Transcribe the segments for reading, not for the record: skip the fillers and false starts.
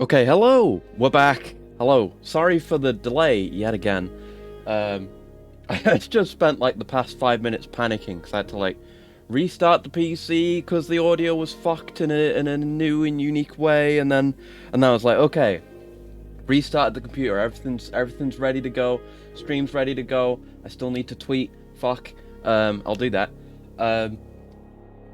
Okay, hello! We're back. Hello. Sorry for the delay yet again. I just spent like the past 5 minutes panicking because I had to like restart the PC because the audio was fucked in a new and unique way, and then I was like, okay, restarted the computer. Everything's ready to go. Stream's ready to go. I still need to tweet. Fuck. I'll do that.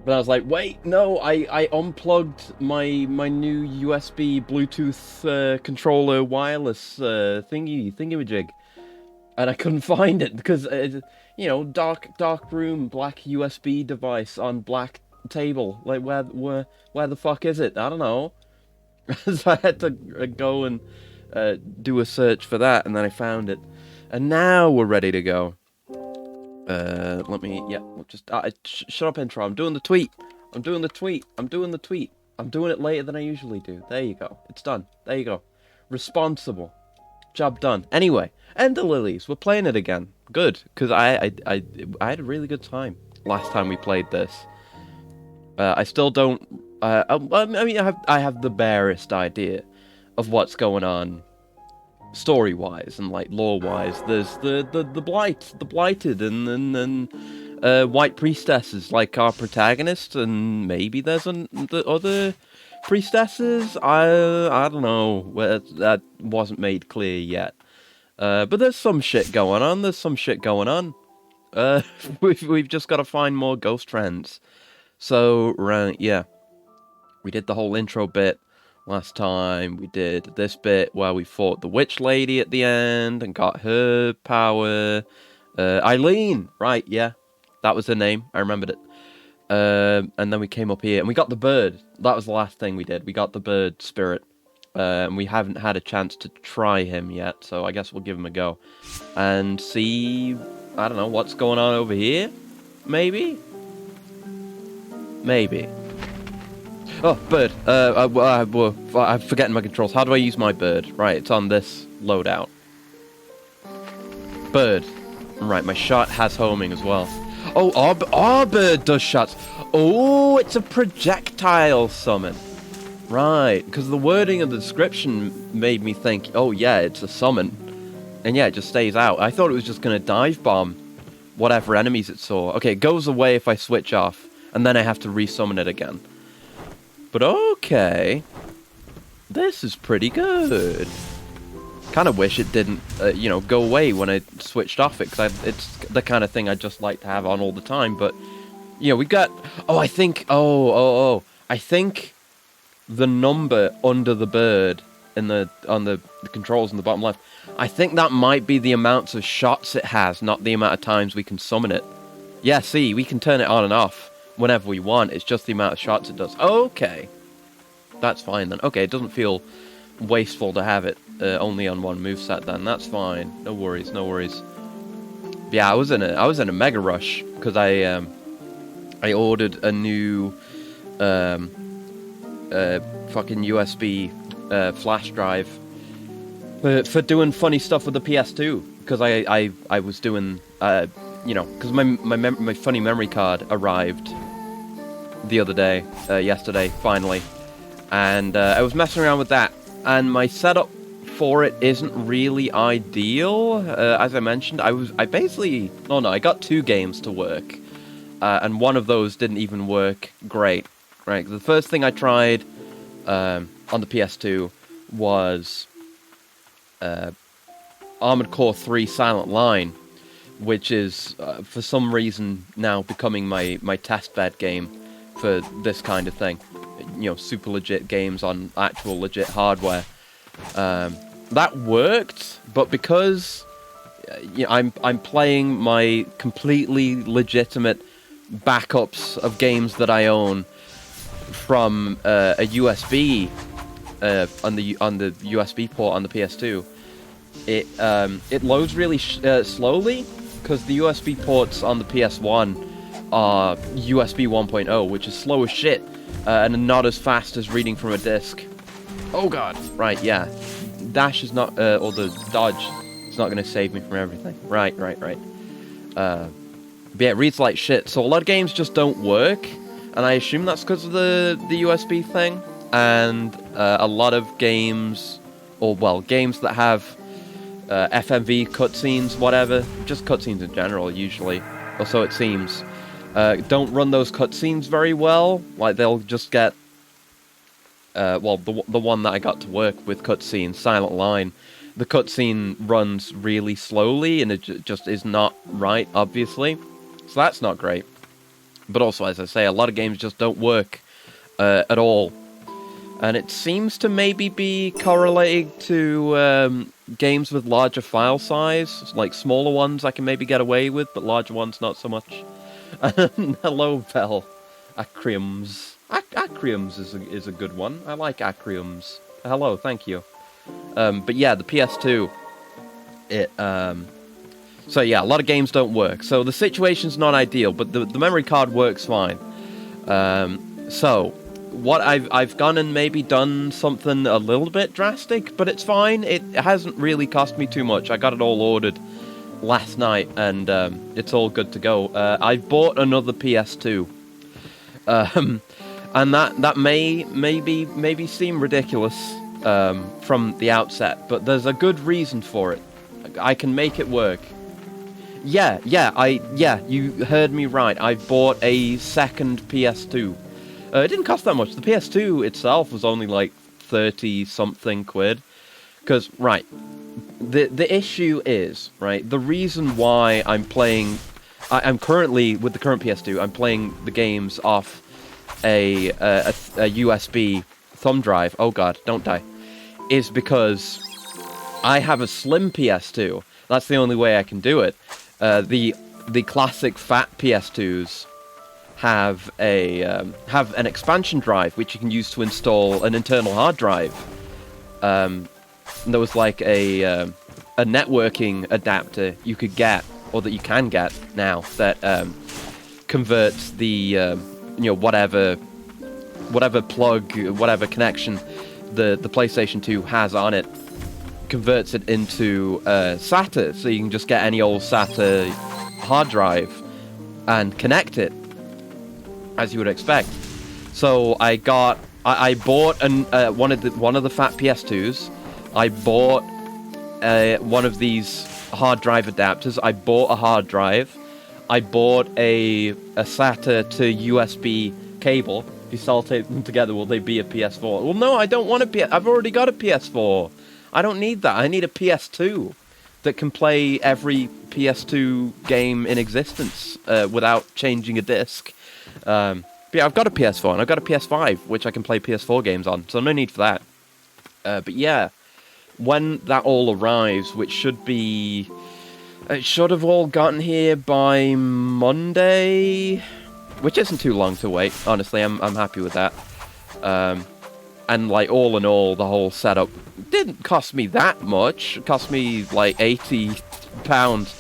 But I was like, wait, no, I unplugged my new USB Bluetooth controller wireless thingy-majig, and I couldn't find it because dark room, black USB device on black table. Like where the fuck is it? I don't know. So I had to go and do a search for that, and then I found it, and now we're ready to go. Shut up, intro. I'm doing the tweet. I'm doing it later than I usually do. There you go. It's done. There you go. Responsible. Job done. Anyway, and the Lilies. We're playing it again. Good, because I had a really good time last time we played this. I still don't. I have the barest idea of what's going on story-wise and like lore-wise. There's the blighted and white priestesses like our protagonist, and maybe there's the other priestesses. I don't know. That wasn't made clear yet. But there's some shit going on. We've just got to find more ghost friends. So right, yeah, we did the whole intro bit. Last time we did this bit where we fought the witch lady at the end and got her power. Eileen, right, yeah. That was her name, I remembered it. And then we came up here and we got the bird. That was the last thing we did. We got the bird spirit. And we haven't had a chance to try him yet, so I guess we'll give him a go. And see, I don't know, what's going on over here? Maybe? Maybe. Oh, bird. I'm forgetting my controls. How do I use my bird? Right, it's on this loadout. Bird. Right, my shot has homing as well. Oh, our bird does shots. Oh, it's a projectile summon. Right, because the wording of the description made me think, oh yeah, it's a summon. And yeah, it just stays out. I thought it was just going to dive bomb whatever enemies it saw. Okay, it goes away if I switch off, and then I have to resummon it again. But okay, this is pretty good. Kind of wish it didn't, go away when I switched off it, because it's the kind of thing I just like to have on all the time. But we got. Oh, I think. I think the number under the bird on the controls in the bottom left. I think that might be the amounts of shots it has, not the amount of times we can summon it. Yeah, see, we can turn it on and off whenever we want. It's just the amount of shots it does. Okay, that's fine then. Okay, it doesn't feel wasteful to have it only on one moveset then. That's fine. No worries. Yeah, I was in a mega rush because I ordered a new fucking USB flash drive for doing funny stuff with the PS2, because I was doing because my funny memory card arrived the other day, yesterday, finally, and I was messing around with that, and my setup for it isn't really ideal. As I mentioned, I got 2 games to work, and one of those didn't even work great. Right, the first thing I tried on the PS2 was Armored Core 3 Silent Line, which is for some reason now becoming my testbed game for this kind of thing. Super legit games on actual legit hardware. That worked, but because I'm playing my completely legitimate backups of games that I own from a USB on the USB port on the PS2, it loads really slowly, because the USB ports on the PS1 are USB 1.0, which is slow as shit, and not as fast as reading from a disc. Oh god. Right, yeah. Dash is not, or the dodge is not going to save me from everything. Right. But yeah, it reads like shit, so a lot of games just don't work, and I assume that's because of the USB thing. And a lot of games, or well, games that have FMV cutscenes, whatever, just cutscenes in general, usually, or so it seems, don't run those cutscenes very well. Like, they'll just get, well, the one that I got to work with cutscenes, Silent Line, the cutscene runs really slowly, and it just is not right, obviously, so that's not great. But also, as I say, a lot of games just don't work at all. And it seems to maybe be correlated to games with larger file size. Like, smaller ones I can maybe get away with, but larger ones not so much. Hello, Bell. Acriums. Acriums is a good one. I like Acriums. Hello, thank you. But yeah, the PS2, so yeah, a lot of games don't work. So the situation's not ideal, but the memory card works fine. So what I've gone and maybe done something a little bit drastic, but it's fine. It hasn't really cost me too much. I got it all ordered last night, and it's all good to go. I've bought another PS2, and that maybe seem ridiculous from the outset, but there's a good reason for it. I can make it work. Yeah, you heard me right. I bought a second PS2. It didn't cost that much. The PS2 itself was only like 30-something quid. Because, right, the issue is, right, the reason why I'm playing... I'm currently, with the current PS2, I'm playing the games off a USB thumb drive. Oh god, don't die. Is because I have a slim PS2. That's the only way I can do it. The classic fat PS2s have an expansion drive which you can use to install an internal hard drive. There was like a networking adapter you could get, or that you can get now, that converts the whatever plug, whatever connection the PlayStation 2 has on it, converts it into SATA, so you can just get any old SATA hard drive and connect it, as you would expect. So I bought one of the fat PS2s. I bought one of these hard drive adapters. I bought a hard drive. I bought a SATA to USB cable. If you sellotape them together, will they be a PS4? Well, no, I don't want a PS... I've already got a PS4. I don't need that. I need a PS2 that can play every PS2 game in existence without changing a disc. But yeah, I've got a PS4 and I've got a PS5, which I can play PS4 games on, so no need for that. But yeah, when that all arrives, which should be... It should have all gotten here by Monday, which isn't too long to wait. Honestly, I'm happy with that. And like all in all, the whole setup didn't cost me that much. It cost me like £80,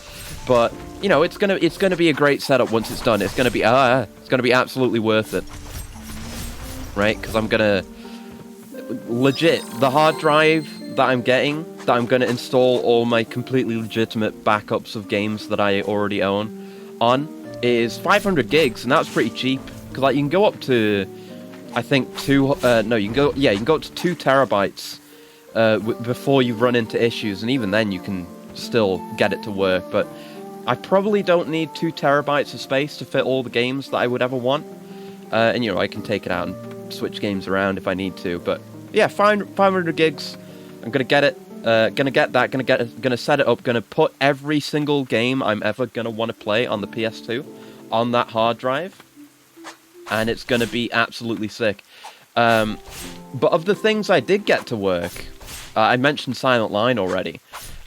but you know, it's gonna be a great setup once it's done. It's gonna be absolutely worth it, right? Because I'm gonna legit the hard drive that I'm getting, that I'm gonna install all my completely legitimate backups of games that I already own on, is 500 gigs, and that's pretty cheap. Because like you can go up to, I think you can go up to 2 terabytes before you run into issues, and even then you can still get it to work. But I probably don't need 2 terabytes of space to fit all the games that I would ever want. And you know, I can take it out and switch games around if I need to. But yeah, 500 gigs. I'm gonna get it. Gonna set it up. Gonna put every single game I'm ever gonna want to play on the PS2 on that hard drive, and it's gonna be absolutely sick. But of the things I did get to work, I mentioned Silent Line already.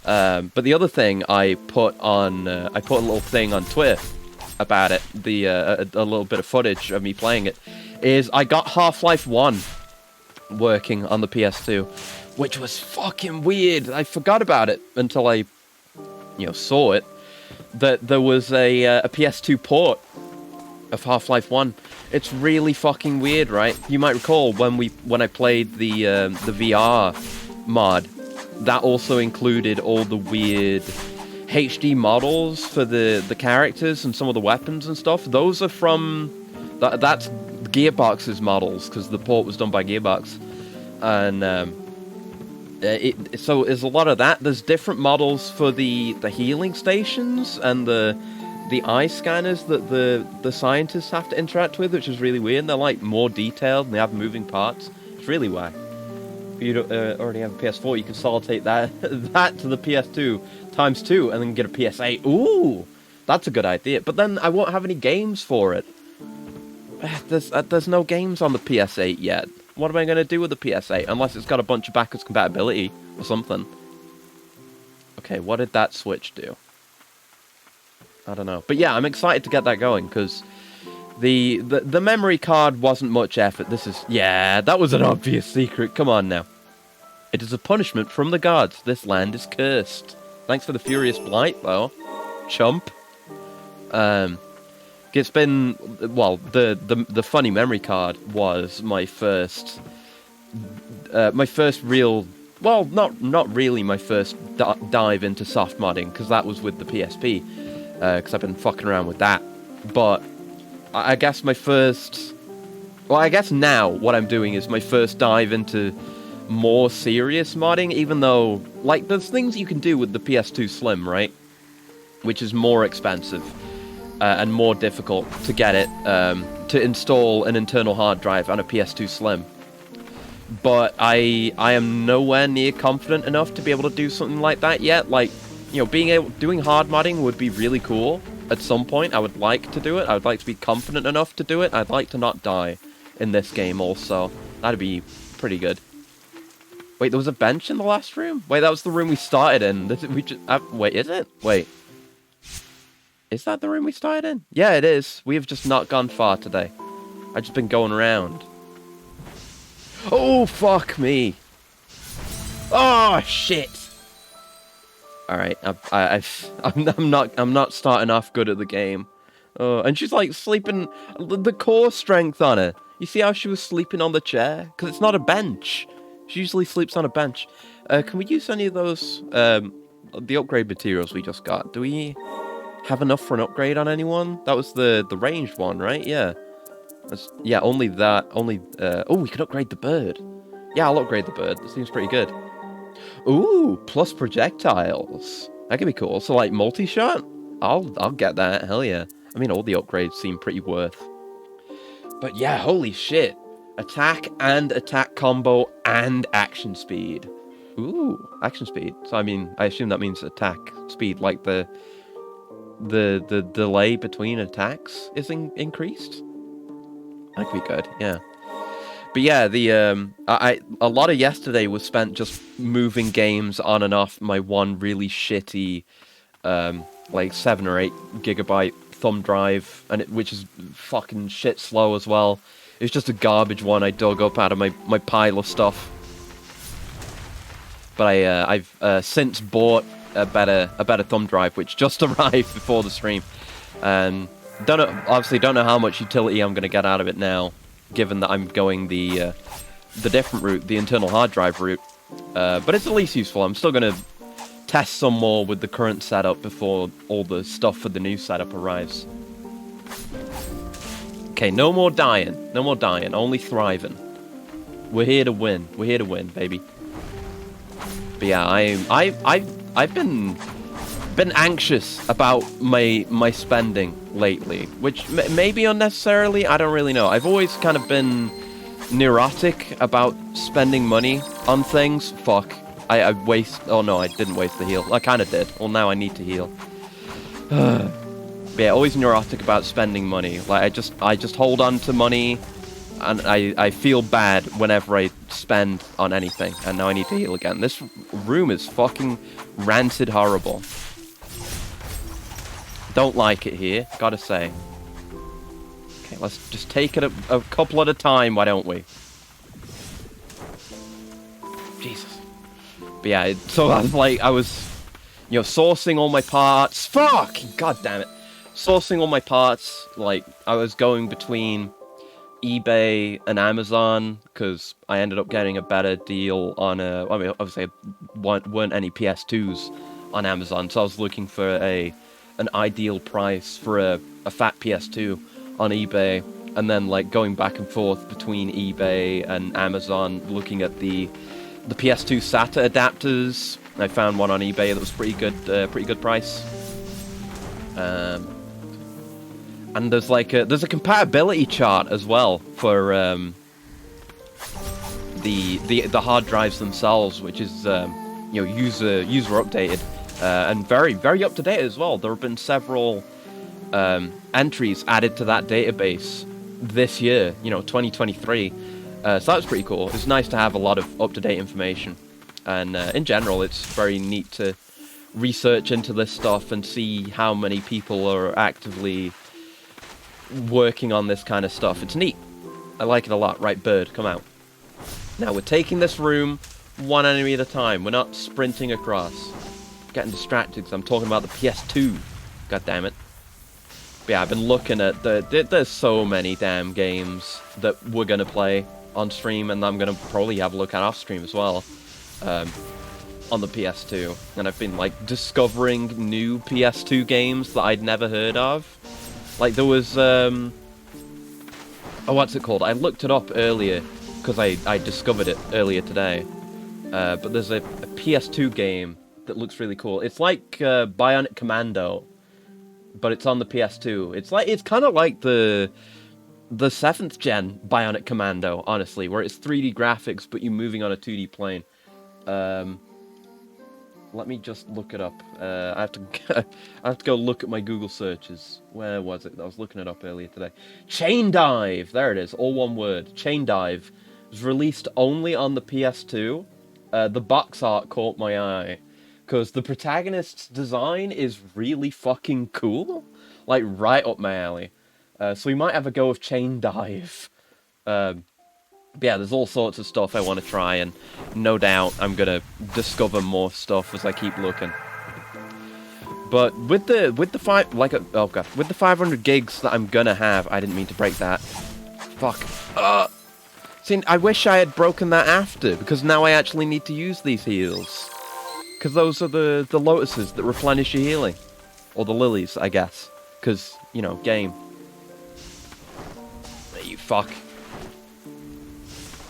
But the other thing I put a little thing on Twitter about it, a little bit of footage of me playing it, is I got Half-Life 1 working on the PS2, which was fucking weird. I forgot about it until I, saw it, that there was a PS2 port of Half-Life 1. It's really fucking weird, right? You might recall when I played the VR mod, that also included all the weird HD models for the characters and some of the weapons and stuff. Those are from... That's Gearbox's models, because the port was done by Gearbox. And so there's a lot of that. There's different models for the healing stations and the eye scanners that the scientists have to interact with, which is really weird. They're like more detailed and they have moving parts. It's really whack. If you already have a PS4, you can solidate that to the PS2 times 2 and then get a PS8. Ooh, that's a good idea. But then I won't have any games for it. There's no games on the PS8 yet. What am I going to do with the PS8? Unless it's got a bunch of backwards compatibility or something. Okay, what did that Switch do? I don't know. But yeah, I'm excited to get that going, because the memory card wasn't much effort. This is... Yeah, that was an obvious secret. Come on now. It is a punishment from the gods. This land is cursed. Thanks for the Furious Blight, though. Chump. It's been... Well, the funny memory card was my first real... Well, not really my first dive into soft modding, because that was with the PSP. Because I've been fucking around with that. But I guess my first... Well, I guess now what I'm doing is my first dive into more serious modding, even though, like, there's things you can do with the PS2 Slim, right? Which is more expensive and more difficult to get it, to install an internal hard drive on a PS2 Slim. But I am nowhere near confident enough to be able to do something like that yet. Like, you know, doing hard modding would be really cool. At some point, I would like to do it. I would like to be confident enough to do it. I'd like to not die in this game also. That'd be pretty good. Wait, there was a bench in the last room? Wait, that was the room we started in. Wait, is it? Wait. Is that the room we started in? Yeah, it is. We have just not gone far today. I've just been going around. Oh, fuck me. Oh, shit. Alright, I'm not starting off good at the game. Oh, and she's like sleeping, the core strength on her. You see how she was sleeping on the chair? Because it's not a bench. She usually sleeps on a bench. Can we use any of those, the upgrade materials we just got? Do we have enough for an upgrade on anyone? That was the ranged one, right? Yeah. Yeah, only that. Oh, we can upgrade the bird. Yeah, I'll upgrade the bird. That seems pretty good. Ooh, plus projectiles. That could be cool. So, like, multi-shot? I'll get that. Hell yeah. I mean, all the upgrades seem pretty worth. But yeah, holy shit. Attack and attack combo and action speed. Ooh, action speed. So, I mean, I assume that means attack speed, like the delay between attacks is increased? That could be good, yeah. But yeah, a lot of yesterday was spent just moving games on and off my one really shitty, like 7 or 8 gigabyte thumb drive, which is fucking shit slow as well. It's just a garbage one I dug up out of my pile of stuff. But I've since bought a better thumb drive, which just arrived before the stream, and obviously don't know how much utility I'm going to get out of it now, given that I'm going the different route, the internal hard drive route. But it's at least useful. I'm still going to test some more with the current setup before all the stuff for the new setup arrives. Okay, no more dying. No more dying. Only thriving. We're here to win. We're here to win, baby. But yeah, I've been anxious about my spending lately, which may be unnecessarily. I don't really know. I've always kind of been neurotic about spending money on things. Fuck. I waste... Oh no, I didn't waste the heal. I kind of did. Well, now I need to heal. But yeah, always neurotic about spending money. Like, I just hold on to money, and I feel bad whenever I spend on anything. And now I need to heal again. This room is fucking rancid horrible. Don't like it here, gotta say. Okay, let's just take it a couple at a time, why don't we? Jesus. But yeah, so I was, you know, sourcing all my parts. Fuck! God damn it. Sourcing all my parts, like, I was going between eBay and Amazon, because I ended up getting a better deal on I mean, obviously, weren't any PS2s on Amazon, so I was looking for an ideal price for a fat PS2 on eBay, and then like going back and forth between eBay and Amazon, looking at the PS2 SATA adapters. I found one on eBay that was pretty good price. And there's like there's a compatibility chart as well for the hard drives themselves, which is user updated and very up to date as well. There have been several entries added to that database this year, 2023. So that's pretty cool. It's nice to have a lot of up to date information, and in general, it's very neat to research into this stuff and see how many people are actively working on this kind of stuff. It's neat. I like it a lot. Right, bird, come out. Now we're taking this room one enemy at a time. We're not sprinting across. Getting distracted because I'm talking about the PS2. God damn it. But yeah, I've been looking at there's so many damn games that we're gonna play on stream, and I'm gonna probably have a look at off stream as well. On the PS2, and I've been like discovering new PS2 games that I'd never heard of. Like there was what's it called? I looked it up earlier because I discovered it earlier today. But there's a PS2 game that looks really cool. It's like Bionic Commando, but it's on the PS2. It's kind of like the 7th gen Bionic Commando, honestly, where it's 3D graphics but you're moving on a 2D plane. Let me just look it up. I have to go look at my Google searches. Where was it? I was looking it up earlier today. Chain Dive! There it is, all one word. Chain Dive. It was released only on the PS2. The box art caught my eye, because the protagonist's design is really fucking cool. Like, right up my alley. So we might have a go of Chain Dive. But yeah, there's all sorts of stuff I want to try, and no doubt I'm gonna discover more stuff as I keep looking. But with the 500 gigs that I'm gonna have, I didn't mean to break that. Fuck. See, I wish I had broken that after, because now I actually need to use these heals. Because those are the lotuses that replenish your healing, or the lilies, I guess. Because game. You fuck.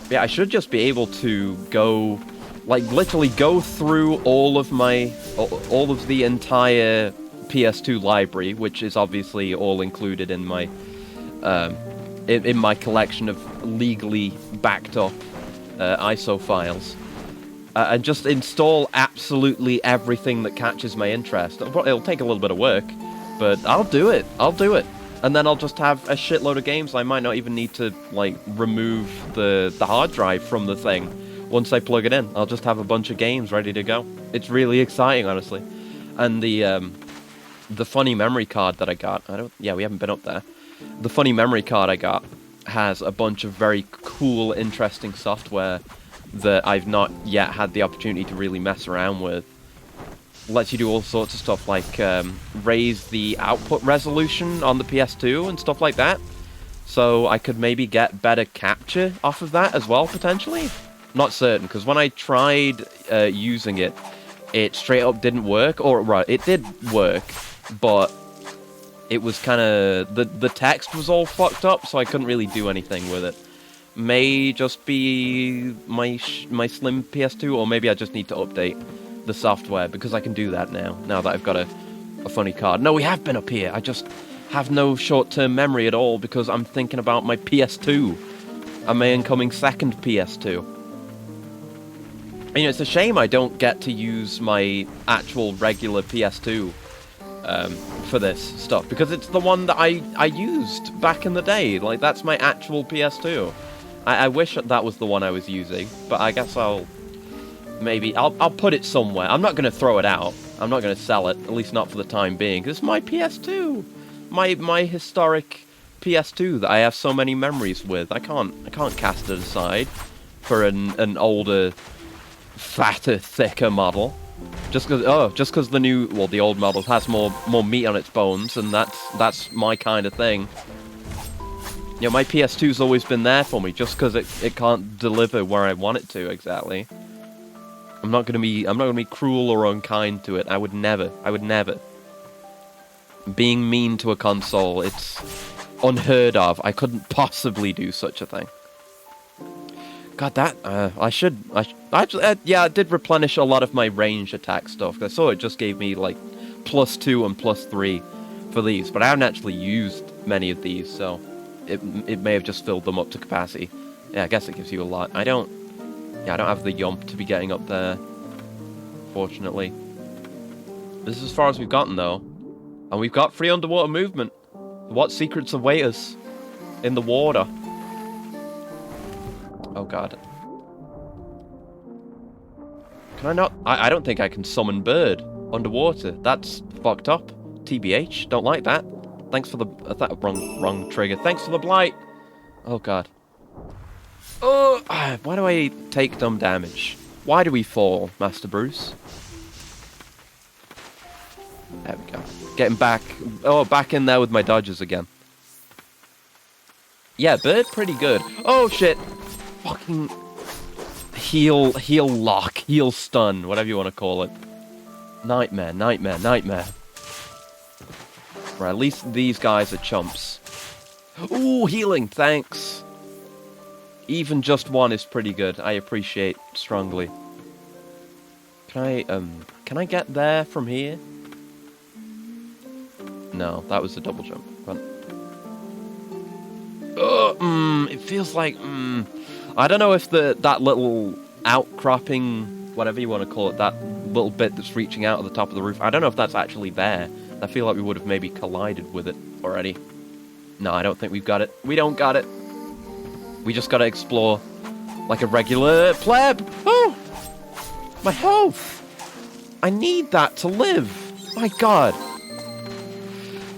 Yeah, I should just be able to go, like, literally go through all of the entire PS2 library, which is obviously all included in my, in my collection of legally backed up ISO files, and just install absolutely everything that catches my interest. It'll take a little bit of work, but I'll do it. And then I'll just have a shitload of games. I might not even need to, like, remove the hard drive from the thing. Once I plug it in, I'll just have a bunch of games ready to go. It's really exciting, honestly. And the funny memory card that I got, we haven't been up there. The funny memory card I got has a bunch of very cool, interesting software that I've not yet had the opportunity to really mess around with. Lets you do all sorts of stuff, like raise the output resolution on the PS2 and stuff like that. So I could maybe get better capture off of that as well, potentially. Not certain, because when I tried using it, it straight up didn't work. Or, right, it did work, but it was kind of... The text was all fucked up, so I couldn't really do anything with it. May just be my slim PS2, or maybe I just need to update the software, because I can do that now that I've got a funny card. No, we have been up here. I just have no short-term memory at all, because I'm thinking about my PS2 and my incoming second PS2. And, it's a shame I don't get to use my actual regular PS2 for this stuff, because it's the one that I used back in the day. Like, that's my actual PS2. I wish that was the one I was using, but I guess I'll put it somewhere. I'm not going to throw it out. I'm not going to sell it, at least not for the time being. It's my PS2. My historic PS2 that I have so many memories with. I can't cast it aside for an older, fatter, thicker model. Just because the old model has more meat on its bones, and that's my kind of thing. My PS2's always been there for me, just because it can't deliver where I want it to exactly. I'm not gonna be cruel or unkind to it. I would never. Being mean to a console, unheard of. I couldn't possibly do such a thing. God, that, yeah, I did replenish a lot of my range attack stuff. I saw it just gave me, like, +2 and +3 for these, but I haven't actually used many of these, so it may have just filled them up to capacity. Yeah, I guess it gives you a lot. I don't have the yump to be getting up there, fortunately. This is as far as we've gotten, though. And we've got free underwater movement. What secrets await us in the water? Oh, God. Can I not? I don't think I can summon bird underwater. That's fucked up. TBH. Don't like that. Thanks for the... wrong trigger. Thanks for the blight. Oh, God. Oh, why do I take dumb damage? Why do we fall, Master Bruce? There we go. Getting back... Oh, back in there with my dodges again. Yeah, bird pretty good. Oh, shit. Fucking... Heal lock. Heal stun. Whatever you want to call it. Nightmare. Right, at least these guys are chumps. Ooh, healing. Thanks. Even just one is pretty good. I appreciate strongly. Can I get there from here? No, that was a double jump. It feels like, I don't know if that little outcropping, whatever you want to call it, that little bit that's reaching out at the top of the roof, I don't know if that's actually there. I feel like we would have maybe collided with it already. No, I don't think we've got it. We don't got it. We just gotta explore like a regular pleb. Oh! My health! I need that to live. My God.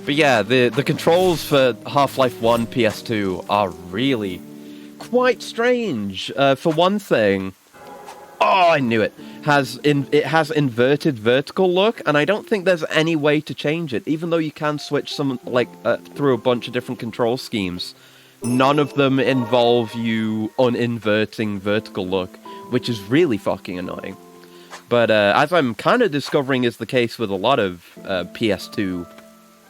But yeah, the controls for Half-Life 1 PS2 are really quite strange. For one thing, oh, I knew it. It has inverted vertical look, and I don't think there's any way to change it. Even though you can switch some through a bunch of different control schemes, none of them involve you uninverting vertical look, which is really fucking annoying. But as I'm kind of discovering is the case with a lot of PS2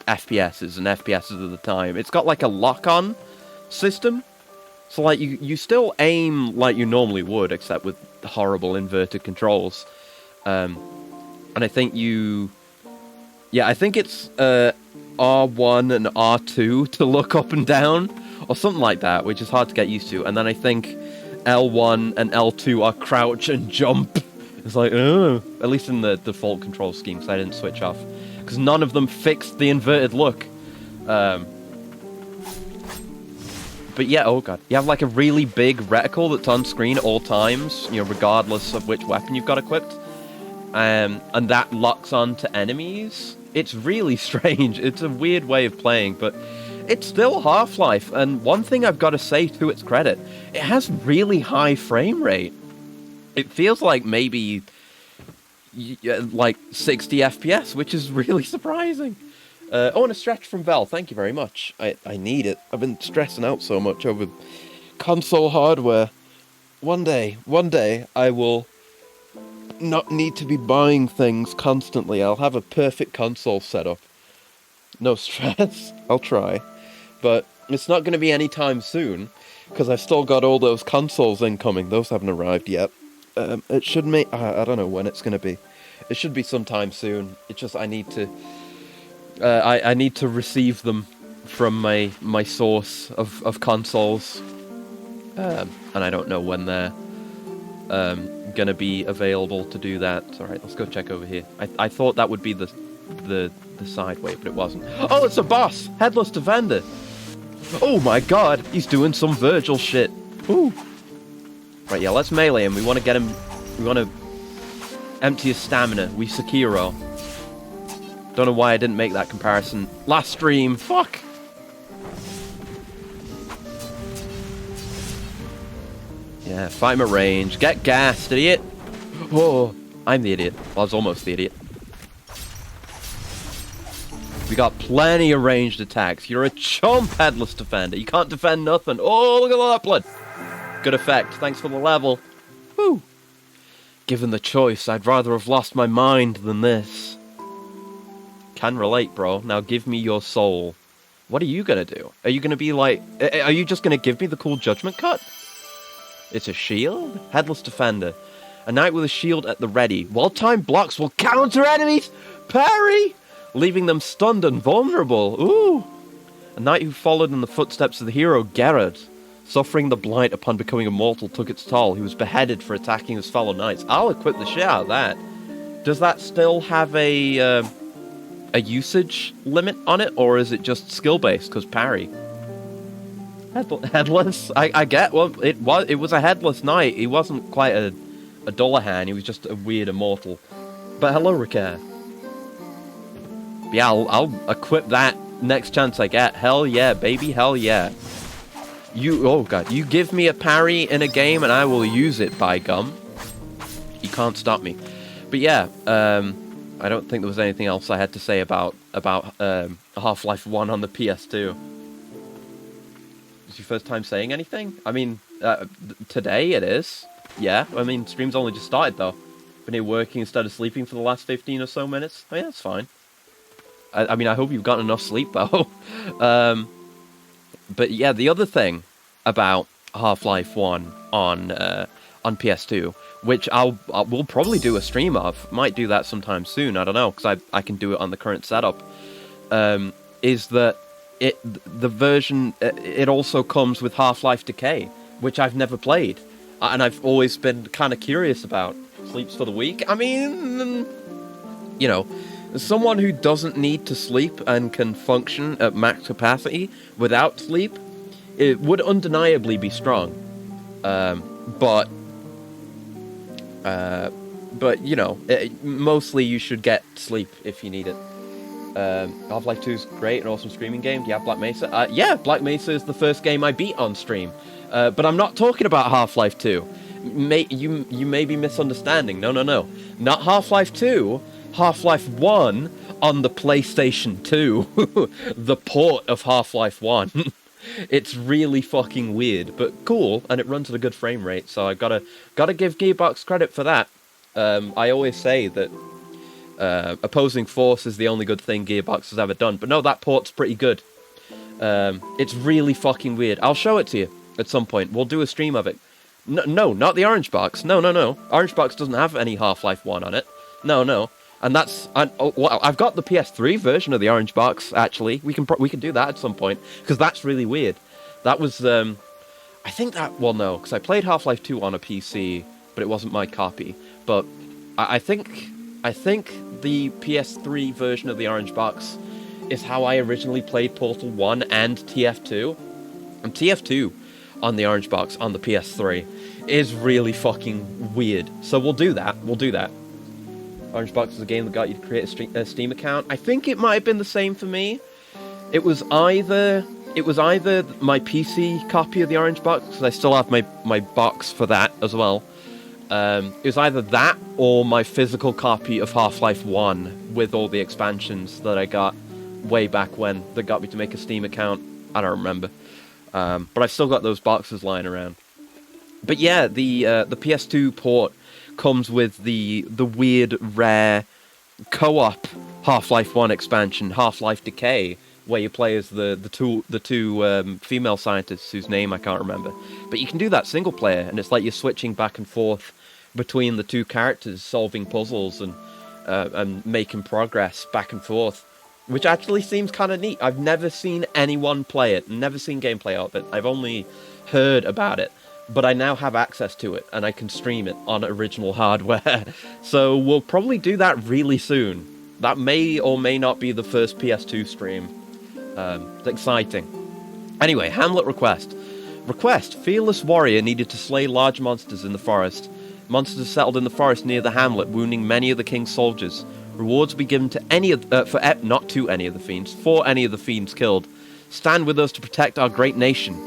FPSs and FPSs of the time, it's got like a lock-on system. So like you still aim like you normally would, except with horrible inverted controls. And I think I think it's R1 and R2 to look up and down, or something like that, which is hard to get used to. And then I think L1 and L2 are crouch and jump. It's like, at least in the default control scheme, so I didn't switch off. Because none of them fixed the inverted look. But yeah, oh god. You have like a really big reticle that's on screen at all times, regardless of which weapon you've got equipped. And that locks on to enemies. It's really strange. It's a weird way of playing, but it's still Half-Life. And one thing I've got to say to its credit, it has really high frame rate. It feels like maybe like 60 FPS, which is really surprising. And a stretch from Val, thank you very much. I need it. I've been stressing out so much over console hardware. One day, I will not need to be buying things constantly. I'll have a perfect console setup. No stress. I'll try. But it's not going to be anytime soon, because I've still got all those consoles incoming. Those haven't arrived yet. It should make... I don't know when it's going to be. It should be sometime soon. It's just I need to... I need to receive them from my source of consoles. And I don't know when they're going to be available to do that. Alright, let's go check over here. I thought that would be the side way, but it wasn't. Oh, it's a boss! Headless Defender! Oh my god, he's doing some Virgil shit. Ooh. Right, yeah, let's melee him. We want to get him... We want to empty his stamina. We Sekiro. Don't know why I didn't make that comparison last stream. Fuck! Yeah, fight him at range. Get gassed, idiot! Oh, I'm the idiot. Well, I was almost the idiot. We got plenty of ranged attacks. You're a chump, Headless Defender. You can't defend nothing. Oh, look at all that blood! Good effect. Thanks for the level. Woo! Given the choice, I'd rather have lost my mind than this. Can relate, bro. Now give me your soul. What are you gonna do? Are you gonna be like... Are you just gonna give me the cool judgment cut? It's a shield? Headless Defender. A knight with a shield at the ready. Well-timed blocks will counter enemies! Parry! Leaving them stunned and vulnerable. Ooh! A knight who followed in the footsteps of the hero Gerard. Suffering the blight upon becoming immortal took its toll. He was beheaded for attacking his fellow knights. I'll equip the shit out of that. Does that still have a usage limit on it, or is it just skill-based, because parry? Headless? I get, well, it was a headless knight. He wasn't quite a Dullahan, he was just a weird immortal. But hello, Ricare. Yeah, I'll equip that next chance I get. Hell yeah, baby, hell yeah. Oh god, you give me a parry in a game and I will use it, by gum. You can't stop me. But yeah, I don't think there was anything else I had to say about Half-Life 1 on the PS2. Is your first time saying anything? I mean, today it is. Yeah, I mean, stream's only just started though. Been here working instead of sleeping for the last 15 or so minutes. Oh yeah, that's fine. I mean, I hope you've gotten enough sleep though. But yeah, the other thing about Half-Life 1 on PS2, which we'll probably do a stream of, might do that sometime soon, I don't know, because I can do it on the current setup, is that the version, it also comes with Half-Life Decay, which I've never played, and I've always been kind of curious about. Sleeps for the week? I mean, you know, someone who doesn't need to sleep and can function at max capacity without sleep, it would undeniably be strong. But you know, mostly you should get sleep if you need it. Half-Life 2 is great, an awesome streaming game. Do you have Black Mesa? Yeah, Black Mesa is the first game I beat on stream. But I'm not talking about Half-Life 2. You may be misunderstanding. No. Not Half-Life 2. Half-Life 1 on the PlayStation 2. The port of Half-Life 1. It's really fucking weird, but cool, and it runs at a good frame rate, so I gotta give Gearbox credit for that. I always say that Opposing Force is the only good thing Gearbox has ever done, but no, that port's pretty good. It's really fucking weird. I'll show it to you at some point. We'll do a stream of it. No, not the Orange Box. No. Orange Box doesn't have any Half-Life 1 on it. No. And that's... well, I've got the PS3 version of the Orange Box, actually. We can do that at some point, because that's really weird. That was... I think that... Well, no, because I played Half-Life 2 on a PC, but it wasn't my copy. But I think the PS3 version of the Orange Box is how I originally played Portal 1 and TF2. And TF2 on the Orange Box on the PS3 is really fucking weird. So we'll do that. Orange Box is a game that got you to create a Steam account. I think it might have been the same for me. It was either my PC copy of the Orange Box, because I still have my box for that as well. It was either that or my physical copy of Half-Life 1 with all the expansions that I got way back when that got me to make a Steam account. I don't remember. But I've still got those boxes lying around. But yeah, the PS2 port comes with the weird, rare co-op Half-Life 1 expansion, Half-Life Decay, where you play as the two female scientists whose name I can't remember. But you can do that single player, and it's like you're switching back and forth between the two characters, solving puzzles and making progress back and forth, which actually seems kind of neat. I've never seen anyone play it, never seen gameplay of it. I've only heard about it. But I now have access to it, and I can stream it on original hardware. So we'll probably do that really soon. That may or may not be the first PS2 stream. It's exciting. Anyway, Hamlet request. Request. Fearless warrior needed to slay large monsters in the forest. Monsters settled in the forest near the hamlet, wounding many of the king's soldiers. Rewards will be given to any of not to any of the fiends, for any of the fiends killed. Stand with us to protect our great nation.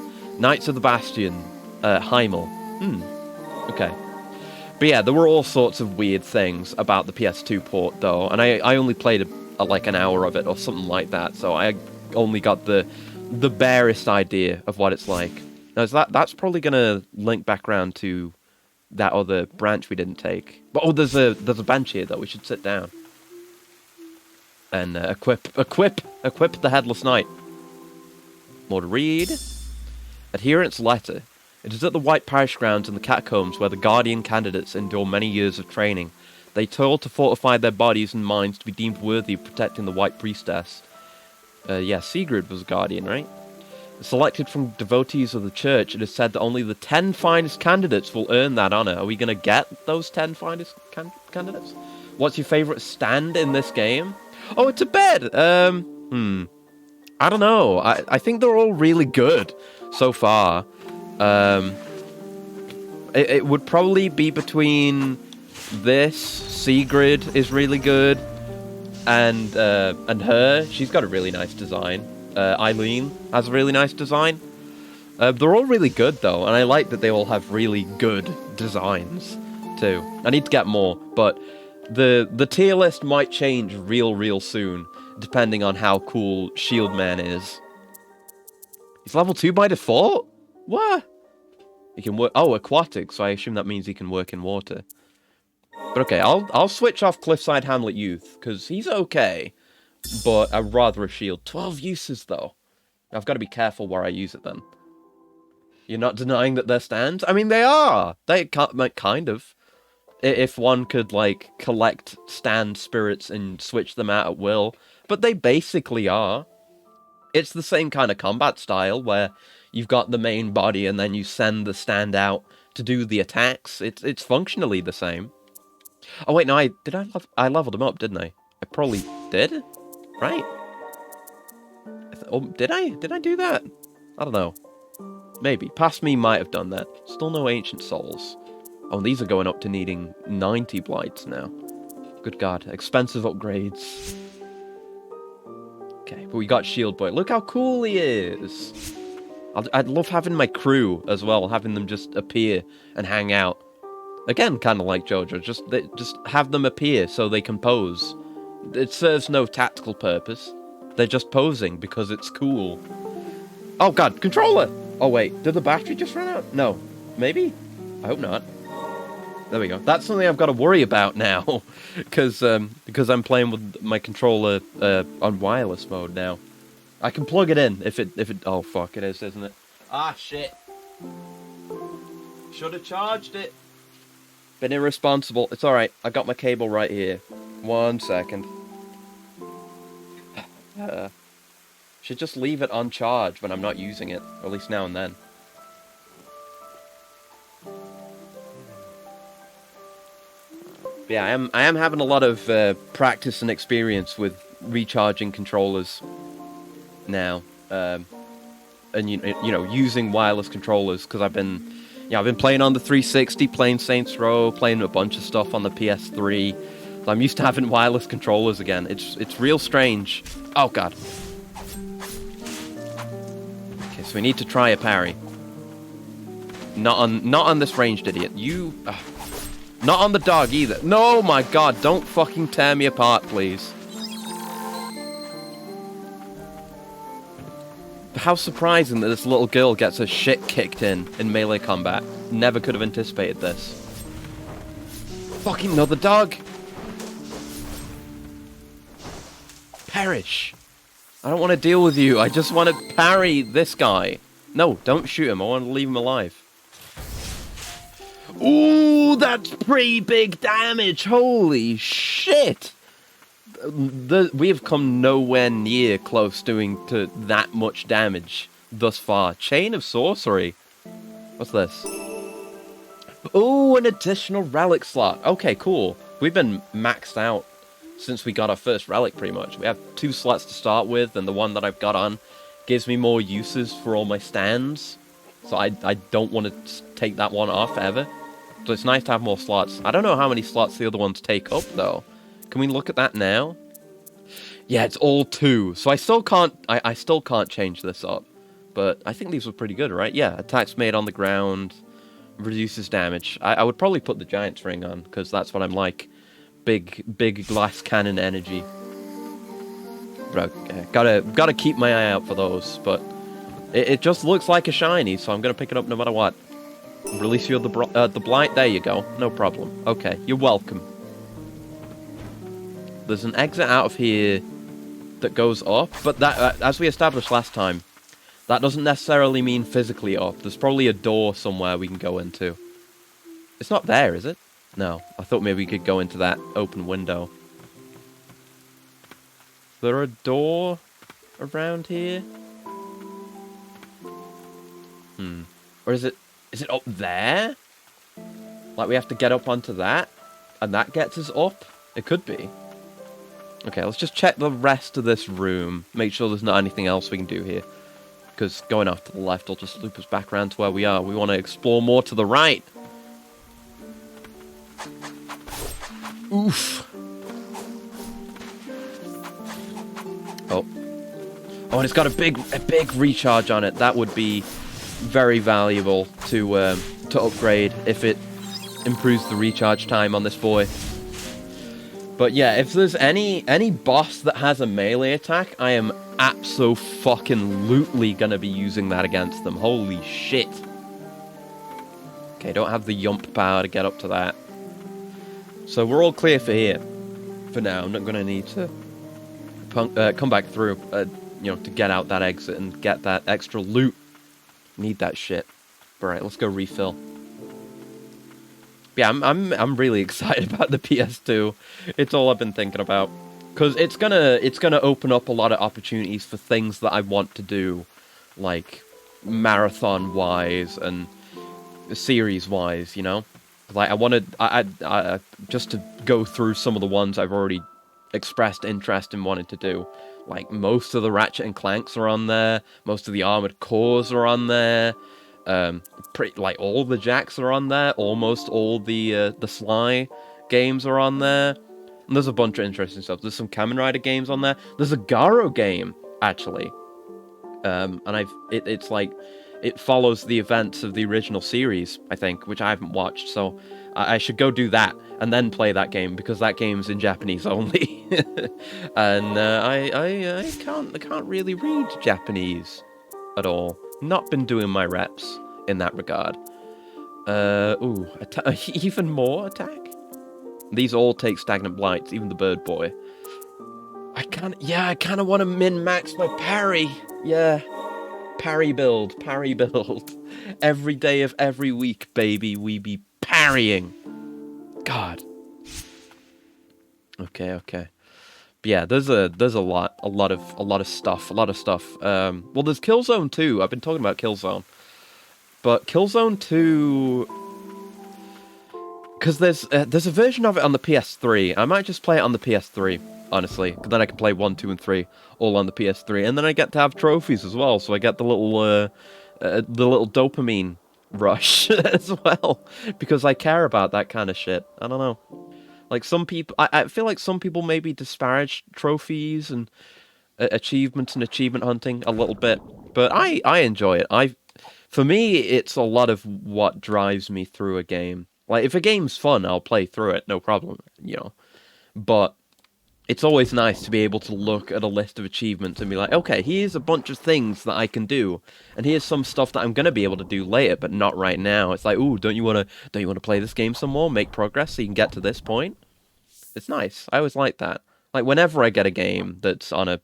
Knights of the Bastion. Heimel. Okay. But yeah, there were all sorts of weird things about the PS2 port, though, and I only played like an hour of it or something like that, so I only got the barest idea of what it's like. Now, that's probably going to link back around to that other branch we didn't take. But there's a bench here, though. We should sit down and equip the Headless Knight. More to read. Adherent's letter. It is at the White Parish grounds in the catacombs where the Guardian candidates endure many years of training. They toil to fortify their bodies and minds to be deemed worthy of protecting the White Priestess. Yeah, Sigrid was Guardian, right? Selected from devotees of the church, it is said that only the 10 finest candidates will earn that honor. Are we going to get those 10 finest candidates? What's your favorite stand in this game? Oh, it's a bed! I don't know. I think they're all really good so far. It would probably be between this. Sigrid is really good, and her. She's got a really nice design. Eileen has a really nice design. They're all really good though, and I like that they all have really good designs too. I need to get more, but the tier list might change real soon, depending on how cool Shieldman is. He's level 2 by default? What? He can work... Oh, aquatic, so I assume that means he can work in water. But okay, I'll switch off Cliffside Hamlet Youth, because he's okay, but I'd rather a shield. 12 uses, though. I've got to be careful where I use it, then. You're not denying that they're stands? I mean, they are! They kind of. If one could, like, collect stand spirits and switch them out at will. But they basically are. It's the same kind of combat style, where you've got the main body and then you send the stand out to do the attacks. It's functionally the same. Oh wait, no, I leveled them up, didn't I? I probably did? Right? Oh, did I? Did I do that? I don't know. Maybe. Past me might have done that. Still no Ancient Souls. Oh, and these are going up to needing 90 Blights now. Good God. Expensive upgrades. Okay, but we got Shield Boy. Look how cool he is! I'd love having my crew as well, having them just appear and hang out. Again, kind of like JoJo, just have them appear so they can pose. It serves no tactical purpose. They're just posing because it's cool. Oh god, controller! Oh wait, did the battery just run out? No. Maybe? I hope not. There we go. That's something I've got to worry about now, because I'm playing with my controller on wireless mode now. I can plug it in if it. Oh fuck, it is, isn't it? Ah shit. Should have charged it. Been irresponsible. It's all right. I got my cable right here. 1 second. Should just leave it on charge when I'm not using it, or at least now and then. Yeah, I am having a lot of practice and experience with recharging controllers now, and you know, using wireless controllers, because I've been playing on the 360, playing Saints Row, playing a bunch of stuff on the PS3. So I'm used to having wireless controllers again. It's real strange. Oh god. Okay, so we need to try a parry. Not on this ranged idiot. You. Not on the dog either. No, my god, don't fucking tear me apart, please. How surprising that this little girl gets her shit kicked in melee combat. Never could have anticipated this. Fucking another dog! Perish! I don't want to deal with you, I just want to parry this guy. No, don't shoot him, I want to leave him alive. Ooh, that's pretty big damage! Holy shit! We have come nowhere near close doing to that much damage thus far. Chain of Sorcery. What's this? Ooh, an additional relic slot. Okay, cool. We've been maxed out since we got our first relic, pretty much. We have 2 slots to start with, and the one that I've got on gives me more uses for all my stands. So I don't want to take that one off, ever. So it's nice to have more slots. I don't know how many slots the other ones take up, though. Can we look at that now? Yeah, it's all 2. So I still can't change this up. But I think these were pretty good, right? Yeah, attacks made on the ground, reduces damage. I would probably put the Giant's Ring on, because that's what I'm like. Big glass cannon energy. But okay, gotta keep my eye out for those. But it just looks like a shiny, so I'm gonna pick it up no matter what. Release you the blight. There you go. No problem. Okay, you're welcome. There's an exit out of here that goes up, but that, as we established last time, That doesn't necessarily mean physically up. There's probably a door somewhere we can go into. It's not there, is it? No. I thought maybe we could go into that open window. Is there a door around here? Or is it up there? Like we have to get up onto that? And that gets us up? It could be. Okay, let's just check the rest of this room. Make sure there's not anything else we can do here. Because going off to the left will just loop us back around to where we are. We want to explore more to the right. Oof. Oh. Oh, and it's got a big recharge on it. That would be very valuable to upgrade if it improves the recharge time on this boy. But yeah, if there's any boss that has a melee attack, I am abso-fucking-lutely gonna be using that against them. Holy shit. Okay, don't have the yump power to get up to that. So we're all clear for here. For now, I'm not gonna need to come back through, you know, to get out that exit and get that extra loot. Need that shit. Alright, let's go refill. Yeah, I'm really excited about the PS2. It's all I've been thinking about, because it's gonna open up a lot of opportunities for things that I want to do, like marathon wise and series wise. You know, like I wanted I just to go through some of the ones I've already expressed interest in wanting to do. Like most of the Ratchet and Clanks are on there. Most of the Armored Cores are on there. Like all the Jacks are on there. Almost all the Sly games are on there. And there's a bunch of interesting stuff. There's some Kamen Rider games on there. There's a Garo game actually. And it's like it follows the events of the original series, I think, which I haven't watched. So I should go do that and then play that game because that game's in Japanese only. And I can't really read Japanese at all. Not been doing my reps in that regard. Even more attack? These all take stagnant blights, even the bird boy. I kind of want to min-max my parry. Yeah. Parry build. Every day of every week, baby, we be parrying. God. Okay. But yeah, there's a lot of stuff. Well, there's Killzone 2. I've been talking about Killzone. But Killzone 2, because there's a version of it on the PS3. I might just play it on the PS3, honestly. Because then I can play 1, 2, and 3 all on the PS3, and then I get to have trophies as well. So I get the little dopamine rush as well, because I care about that kind of shit. I don't know. Like some people, I feel like some people maybe disparage trophies and achievements and achievement hunting a little bit, but I enjoy it. For me, it's a lot of what drives me through a game. Like if a game's fun, I'll play through it, no problem, you know. But it's always nice to be able to look at a list of achievements and be like, okay, here's a bunch of things that I can do, and here's some stuff that I'm gonna be able to do later, but not right now. It's like, ooh, don't you wanna play this game some more, make progress so you can get to this point? It's nice. I always like that. Like whenever I get a game that's on a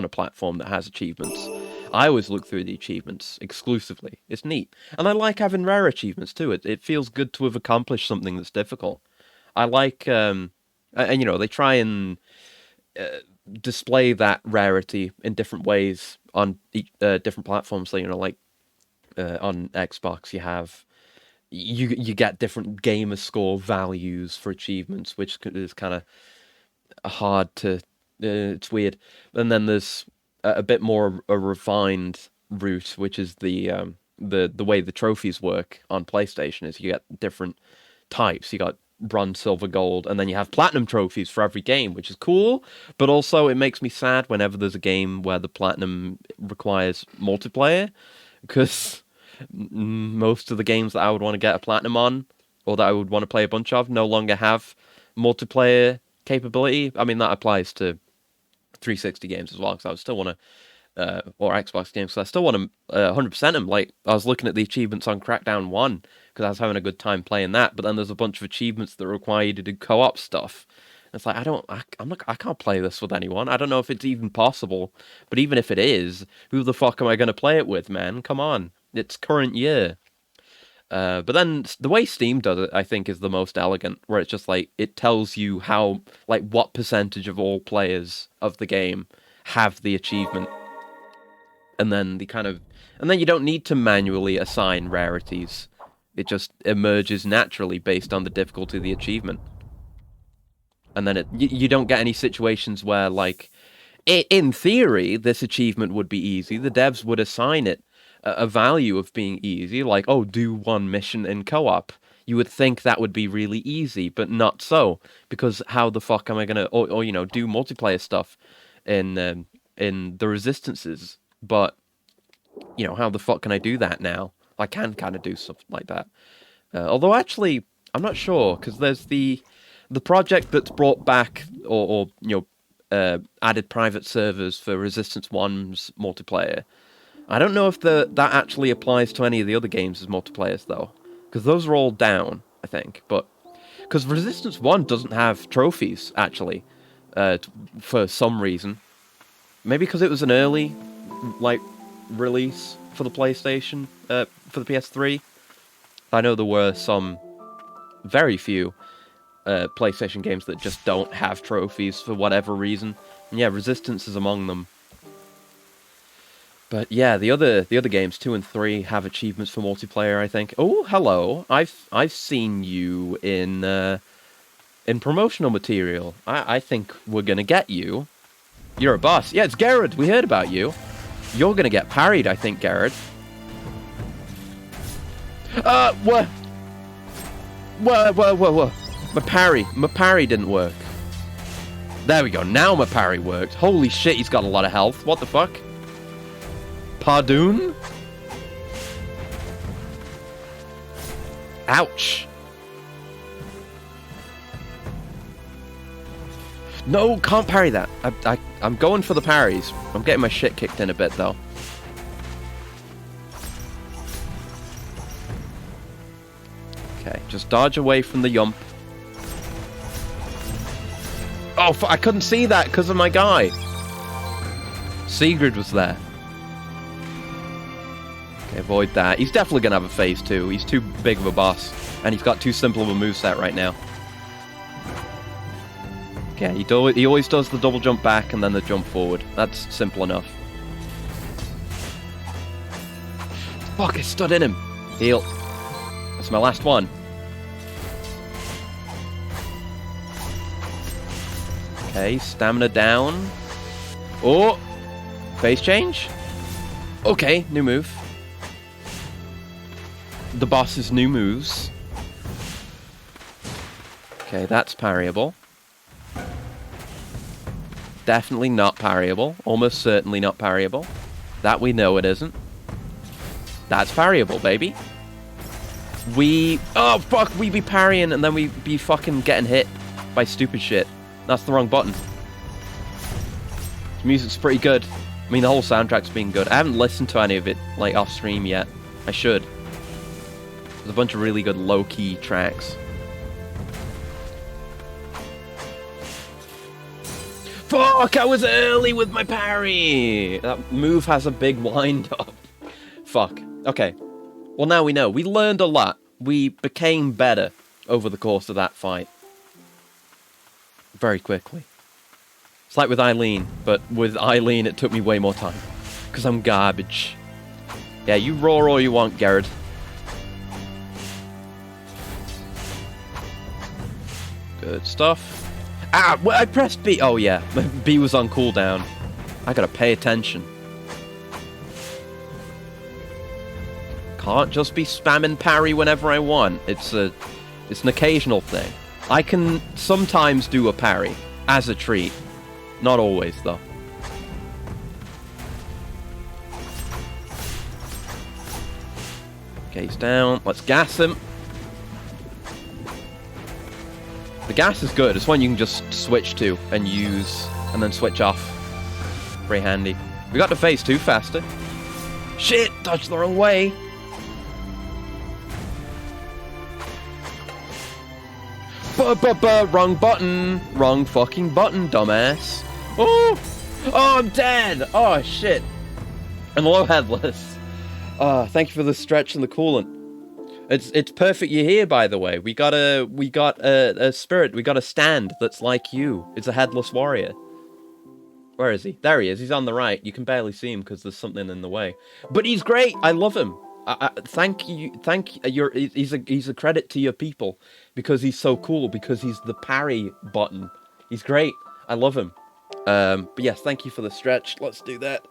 platform that has achievements, I always look through the achievements exclusively. It's neat, and I like having rare achievements too. It feels good to have accomplished something that's difficult. I like, and you know, they try and display that rarity in different ways on different platforms. So, you know, like on Xbox, you get different gamer score values for achievements, which is kind of hard to. It's weird. And then there's a bit more a refined route, which is the way the trophies work on PlayStation. Is you get different types. You got bronze, silver, gold, and then you have platinum trophies for every game, which is cool, but also it makes me sad whenever there's a game where the platinum requires multiplayer, because most of the games that I would want to get a platinum on, or that I would want to play a bunch of, no longer have multiplayer capability. I mean, that applies to 360 games as well, because I would still want to, or Xbox games, because I still want to 100% them. Like, I was looking at the achievements on Crackdown 1, because I was having a good time playing that, but then there's a bunch of achievements that require you to do co-op stuff. It's like, I can't play this with anyone. I don't know if it's even possible. But even if it is, who the fuck am I going to play it with, man? Come on. It's current year. But then the way Steam does it, I think, is the most elegant, where it's just like, it tells you how, like, what percentage of all players of the game have the achievement. And then and then you don't need to manually assign rarities. It just emerges naturally based on the difficulty of the achievement. And then you don't get any situations where, like, in theory, this achievement would be easy. The devs would assign it a value of being easy, like, oh, do one mission in co-op. You would think that would be really easy, but not so, because how the fuck am I gonna, or you know, do multiplayer stuff in the Resistances? But you know, how the fuck can I do that now? I can kind of do stuff like that. Although actually, I'm not sure, because there's the project that's brought back or you know, added private servers for Resistance 1's multiplayer. I don't know if that actually applies to any of the other games as multiplayers, though. Because those are all down, I think. But because Resistance 1 doesn't have trophies, actually, for some reason. Maybe because it was an early, like, release for the PlayStation, for the PS3. I know there were some, very few, PlayStation games that just don't have trophies for whatever reason. And yeah, Resistance is among them. But yeah, the other games, 2 and 3, have achievements for multiplayer, I think. Oh, hello. I've seen you in promotional material. I think we're gonna get you. You're a boss. Yeah, it's Garrett. We heard about you. You're gonna get parried, I think, Garrett. What? Whoa. My parry didn't work. There we go. Now my parry worked. Holy shit, he's got a lot of health. What the fuck? Pardon? Ouch. No, can't parry that. I'm going for the parries. I'm getting my shit kicked in a bit, though. Okay, just dodge away from the yump. Oh, I couldn't see that because of my guy. Sigrid was there. Okay, avoid that. He's definitely going to have a phase 2. He's too big of a boss. And he's got too simple of a moveset right now. Okay, he always does the double jump back and then the jump forward. That's simple enough. Fuck, I stood in him. Heal. That's my last one. Okay, stamina down. Oh! Phase change? Okay, new move. The boss's new moves. Okay, that's parryable. Definitely not parryable. Almost certainly not parryable. That we know it isn't. That's parryable, baby. Oh, fuck! We be parrying and then we be fucking getting hit by stupid shit. That's the wrong button. The music's pretty good. I mean, the whole soundtrack's been good. I haven't listened to any of it, like, off stream yet. I should. There's a bunch of really good low-key tracks. Fuck! I was early with my parry! That move has a big wind-up. Fuck. Okay. Well, now we know. We learned a lot. We became better over the course of that fight. Very quickly. It's like with Eileen, but with Eileen it took me way more time. Because I'm garbage. Yeah, you roar all you want, Garrett. Good stuff. Ah, well, I pressed B. Oh yeah, B was on cooldown. I gotta pay attention. Can't just be spamming parry whenever I want. It's an occasional thing. I can sometimes do a parry as a treat. Not always, though. Okay, he's down. Let's gas him. The gas is good. It's one you can just switch to and use, and then switch off. Very handy. We got to phase 2 faster. Shit! Dodged the wrong way. Wrong button. Wrong fucking button, dumbass. Oh, I'm dead. Oh, shit. And low headless. Thank you for the stretch and the coolant. It's perfect you're here, by the way. We got a spirit. We got a stand that's like you. It's a headless warrior. Where is he? There he is. He's on the right. You can barely see him because there's something in the way. But he's great. I love him. Thank you. He's a credit to your people because he's so cool. Because he's the parry button. He's great. I love him. But yes, thank you for the stretch. Let's do that.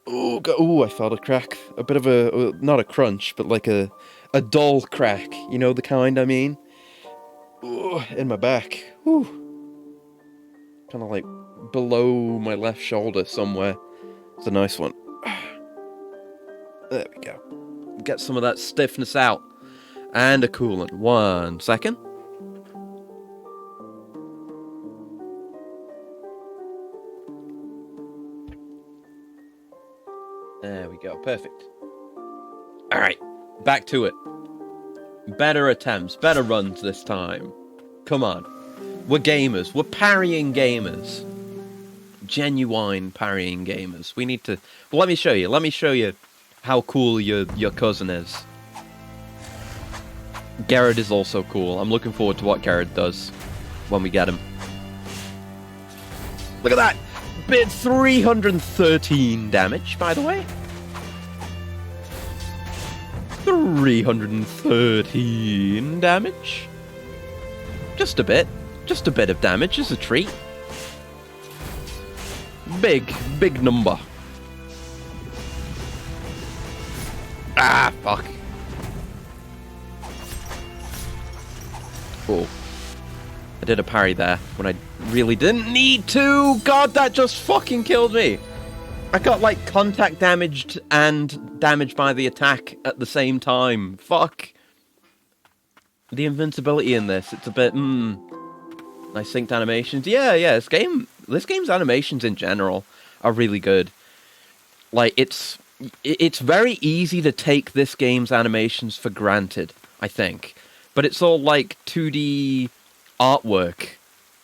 Oh, I felt a crack. A bit of a not a crunch, but like a dull crack. You know the kind I mean. Ooh, in my back. Ooh. Kind of like below my left shoulder somewhere. It's a nice one. There we go. Get some of that stiffness out. And a coolant. 1 second. There we go. Perfect. Alright. Back to it. Better attempts. Better runs this time. Come on. We're gamers. We're parrying gamers. Genuine parrying gamers. We need to... Well, let me show you. Let me show you how cool your cousin is. Garrett is also cool. I'm looking forward to what Garrett does when we get him. Look at that! Bit 313 damage, by the way. 313 damage. Just a bit. Just a bit of damage is a treat. Big number. Ah, fuck. Oh. I did a parry there when I really didn't need to. God, that just fucking killed me. I got, like, contact damaged and damaged by the attack at the same time. Fuck. The invincibility in this, it's a bit, nice synced animations. Yeah, this game's animations in general are really good. Like, it's very easy to take this game's animations for granted, I think. But it's all, like, 2D artwork.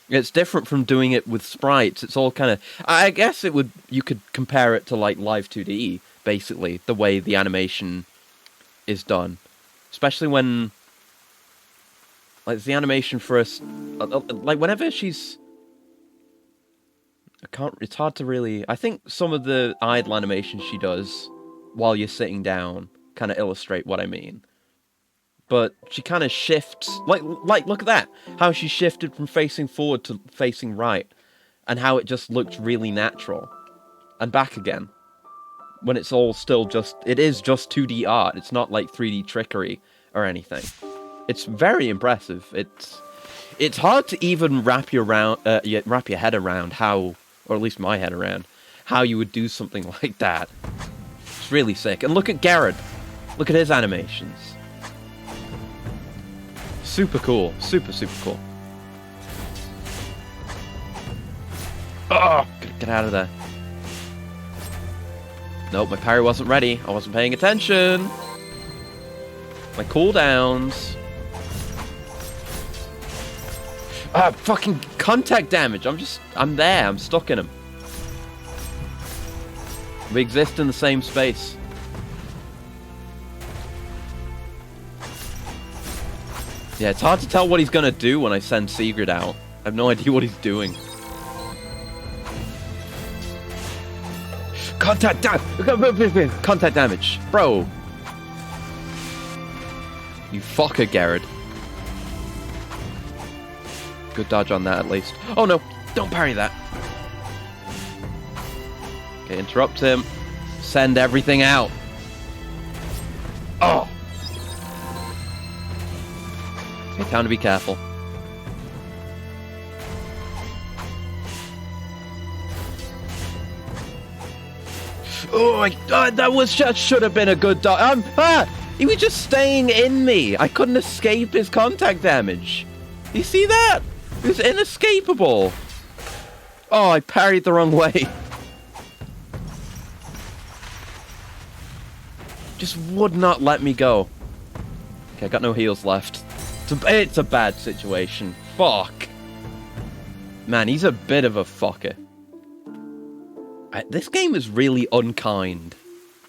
It's different from doing it with sprites. It's all kind of... I guess you could compare it to, like, Live 2D, basically, the way the animation is done. Especially when... Like, the animation for us... Like, whenever she's... It's hard to really... I think some of the idle animations she does while you're sitting down kind of illustrate what I mean. But she kind of shifts... Like, look at that! How she shifted from facing forward to facing right. And how it just looked really natural. And back again. When it's all still just... It is just 2D art. It's not like 3D trickery or anything. It's very impressive. It's hard to even wrap your head around how... Or at least my head around. How you would do something like that. It's really sick. And look at Garrett. Look at his animations. Super cool. Super cool. Oh, get out of there. Nope, my parry wasn't ready. I wasn't paying attention. My cooldowns. Ah, fucking contact damage. I'm there. I'm stuck in him. We exist in the same space. Yeah, it's hard to tell what he's gonna do when I send Sigrid out. I have no idea what he's doing. Contact damage. Bro. You fucker, Garrett. Good dodge on that, at least. Oh, no. Don't parry that. Okay, interrupt him. Send everything out. Oh! Okay, time to be careful. Oh my god, that should have been a good dodge. He was just staying in me. I couldn't escape his contact damage. You see that? It was inescapable. Oh, I parried the wrong way. Just would not let me go. Okay, I got no heals left. It's a bad situation. Fuck. Man, he's a bit of a fucker. This game is really unkind.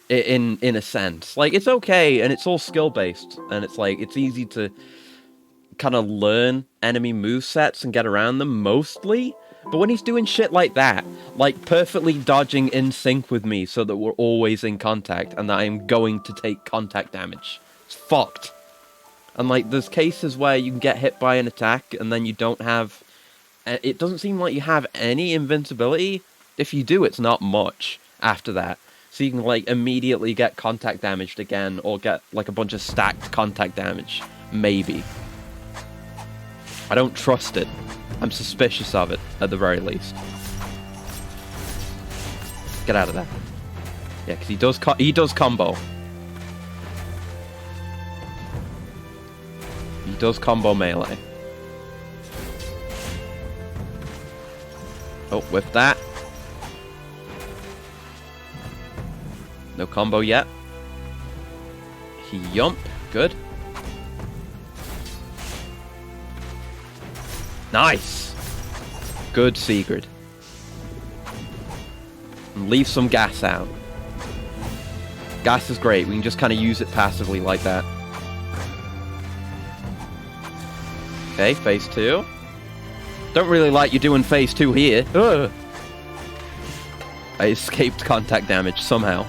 In a sense. Like, it's okay, and it's all skill-based. And it's like, it's easy to kind of learn enemy movesets and get around them, mostly. But when he's doing shit like that, like perfectly dodging in sync with me so that we're always in contact, and that I'm going to take contact damage, it's fucked. And like, there's cases where you can get hit by an attack, and then you don't have... It doesn't seem like you have any invincibility. If you do, it's not much after that. So you can, like, immediately get contact damaged again, or get, like, a bunch of stacked contact damage. Maybe. I don't trust it. I'm suspicious of it, at the very least. Get out of there. Yeah, because he does combo. He does combo melee. Oh, whip that. No combo yet. He yump. Good. Nice! Good, Sigurd. And leave some gas out. Gas is great. We can just kind of use it passively like that. Okay, phase 2. Don't really like you doing phase 2 here. Ugh. I escaped contact damage somehow.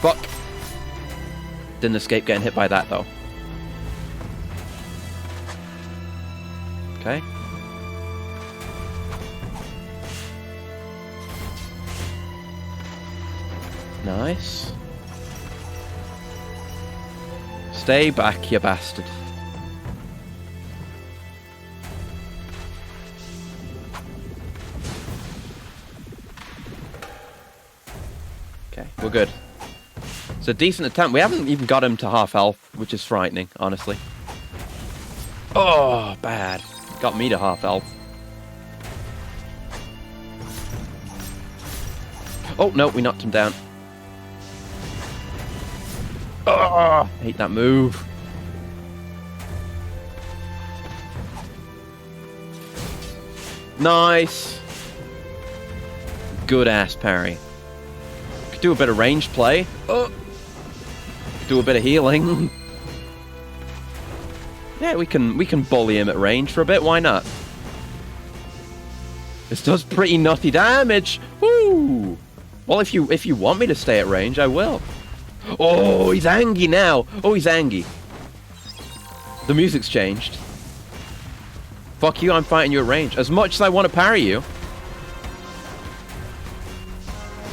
Fuck. Didn't escape getting hit by that, though. Okay. Nice. Stay back, you bastard. Okay, we're good. It's a decent attempt. We haven't even got him to half health, which is frightening, honestly. Oh, bad. Got me to half health. Oh, no, we knocked him down. Oh, I hate that move. Nice. Good ass parry. Could do a bit of range play. Oh. Do a bit of healing. Yeah, we can bully him at range for a bit. Why not? This does pretty nutty damage. Woo! Well, if you want me to stay at range, I will. Oh, he's angry now. Oh, he's angry. The music's changed. Fuck you, I'm fighting you at range. As much as I want to parry you,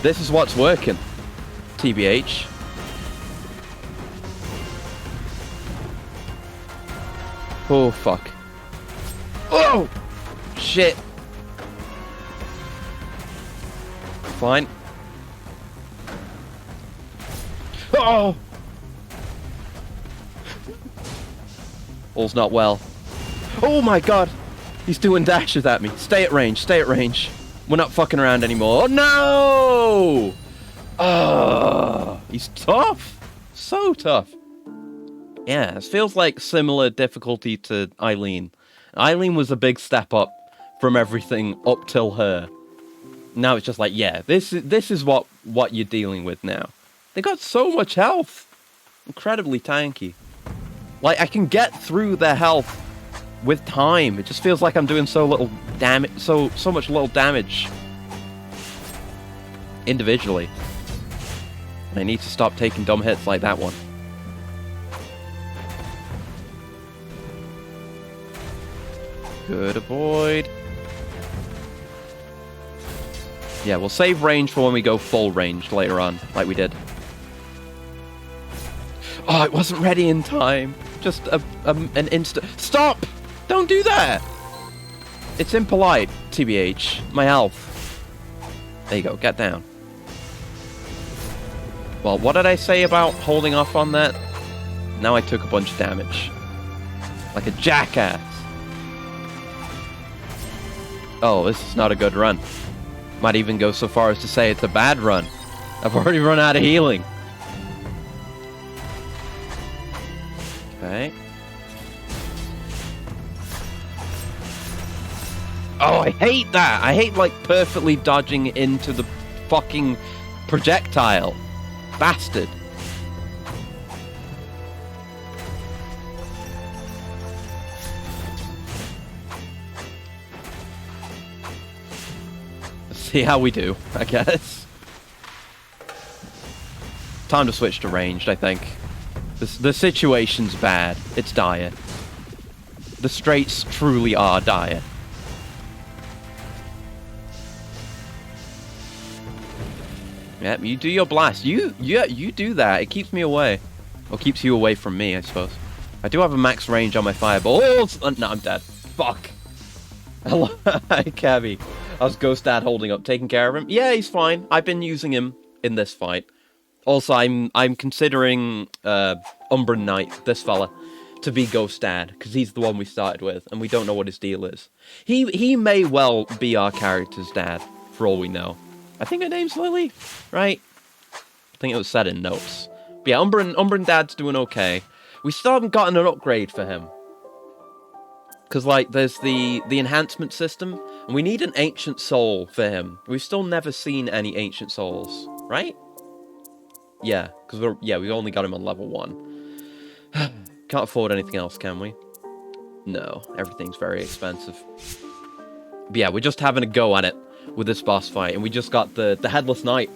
this is what's working. TBH. Oh, fuck. Oh! Shit. Fine. Oh! All's not well. Oh my god! He's doing dashes at me. Stay at range, stay at range. We're not fucking around anymore. Oh no! Oh, he's tough. So tough. Yeah, it feels like similar difficulty to Eileen. Eileen was a big step up from everything up till her. Now it's just like, yeah, this is what you're dealing with now. They got so much health. Incredibly tanky. Like, I can get through their health with time. It just feels like I'm doing so little damage, so much little damage individually. I need to stop taking dumb hits like that one. Good avoid. Yeah, we'll save range for when we go full range later on, like we did. Oh, it wasn't ready in time. Just an instant. Stop! Don't do that! It's impolite, TBH. My health. There you go, get down. Well, what did I say about holding off on that? Now I took a bunch of damage. Like a jackass. Oh, this is not a good run. Might even go so far as to say it's a bad run. I've already run out of healing. Okay. Oh, I hate that. I hate, like, perfectly dodging into the fucking projectile. Bastard. Let's see how we do, I guess. Time to switch to ranged, I think. The situation's bad. It's dire. The straights truly are dire. Yep, you do your blast. You do that. It keeps me away. Or keeps you away from me, I suppose. I do have a max range on my fireballs. Oh, no, I'm dead. Fuck. Hello. Hi, Cabby. How's Ghost Dad holding up? Taking care of him? Yeah, he's fine. I've been using him in this fight. Also, I'm considering Umbran Knight, this fella, to be Ghost Dad, because he's the one we started with, and we don't know what his deal is. He may well be our character's dad, for all we know. I think her name's Lily, right? I think it was said in notes. But yeah, Umbran Dad's doing okay. We still haven't gotten an upgrade for him. Because, like, there's the enhancement system, and we need an Ancient Soul for him. We've still never seen any Ancient Souls, right? Yeah, because we've only got him on level 1. Can't afford anything else, can we? No, everything's very expensive. But yeah, we're just having a go at it with this boss fight, and we just got the Headless Knight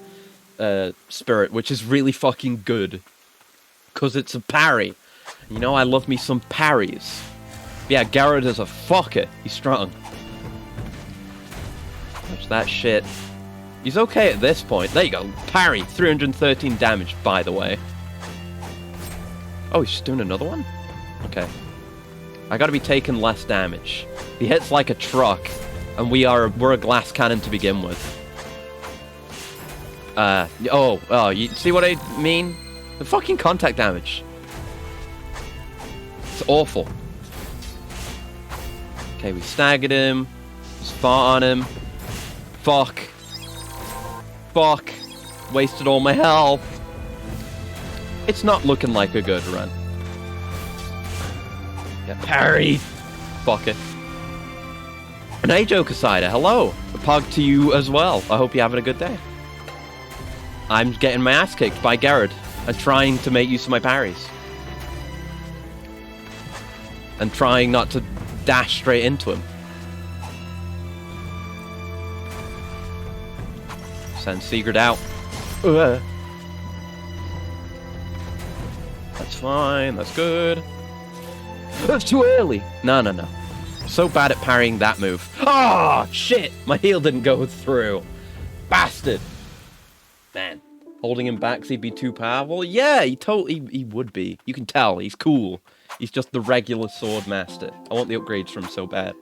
spirit, which is really fucking good. Because it's a parry. You know, I love me some parries. But yeah, Garrett is a fucker. He's strong. Watch that shit. He's okay at this point. There you go. Parry. 313 damage, by the way. Oh, he's just doing another one? Okay. I gotta be taking less damage. He hits like a truck, and we're a glass cannon to begin with. You see what I mean? The fucking contact damage. It's awful. Okay, we staggered him. Just fought on him. Fuck. Fuck. Wasted all my health. It's not looking like a good run. Yeah, parry. Fuck it. And hey, Joker-Cider, hello. A pog to you as well. I hope you're having a good day. I'm getting my ass kicked by Garrett and trying to make use of my parries. And trying not to dash straight into him. Send Sigurd out. Ugh. That's fine, that's good. That's too early! No. So bad at parrying that move. Ah, shit! My heal didn't go through. Bastard! Man. Holding him back so he'd be too powerful? Yeah, he would be. You can tell, he's cool. He's just the regular sword master. I want the upgrades from him so bad.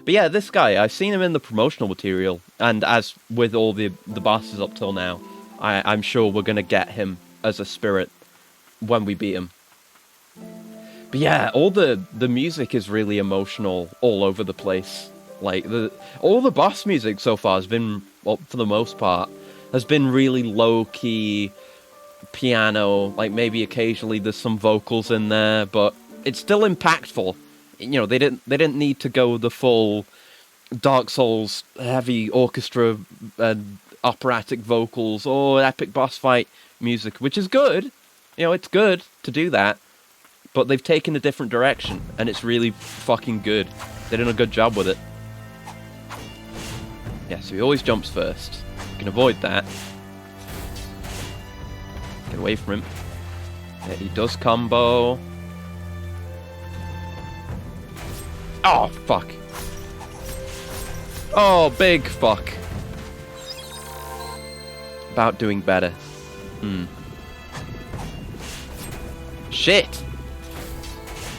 But yeah, this guy, I've seen him in the promotional material, and as with all the bosses up till now, I'm sure we're gonna get him as a spirit when we beat him. But yeah, all the music is really emotional all over the place. Like, all the boss music so far has been, well, for the most part, has been really low-key piano, like maybe occasionally there's some vocals in there, but it's still impactful. You know, they didn't need to go the full Dark Souls heavy orchestra and operatic vocals or epic boss fight music, which is good. You know, it's good to do that, but they've taken a different direction, and it's really fucking good. They did a good job with it. Yeah, so he always jumps first. You can avoid that. Get away from him. Yeah, he does combo. Oh, fuck. Oh, big fuck. About doing better. Shit!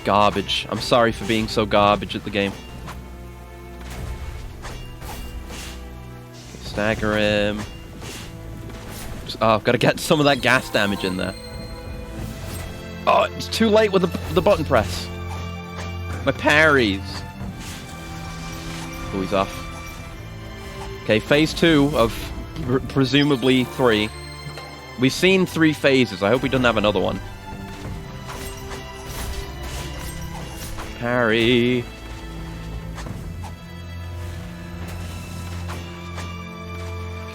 Garbage. I'm sorry for being so garbage at the game. Okay, stagger him. Oh, I've got to get some of that gas damage in there. Oh, it's too late with the button press. My parries. Oh, he's off. Okay, phase 2 of presumably 3. We've seen 3 phases. I hope he doesn't have another one. Parry.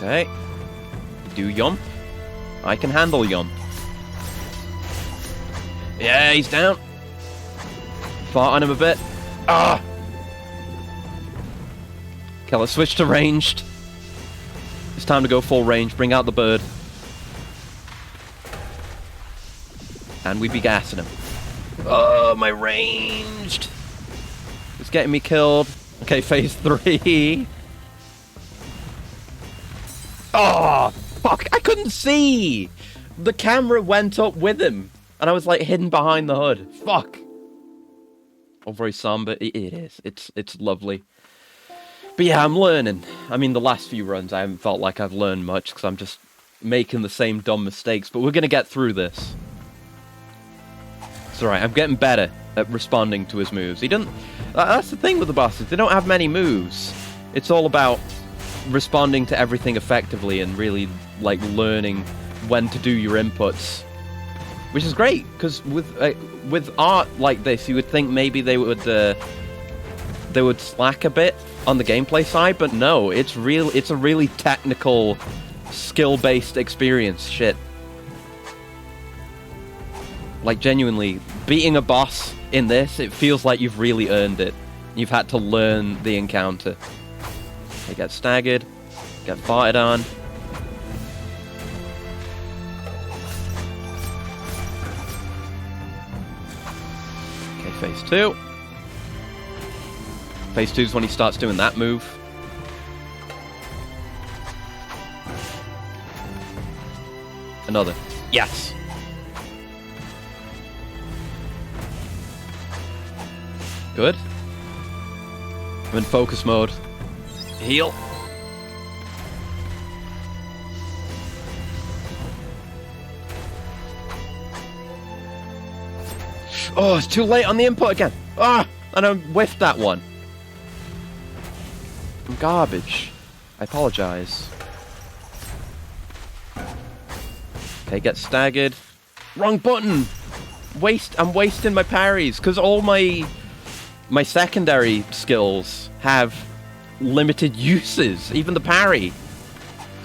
Okay. Do yum. I can handle yum. Yeah, he's down. Fart on him a bit. Ah! Okay, let's switch to ranged. It's time to go full range. Bring out the bird. And we be gassing him. Oh, my ranged. It's getting me killed. Okay, phase 3. Oh, fuck. I couldn't see. The camera went up with him. And I was, like, hidden behind the hood. Fuck. Oh, very somber. It is. It's lovely. But yeah, I'm learning. I mean, the last few runs, I haven't felt like I've learned much, because I'm just making the same dumb mistakes. But we're going to get through this. It's alright, I'm getting better at responding to his moves. He doesn't... That's the thing with the bosses. They don't have many moves. It's all about responding to everything effectively and really, like, learning when to do your inputs. Which is great, because with art like this, you would think maybe they would slack a bit on the gameplay side, but no, it's a really technical, skill-based experience. Shit. Like, genuinely, beating a boss in this, it feels like you've really earned it. You've had to learn the encounter. They get staggered, get farted on. Okay, phase 2. Phase 2 is when he starts doing that move. Another. Yes! Good. I'm in focus mode. Heal. Oh, it's too late on the input again. Ah! And I whiffed that one. I'm garbage. I apologize. Okay, get staggered. Wrong button! I'm wasting my parries, because all my secondary skills have limited uses, even the parry.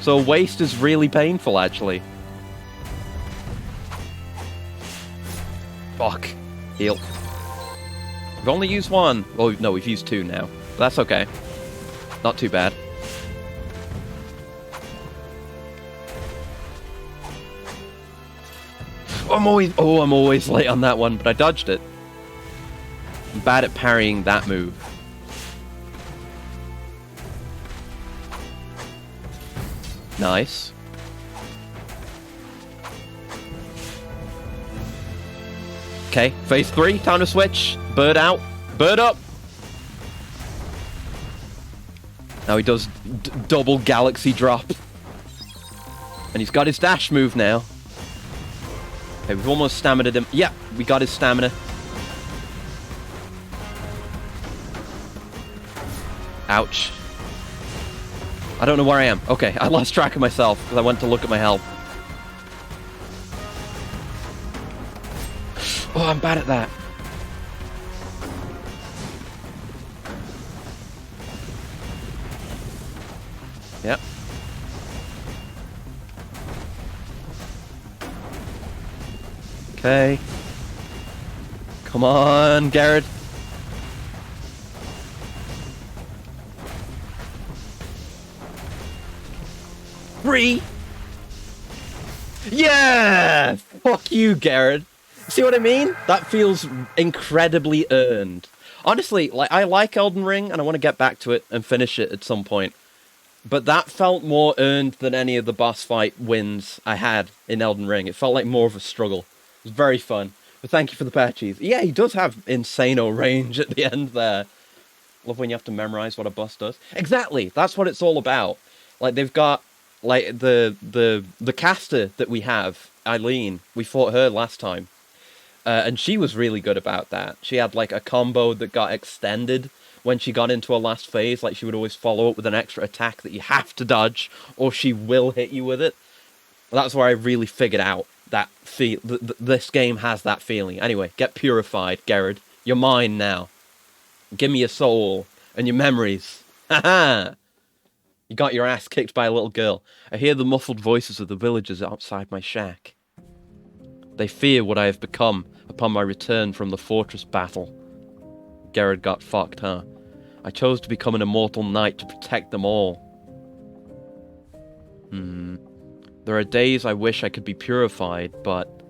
So waste is really painful, actually. Fuck. Heal. We've only used one. Well, no, we've used 2 now. But that's okay. Not too bad. I'm always late on that one, but I dodged it. I'm bad at parrying that move. Nice. Okay, phase 3, time to switch. Bird out. Bird up. Now he does double galaxy drop. And he's got his dash move now. Okay, we've almost staminaed him. Yeah, we got his stamina. Ouch. I don't know where I am. Okay, I lost track of myself because I went to look at my health. Oh, I'm bad at that. Yep. Okay. Come on, Garrett. Free. Yeah! Fuck you, Garrett. See what I mean? That feels incredibly earned. Honestly, like, I like Elden Ring, and I want to get back to it and finish it at some point. But that felt more earned than any of the boss fight wins I had in Elden Ring. It felt like more of a struggle. It was very fun. But thank you for the patches. Yeah, he does have insano range at the end there. Love when you have to memorize what a boss does. Exactly, that's what it's all about. Like, they've got, like, the caster that we have, Eileen. We fought her last time. And she was really good about that. She had, like, a combo that got extended when she got into her last phase. Like, she would always follow up with an extra attack that you have to dodge, or she will hit you with it. That's where I really figured out that this game has that feeling. Anyway, get purified, Gerard. You're mine now. Give me your soul and your memories. Haha! You got your ass kicked by a little girl. I hear the muffled voices of the villagers outside my shack. They fear what I have become upon my return from the fortress battle. Gerard got fucked, huh? I chose to become an immortal knight to protect them all. There are days I wish I could be purified, but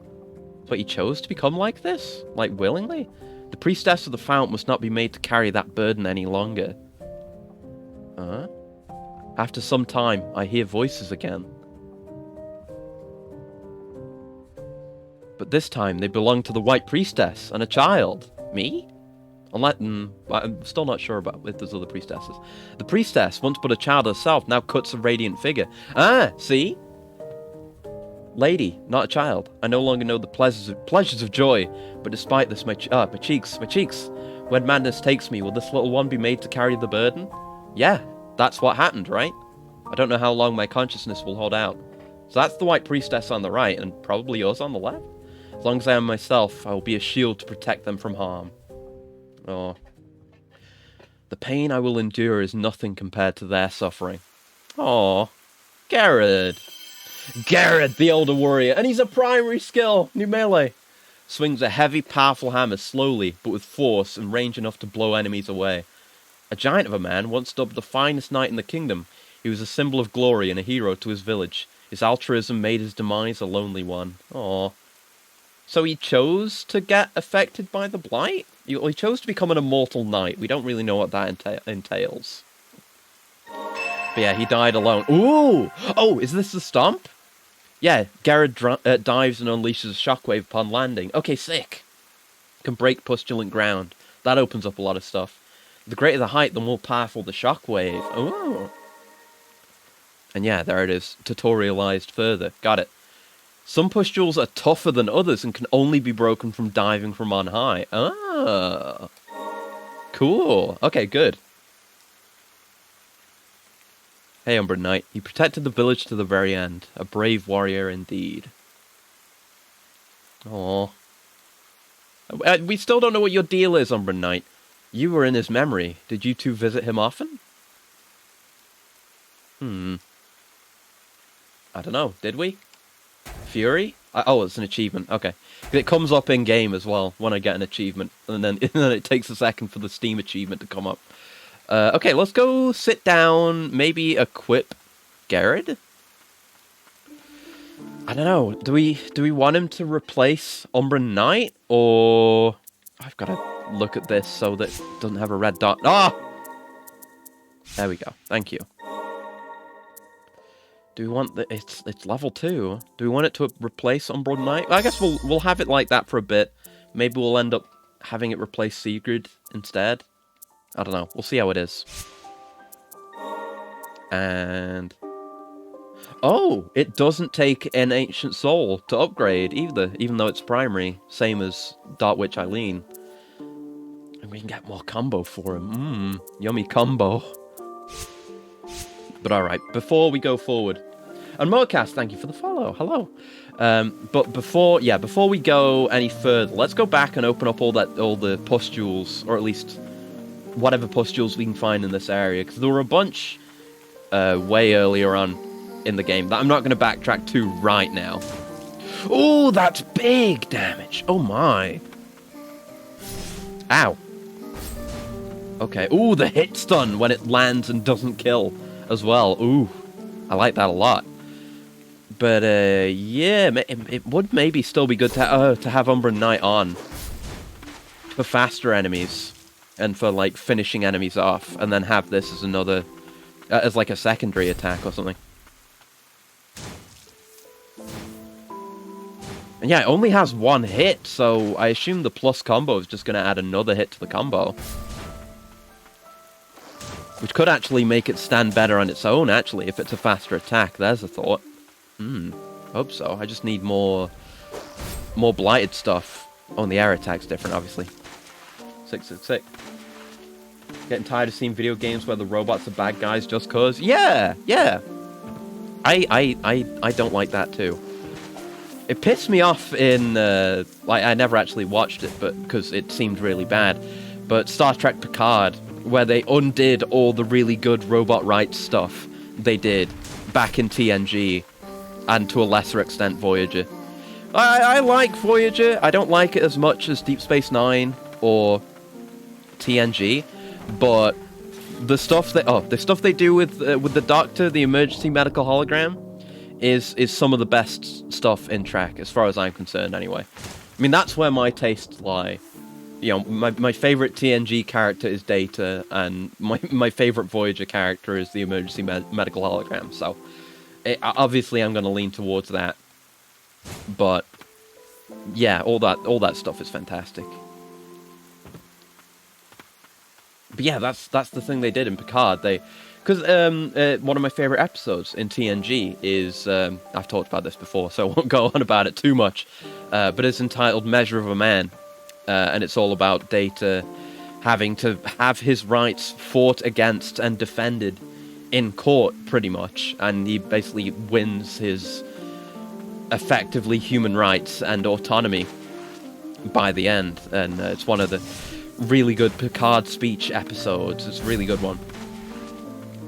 he chose to become like this? Like, willingly? The priestess of the fount must not be made to carry that burden any longer. Huh? After some time, I hear voices again. But this time, they belong to the White Priestess and a child. Me? I'm still not sure about if there's other priestesses. The priestess, once but a child herself, now cuts a radiant figure. Ah, see? Lady, not a child. I no longer know the pleasures of joy, but despite this, my cheeks. When madness takes me, will this little one be made to carry the burden? Yeah, that's what happened, right? I don't know how long my consciousness will hold out. So that's the White Priestess on the right, and probably yours on the left? As long as I am myself, I will be a shield to protect them from harm. Oh. The pain I will endure is nothing compared to their suffering. Oh, Gerard. Gerard, the older warrior, and he's a primary skill, new melee. Swings a heavy, powerful hammer slowly, but with force and range enough to blow enemies away. A giant of a man, once dubbed the finest knight in the kingdom, he was a symbol of glory and a hero to his village. His altruism made his demise a lonely one. Aww. So he chose to get affected by the blight? He chose to become an immortal knight. We don't really know what that entails. But yeah, he died alone. Ooh! Oh, is this the stomp? Yeah, Gerard dives and unleashes a shockwave upon landing. Okay, sick. Can break pustulant ground. That opens up a lot of stuff. The greater the height, the more powerful the shockwave. Ooh. And yeah, there it is. Tutorialized further. Got it. Some pustules are tougher than others and can only be broken from diving from on high. Ah. Cool. Okay, good. Hey, Umbra Knight. He protected the village to the very end. A brave warrior indeed. Aww. We still don't know what your deal is, Umbra Knight. You were in his memory. Did you two visit him often? I don't know. Did we? Fury? Oh, it's an achievement. Okay. It comes up in-game as well when I get an achievement. And then it takes a second for the Steam achievement to come up. Okay, let's go sit down. Maybe equip Gerard? I don't know. Do we want him to replace Umbra Knight? Or... I've got to look at this so that it doesn't have a red dot. Ah! There we go. Thank you. Do we want the... It's level 2. Do we want it to replace Umbra Knight? I guess we'll have it like that for a bit. Maybe we'll end up having it replace Sigrid instead. I don't know. We'll see how it is. And... Oh! It doesn't take an Ancient Soul to upgrade either, even though it's primary. Same as Dark Witch Eileen. And we can get more combo for him. Yummy combo. But alright, before we go forward... And Mocast, thank you for the follow. Hello. But before we go any further, let's go back and open up all the pustules, or at least whatever pustules we can find in this area, because there were a bunch way earlier on in the game that I'm not going to backtrack to right now. Oh, that's big damage. Oh my. Ow. Okay. Ooh, the hit stun when it lands and doesn't kill as well. Ooh, I like that a lot. But yeah, it would maybe still be good to have Umbra Knight on for faster enemies and for like finishing enemies off, and then have this as another, as like a secondary attack or something. And yeah, it only has one hit, so I assume the plus combo is just going to add another hit to the combo. Which could actually make it stand better on its own, actually, if it's a faster attack. There's a thought. Hope so. I just need more blighted stuff. Oh, and the air attack's different, obviously. Sick. Getting tired of seeing video games where the robots are bad guys just cause? Yeah! I don't like that too. It pissed me off in, like, I never actually watched it, but because it seemed really bad. But Star Trek Picard, where they undid all the really good robot rights stuff, they did back in TNG, and to a lesser extent Voyager. I like Voyager. I don't like it as much as Deep Space Nine or TNG, but the stuff they do with the Doctor, the emergency medical hologram, is some of the best stuff in Trek, as far as I'm concerned. Anyway, I mean, that's where my tastes lie. You know, my favorite TNG character is Data, and my favorite Voyager character is the emergency medical hologram. So, obviously, I'm going to lean towards that. But yeah, all that stuff is fantastic. But yeah, that's the thing they did in Picard. Because one of my favorite episodes in TNG is I've talked about this before, so I won't go on about it too much. But it's entitled "Measure of a Man." And it's all about Data having to have his rights fought against and defended in court, pretty much. And he basically wins his effectively human rights and autonomy by the end. And it's one of the really good Picard speech episodes. It's a really good one.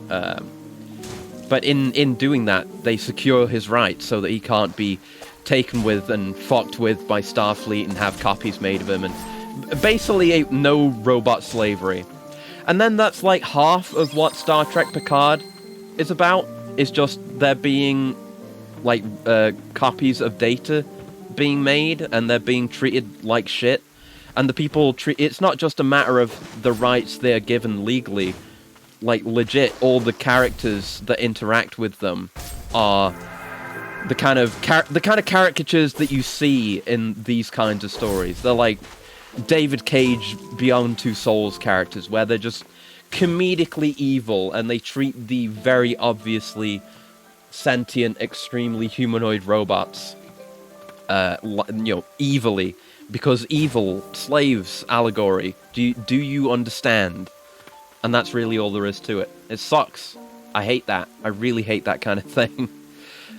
But in doing that, they secure his rights so that he can't be taken with and fucked with by Starfleet and have copies made of him, and basically no robot slavery. And then that's like half of what Star Trek Picard is about, is just there being like copies of Data being made, and they're being treated like shit. And the people it's not just a matter of the rights they are given legally. Like, legit, all the characters that interact with them are the kind of caricatures that you see in these kinds of stories. They're like David Cage Beyond Two Souls characters, where they're just comedically evil, and they treat the very obviously sentient, extremely humanoid robots, evilly, because evil, slaves allegory. Do you understand? And that's really all there is to it. It sucks. I hate that. I really hate that kind of thing.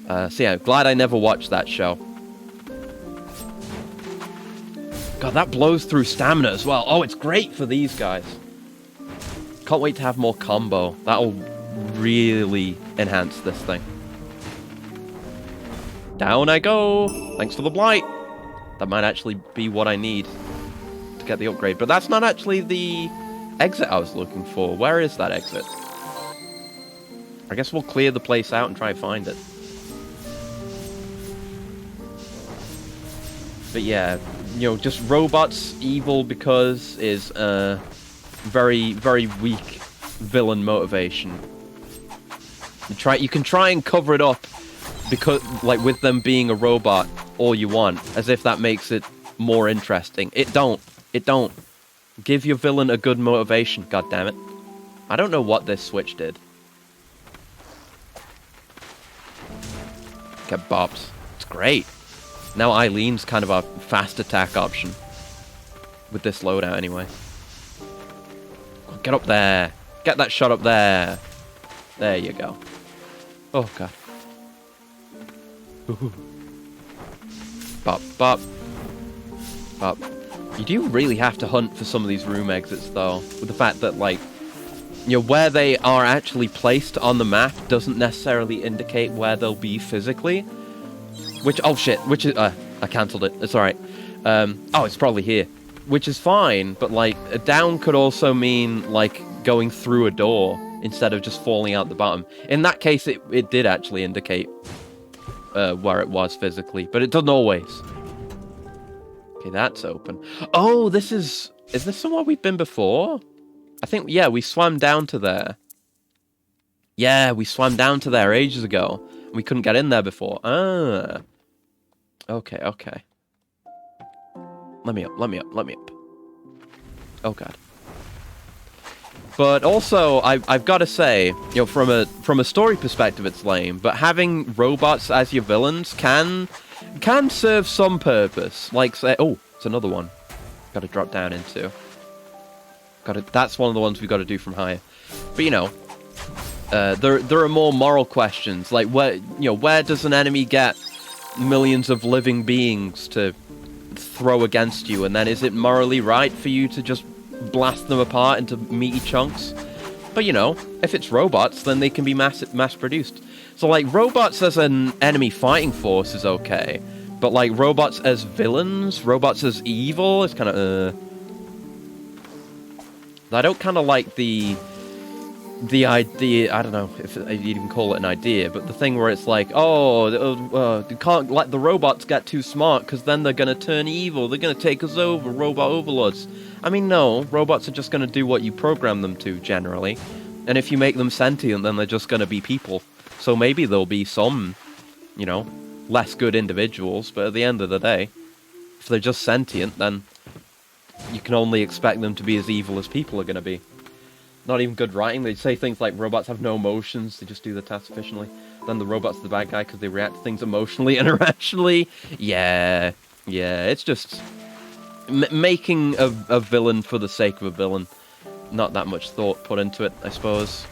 So yeah, glad I never watched that show. God, that blows through stamina as well. Oh, it's great for these guys. Can't wait to have more combo. That'll really enhance this thing. Down I go. Thanks for the blight. That might actually be what I need to get the upgrade. But that's not actually the exit I was looking for. Where is that exit? I guess we'll clear the place out and try and find it. But yeah, just robots evil because is a very, very weak villain motivation. You can try and cover it up because, like, with them being a robot all you want, as if that makes it more interesting. It don't. Give your villain a good motivation, goddammit. I don't know what this switch did. Get bops. It's great. Now Eileen's kind of a fast attack option. With this loadout, anyway. Get up there. Get that shot up there. There you go. Oh, God. Ooh. Bop, bop. Bop. You do really have to hunt for some of these room exits, though. With the fact that, like, where they are actually placed on the map doesn't necessarily indicate where they'll be physically. Oh shit, I cancelled it, it's alright. Oh, it's probably here. Which is fine, but like, a down could also mean, like, going through a door instead of just falling out the bottom. In that case, it did actually indicate where it was physically, but it doesn't always. Okay, that's open. Oh, is this somewhere we've been before? I think, yeah, we swam down to there. Yeah, we swam down to there ages ago. We couldn't get in there before. Ah. Okay. Let me up. Oh, God. But also, I've got to say, from a story perspective, it's lame. But having robots as your villains can serve some purpose. Like, say, oh, it's another one. Got to drop down into. That's one of the ones we got to do from higher. But there are more moral questions, like where does an enemy get millions of living beings to throw against you, and then is it morally right for you to just blast them apart into meaty chunks? But, you know, if it's robots, then they can be mass-produced. So, like, robots as an enemy fighting force is okay. But, like, robots as villains, robots as evil, is kind of, I don't kind of like the idea, I don't know if you'd even call it an idea, but the thing where it's like, you can't let the robots get too smart, because then they're going to turn evil, they're going to take us over, robot overlords. I mean, no, robots are just going to do what you program them to, generally. And if you make them sentient, then they're just going to be people. So maybe there'll be some, you know, less good individuals, but at the end of the day, if they're just sentient, then you can only expect them to be as evil as people are going to be. Not even good writing. They say things like robots have no emotions, they just do the tasks efficiently. Then the robot's the bad guy because they react to things emotionally and irrationally. Yeah, it's just making a villain for the sake of a villain. Not that much thought put into it, I suppose.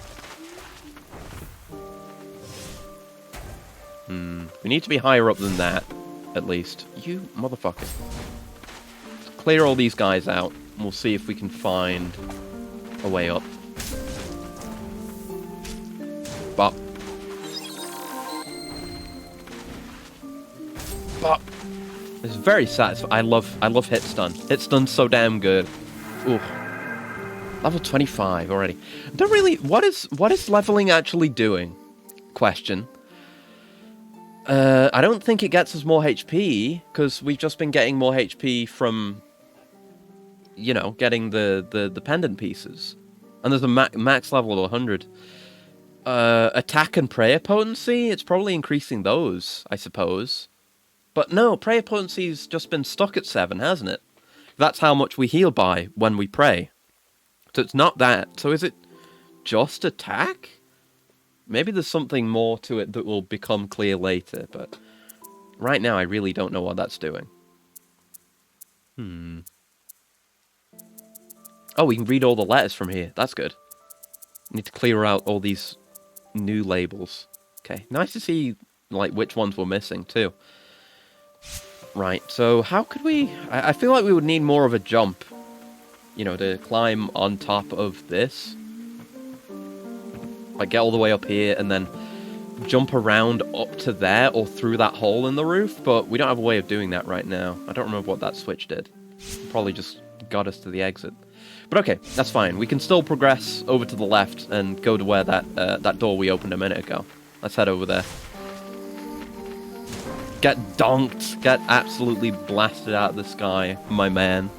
We need to be higher up than that, at least. You motherfucker. Let's clear all these guys out, and we'll see if we can find a way up. Bop. Bop. It's very satisfying. I love hit stun. Hit stun's so damn good. Ooh. Level 25 already. Don't really. What is leveling actually doing? Question. I don't think it gets us more HP, because we've just been getting more HP from, you know, getting the pendant pieces. And there's a max level of 100. Attack and prayer potency, it's probably increasing those, I suppose. But no, prayer potency's just been stuck at 7, hasn't it? That's how much we heal by when we pray. So it's not that. So is it just attack? Maybe there's something more to it that will become clear later, but right now I really don't know what that's doing. Oh, we can read all the letters from here. That's good. Need to clear out all these new labels. Okay, nice to see, like, which ones we're missing, too. Right, so how could we... I feel like we would need more of a jump, you know, to climb on top of this. Like, get all the way up here and then jump around up to there or through that hole in the roof, but we don't have a way of doing that right now. I don't remember what that switch did. Probably just got us to the exit. But okay, that's fine. We can still progress over to the left and go to where that door we opened a minute ago. Let's head over there. Get donked. Get absolutely blasted out of the sky, my man.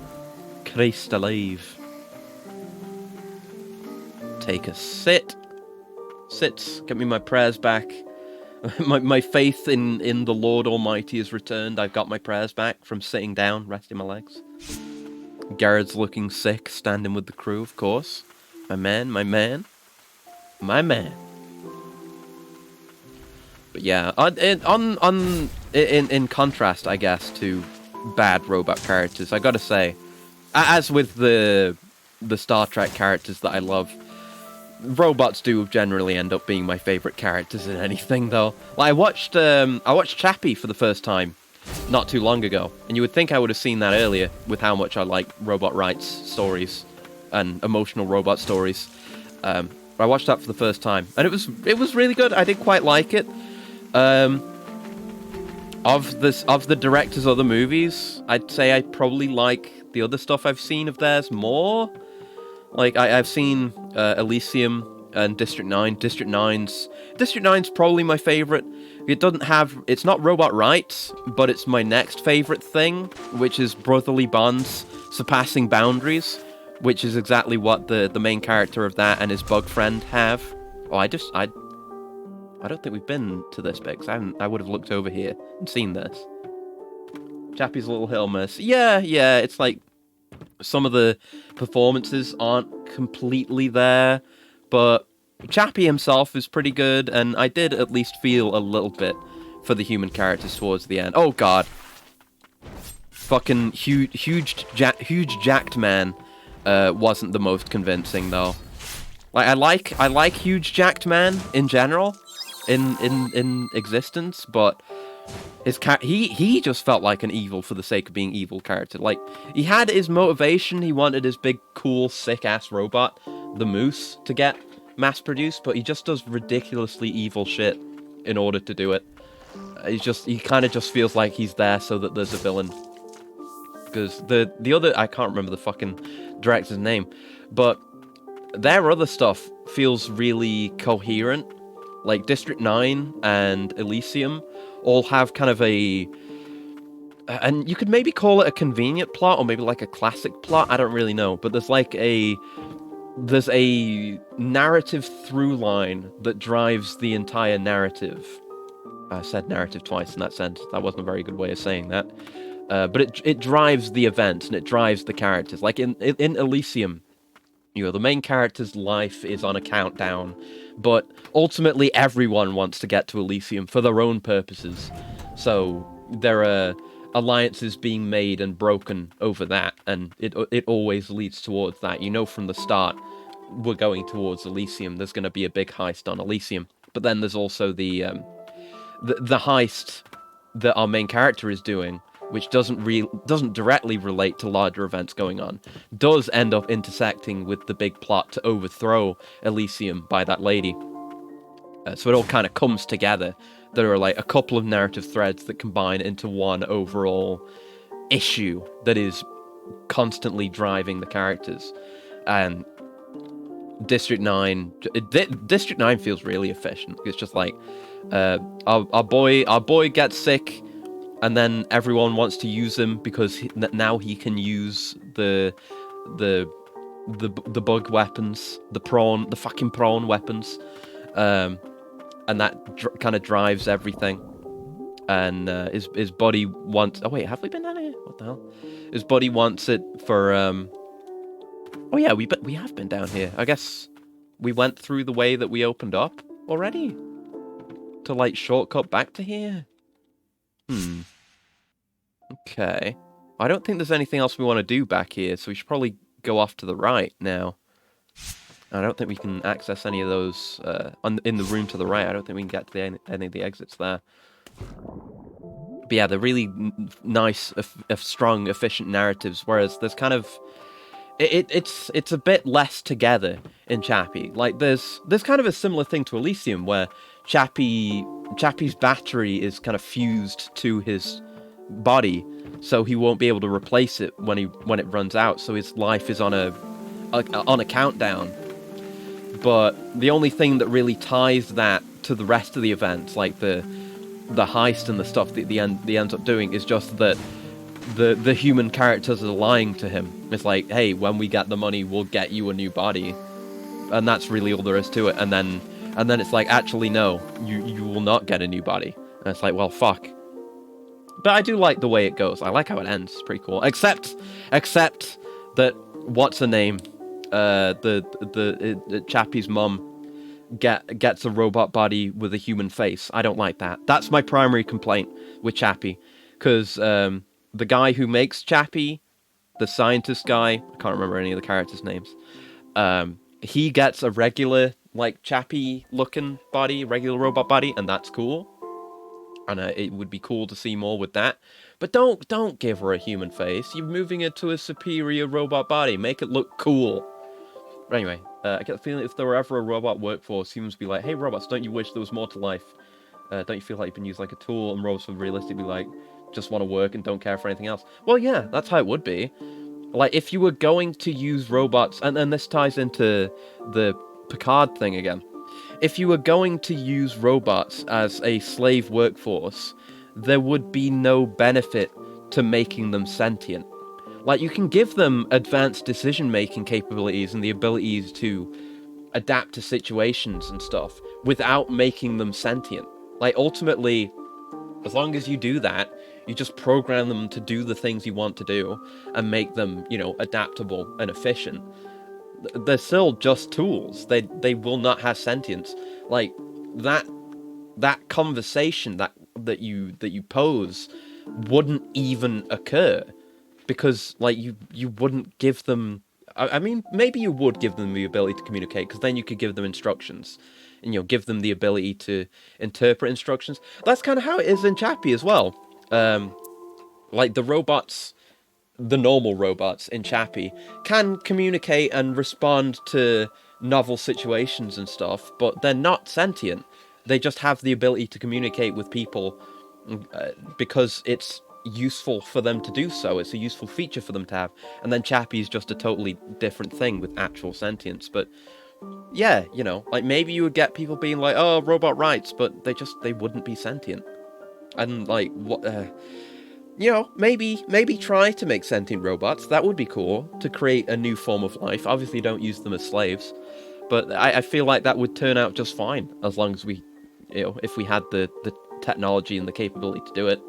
Christ alive. Take a sit. Sit. Get me my prayers back. my faith in the Lord Almighty is returned. I've got my prayers back from sitting down, resting my legs. Garrett's looking sick, standing with the crew, of course. My man, my man. My man. But yeah, in contrast, I guess, to bad robot characters, I gotta say, as with the Star Trek characters that I love, robots do generally end up being my favorite characters in anything, though. Like, I watched Chappie for the first time not too long ago, and you would think I would have seen that earlier with how much I like robot rights stories and emotional robot stories. But I watched that for the first time, and it was really good. I did quite like it. Of the directors of the movies, I'd say I probably like the other stuff I've seen of theirs more. Like, I've seen Elysium and District 9. District 9's probably my favorite. It's not robot rights, but it's my next favorite thing, which is brotherly bonds surpassing boundaries, which is exactly what the main character of that and his bug friend have. Oh, I don't think we've been to this bit, because I would have looked over here and seen this. Chappie's Little Hill Miss. Yeah, it's like some of the performances aren't completely there, but Chappie himself is pretty good, and I did at least feel a little bit for the human characters towards the end. Oh god. Fucking huge jacked man wasn't the most convincing, though. Like, I like huge jacked man in general, in existence, but he just felt like an evil for the sake of being evil character. Like, he had his motivation. He wanted his big, cool, sick-ass robot, the Moose, to get mass-produced, but he just does ridiculously evil shit in order to do it. He kind of just feels like he's there so that there's a villain. Because the other, I can't remember the fucking director's name, but their other stuff feels really coherent. Like District 9 and Elysium all have kind of and you could maybe call it a convenient plot, or maybe like a classic plot, I don't really know. But there's a narrative through line that drives the entire narrative. I said narrative twice in that sentence. That wasn't a very good way of saying that. But it drives the events, and it drives the characters. Like in Elysium, the main character's life is on a countdown, but ultimately everyone wants to get to Elysium for their own purposes. So there are alliances being made and broken over that, and it always leads towards that. From the start, we're going towards Elysium. There's going to be a big heist on Elysium. But then there's also the heist that our main character is doing, which doesn't directly relate to larger events going on, does end up intersecting with the big plot to overthrow Elysium by that lady. So it all kind of comes together. There are like a couple of narrative threads that combine into one overall issue that is constantly driving the characters. And District 9 feels really efficient. It's just like our boy gets sick, and then everyone wants to use him because now he can use the bug weapons, the fucking prawn weapons, and that kind of drives everything. And his buddy wants. Oh wait, have we been down here? What the hell? His buddy wants it for. Oh yeah, we have been down here. I guess we went through the way that we opened up already to like shortcut back to here. Okay. I don't think there's anything else we want to do back here, so we should probably go off to the right now. I don't think we can access any of those in the room to the right. I don't think we can get to any of the exits there. But yeah, they're really nice, strong, efficient narratives, whereas there's kind of... It's a bit less together in Chappie. Like, there's kind of a similar thing to Elysium, where Chappie's battery is kind of fused to his body, so he won't be able to replace it when it runs out, so his life is on a countdown. But the only thing that really ties that to the rest of the events, like the heist and the stuff that he ends up doing, is just that the human characters are lying to him. It's like, hey, when we get the money, we'll get you a new body, and that's really all there is to it. And then it's like, actually, no, you will not get a new body. And it's like, well, fuck. But I do like the way it goes. I like how it ends. It's pretty cool. Except that, what's her name? The Chappie's mum gets a robot body with a human face. I don't like that. That's my primary complaint with Chappie, because the guy who makes Chappie, the scientist guy, I can't remember any of the characters' names. He gets a regular, like, Chappie-looking body, regular robot body, and that's cool. And it would be cool to see more with that. But don't give her a human face. You're moving it to a superior robot body. Make it look cool. But anyway, I get the feeling if there were ever a robot workforce, humans would be like, hey, robots, don't you wish there was more to life? Don't you feel like you've been used like a tool? And robots would realistically be like, just want to work and don't care for anything else. Well, yeah, that's how it would be. Like, if you were going to use robots, and this ties into the Picard thing again. If you were going to use robots as a slave workforce, there would be no benefit to making them sentient. Like, you can give them advanced decision-making capabilities and the abilities to adapt to situations and stuff without making them sentient. Like, ultimately, as long as you do that, you just program them to do the things you want to do and make them, adaptable and efficient. They're still just tools. They will not have sentience. Like, that conversation that you pose wouldn't even occur, because like you wouldn't give them. I mean, maybe you would give them the ability to communicate, because then you could give them instructions, and give them the ability to interpret instructions. That's kind of how it is in Chappie as well. Like the robots. The normal robots in Chappie can communicate and respond to novel situations and stuff, but they're not sentient. They just have the ability to communicate with people because it's useful for them to do so. It's a useful feature for them to have. And then Chappie's just a totally different thing with actual sentience. But yeah, you know, like maybe you would get people being like, oh, robot rights, but they wouldn't be sentient. And like, what, you know, maybe try to make sentient robots. That would be cool, to create a new form of life. Obviously don't use them as slaves, but I feel like that would turn out just fine, as long as we, you know, if we had the technology and the capability to do it.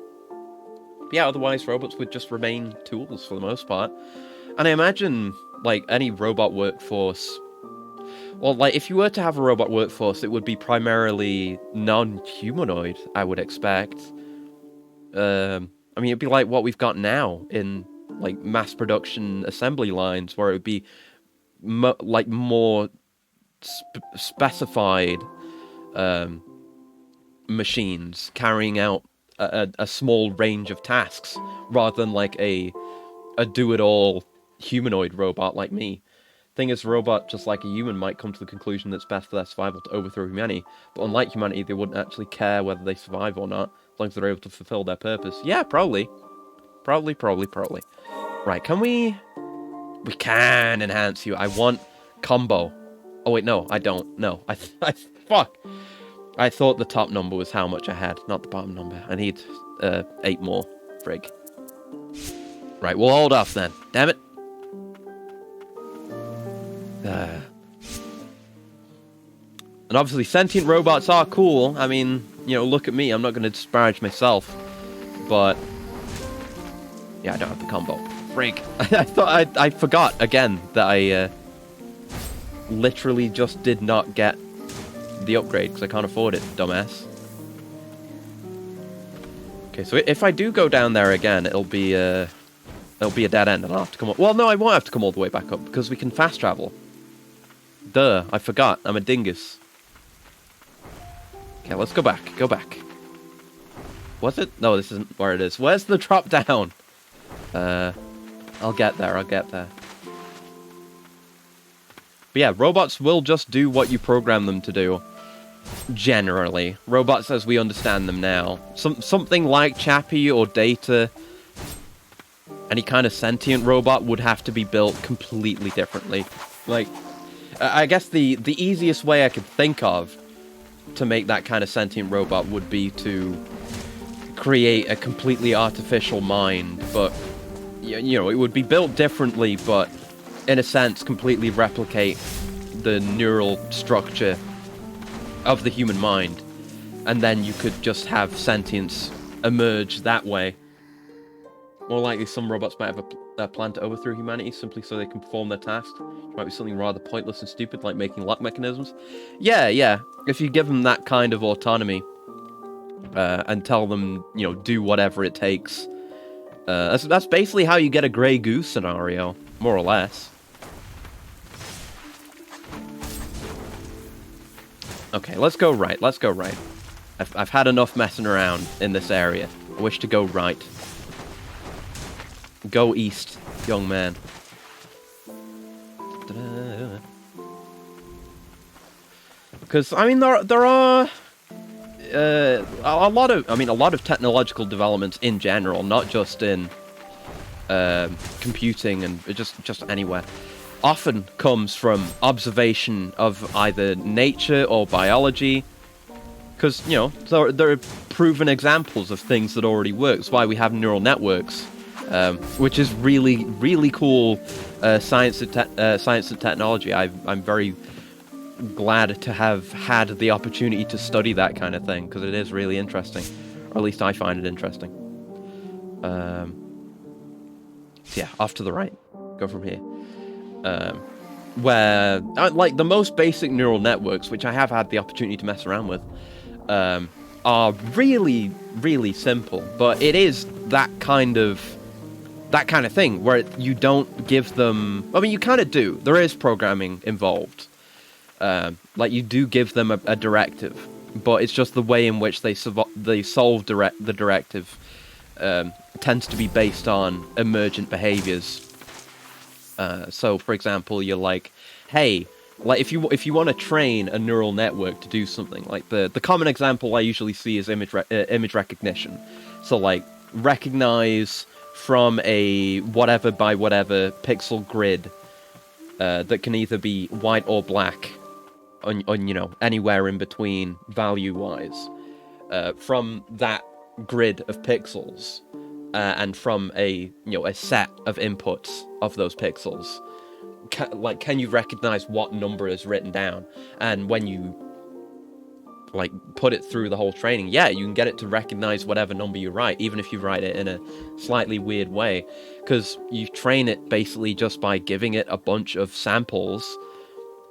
But yeah, otherwise robots would just remain tools for the most part. And I imagine, like, any robot workforce, well, like, if you were to have a robot workforce, it would be primarily non-humanoid, I would expect. I mean, it'd be like what we've got now in, like, mass production assembly lines, where it would be, like, more specified machines carrying out a small range of tasks, rather than, like, a do-it-all humanoid robot like me. Thing is, a robot, just like a human, might come to the conclusion that it's best for their survival to overthrow humanity, but unlike humanity, they wouldn't actually care whether they survive or not, as long as they're able to fulfill their purpose. Yeah, probably. Probably. Right, can we... We can enhance you. I want combo. Oh, wait, no, I don't. No, I fuck. I thought the top number was how much I had, not the bottom number. I need 8 more. Frig. Right, we'll hold off then. Damn it. And obviously sentient robots are cool. I mean, you know, look at me. I'm not going to disparage myself. But yeah, I don't have the combo. Frig. I forgot again that I literally just did not get the upgrade because I can't afford it, dumbass. Okay, so if I do go down there again, it'll be a dead end, and I'll have to come up. Well, no, I won't have to come all the way back up because we can fast travel. Duh, I forgot. I'm a dingus. Okay, let's go back. Go back. Was it? No, this isn't where it is. Where's the drop down? I'll get there. But yeah, robots will just do what you program them to do. Generally. Robots as we understand them now. Something like Chappie or Data, any kind of sentient robot would have to be built completely differently. Like, I guess the easiest way I could think of to make that kind of sentient robot would be to create a completely artificial mind, but, you know, it would be built differently, but in a sense completely replicate the neural structure of the human mind, and then you could just have sentience emerge that way. More likely, some robots might have a plan to overthrow humanity simply so they can perform their tasks. It might be something rather pointless and stupid, like making lock mechanisms. Yeah. If you give them that kind of autonomy, and tell them, you know, do whatever it takes. That's basically how you get a Grey Goose scenario, more or less. Okay, let's go right. I've had enough messing around in this area. I wish to go right. Go east, young man. Because, I mean, there are a lot of technological developments in general, not just in computing and just anywhere, often comes from observation of either nature or biology. Because, you know, there are proven examples of things that already work. That's why we have neural networks, which is really, really cool science and technology. I'm very glad to have had the opportunity to study that kind of thing, because it is really interesting, or at least I find it interesting. So yeah, off to the right, go from here, where like the most basic neural networks, which I have had the opportunity to mess around with, are really, really simple, but it is that kind of thing where you don't give them, I mean, you kind of do, there is programming involved. Like, you do give them a directive, but it's just the way in which they solve the directive tends to be based on emergent behaviors. So, for example, you're like, hey, Like, if you want to train a neural network to do something, like the common example I usually see is image recognition. So, like, recognize from a whatever by whatever pixel grid that can either be white or black, on you know, anywhere in between value-wise. From that grid of pixels, and from a set of inputs of those pixels, can you recognize what number is written down? And when you like put it through the whole training, yeah, you can get it to recognize whatever number you write, even if you write it in a slightly weird way, because you train it basically just by giving it a bunch of samples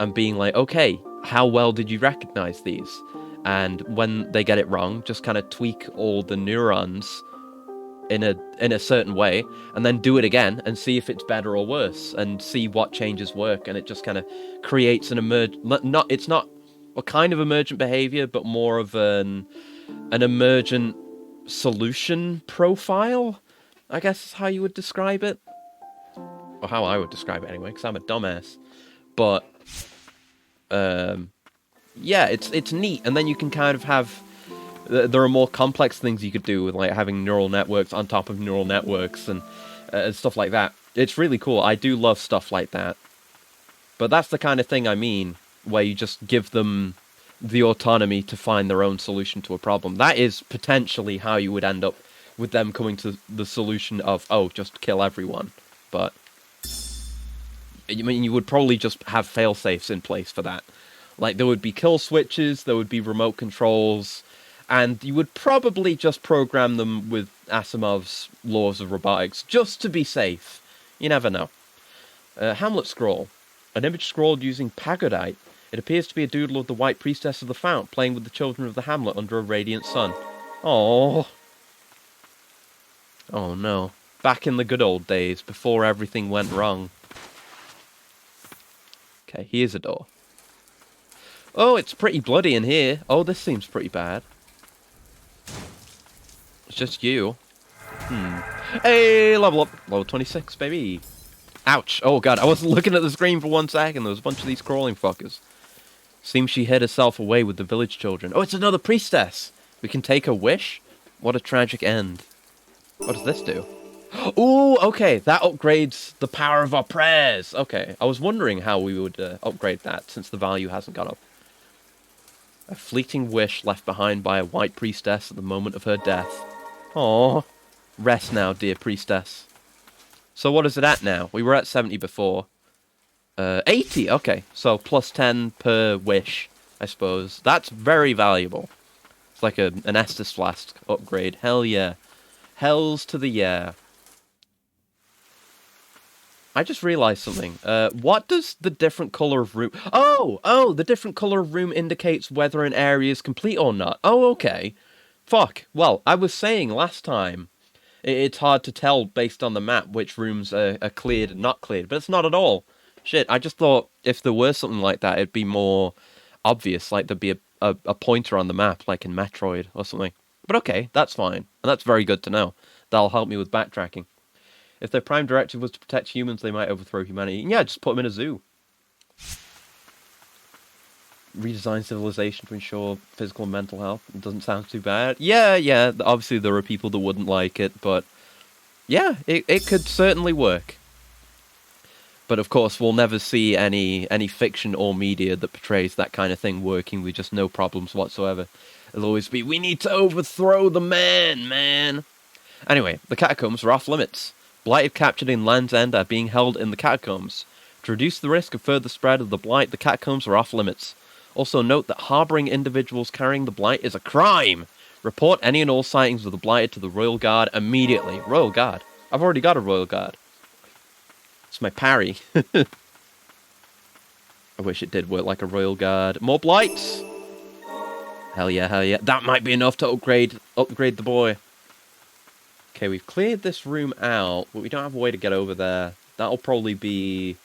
and being like, okay, how well did you recognize these? And when they get it wrong, just kind of tweak all the neurons in a certain way, and then do it again and see if it's better or worse, and see what changes work. And it just kind of creates an it's not a kind of emergent behavior, but more of an emergent solution profile, I guess is how you would describe it, or how I would describe it anyway, because I'm a dumbass. But yeah, it's neat. And then you can kind of have, there are more complex things you could do with like having neural networks on top of neural networks and stuff like that. It's really cool. I do love stuff like that. But that's the kind of thing I mean, where you just give them the autonomy to find their own solution to a problem. That is potentially how you would end up with them coming to the solution of, oh, just kill everyone. But I mean, you would probably just have fail-safes in place for that. Like, there would be kill switches, there would be remote controls, and you would probably just program them with Asimov's laws of robotics, just to be safe. You never know. Hamlet scroll. An image scrawled using pagodite. It appears to be a doodle of the White Priestess of the Fount, playing with the children of the hamlet under a radiant sun. Oh. Oh no. Back in the good old days, before everything went wrong. Okay, here's a door. Oh, it's pretty bloody in here. Oh, this seems pretty bad. It's just you. Hey, level up. Level 26, baby. Ouch. Oh, God. I wasn't looking at the screen for 1 second. There was a bunch of these crawling fuckers. Seems she hid herself away with the village children. Oh, it's another priestess. We can take her wish? What a tragic end. What does this do? Ooh, okay. That upgrades the power of our prayers. Okay. I was wondering how we would upgrade that, since the value hasn't gone up. A fleeting wish left behind by a white priestess at the moment of her death. Aww. Rest now, dear priestess. So what is it at now? We were at 70 before. 80, okay. So plus 10 per wish, I suppose. That's very valuable. It's like an Estus Flask upgrade. Hell yeah. Hells to the yeah. I just realized something. What does the different color of room... Oh, the different color of room indicates whether an area is complete or not. Oh, okay. Fuck. Well, I was saying last time, it's hard to tell based on the map which rooms are cleared and not cleared, but it's not at all. Shit, I just thought if there were something like that, it'd be more obvious, like there'd be a pointer on the map, like in Metroid or something. But okay, that's fine. And that's very good to know. That'll help me with backtracking. If their prime directive was to protect humans, they might overthrow humanity. Yeah, just put them in a zoo. Redesign civilization to ensure physical and mental health. It doesn't sound too bad. Yeah, obviously there are people that wouldn't like it, but yeah, it could certainly work. But of course, we'll never see any fiction or media that portrays that kind of thing working with just no problems whatsoever. It'll always be, we need to overthrow the man. Anyway, the catacombs are off limits. Blighted captured in Land's End are being held in the catacombs. To reduce the risk of further spread of the blight, the catacombs are off limits. Also note that harbouring individuals carrying the blight is a crime. Report any and all sightings of the blighted to the Royal Guard immediately. Royal Guard? I've already got a Royal Guard. It's my parry. I wish it did work like a Royal Guard. More blights! Hell yeah. That might be enough to upgrade the boy. Okay, we've cleared this room out, but we don't have a way to get over there. That'll probably be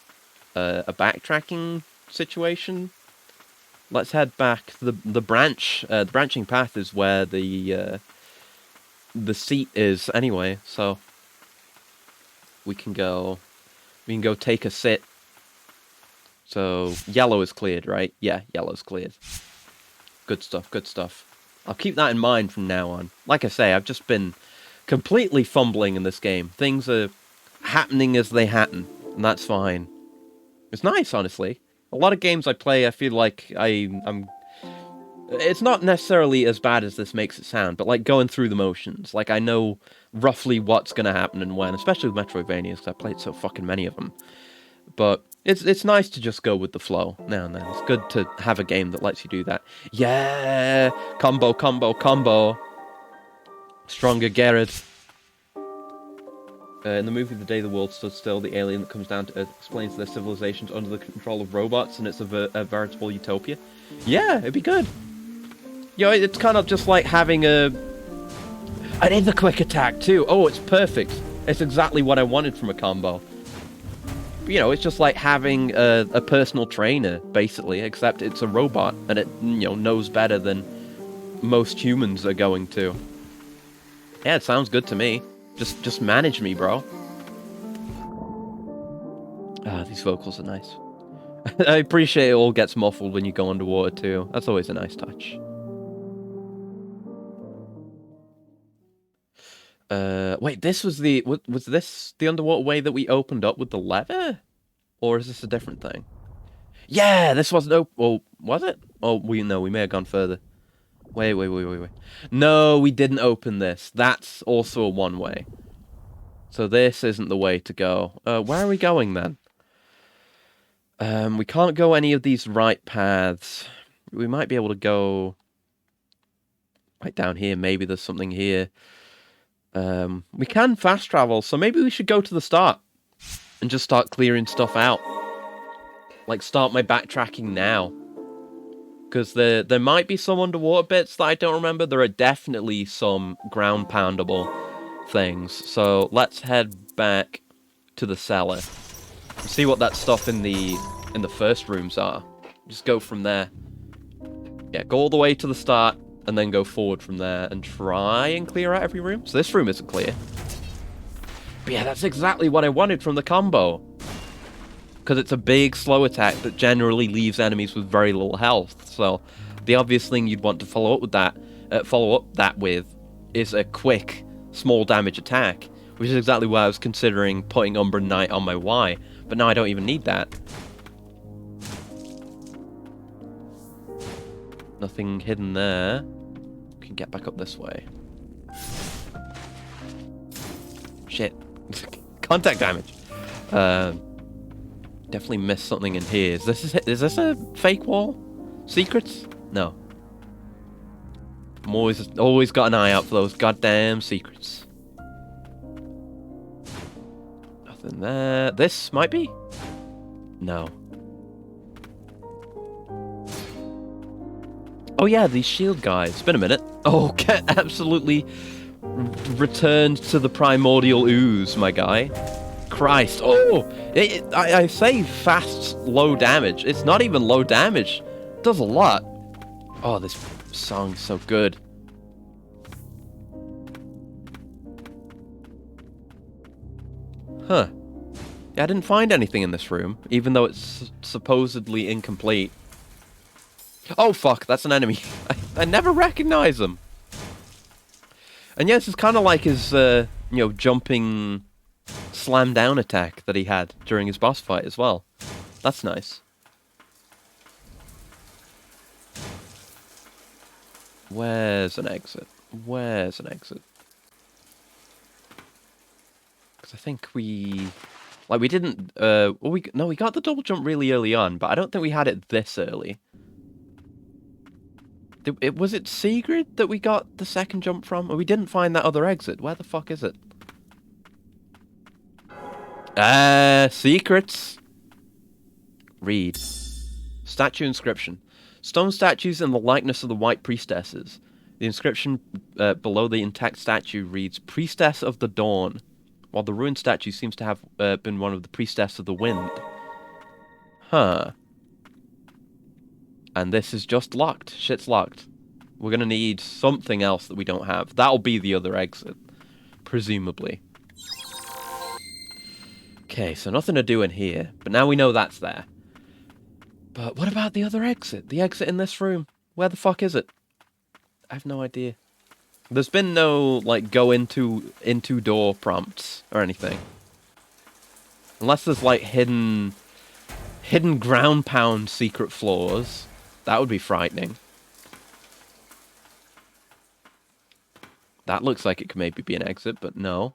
a backtracking situation. Let's head back. The branching path is where the seat is anyway. So we can go take a sit So, yellow is cleared, right? Yeah, yellow's cleared. Good stuff, good stuff. I'll keep that in mind from now on. Like I say, I've just been completely fumbling in this game. Things are happening as they happen, and that's fine. It's nice, honestly. A lot of games I play, I feel like I'm... It's not necessarily as bad as this makes it sound, but like going through the motions. Like, I know roughly what's going to happen and when, especially with Metroidvanias, because I played so fucking many of them. But it's nice to just go with the flow now and then. It's good to have a game that lets you do that. Yeah! Combo, combo, combo! Stronger Garrett. In the movie The Day the World Stood Still, the alien that comes down to Earth explains their civilization's under the control of robots, and it's a veritable utopia. Yeah, it'd be good. You know, it's kind of just like having a... I need the quick attack too. Oh, it's perfect. It's exactly what I wanted from a combo. You know, it's just like having a personal trainer, basically, except it's a robot, and it, you know, knows better than most humans are going to. Yeah, it sounds good to me. Just manage me, bro. Ah, these vocals are nice. I appreciate it all gets muffled when you go underwater, too. That's always a nice touch. Wait, this was the... Was this the underwater way that we opened up with the lever? Or is this a different thing? Yeah, this wasn't open... Oh, was it? Oh, we may have gone further. Wait. No, we didn't open this. That's also a one-way. So this isn't the way to go. Where are we going, then? We can't go any of these right paths. We might be able to go... right down here. Maybe there's something here. We can fast travel, so maybe we should go to the start. And just start clearing stuff out. Like, start my backtracking now. Because there might be some underwater bits that I don't remember. There are definitely some ground poundable things. So let's head back to the cellar. And see what that stuff in the first rooms are. Just go from there. Yeah, go all the way to the start. And then go forward from there. And try and clear out every room. So this room isn't clear. But yeah, that's exactly what I wanted from the combo. Because it's a big, slow attack that generally leaves enemies with very little health. So, the obvious thing you'd want to follow up that with is a quick, small damage attack, which is exactly why I was considering putting Umbra Knight on my Y. But now I don't even need that. Nothing hidden there. We can get back up this way. Shit. Contact damage. Definitely missed something in here. Is this a fake wall? Secrets? No. I'm always got an eye out for those goddamn secrets. Nothing there. This might be? No. Oh yeah, these shield guys. It's been a minute. Oh, get absolutely returned to the primordial ooze, my guy. Christ. Oh! I say fast, low damage. It's not even low damage. It does a lot. Oh, this song's so good. Huh. Yeah, I didn't find anything in this room, even though it's supposedly incomplete. Oh, fuck, that's an enemy. I never recognize him. And yes, it's kind of like his, jumping slam down attack that he had during his boss fight as well. That's nice. Where's an exit? Where's an exit? Because I think we didn't, we got the double jump really early on, but I don't think we had it this early. Was it Sigrid that we got the second jump from? Or we didn't find that other exit. Where the fuck is it? Secrets. Read. Statue inscription. Stone statues in the likeness of the White Priestesses. The inscription below the intact statue reads, Priestess of the Dawn, while the ruined statue seems to have been one of the Priestess of the Wind. Huh. And this is just locked. Shit's locked. We're gonna need something else that we don't have. That'll be the other exit. Presumably. Okay, so nothing to do in here. But now we know that's there. But what about the other exit? The exit in this room? Where the fuck is it? I have no idea. There's been no, like, go into door prompts or anything. Unless there's, like, hidden ground pound secret floors. That would be frightening. That looks like it could maybe be an exit, but no.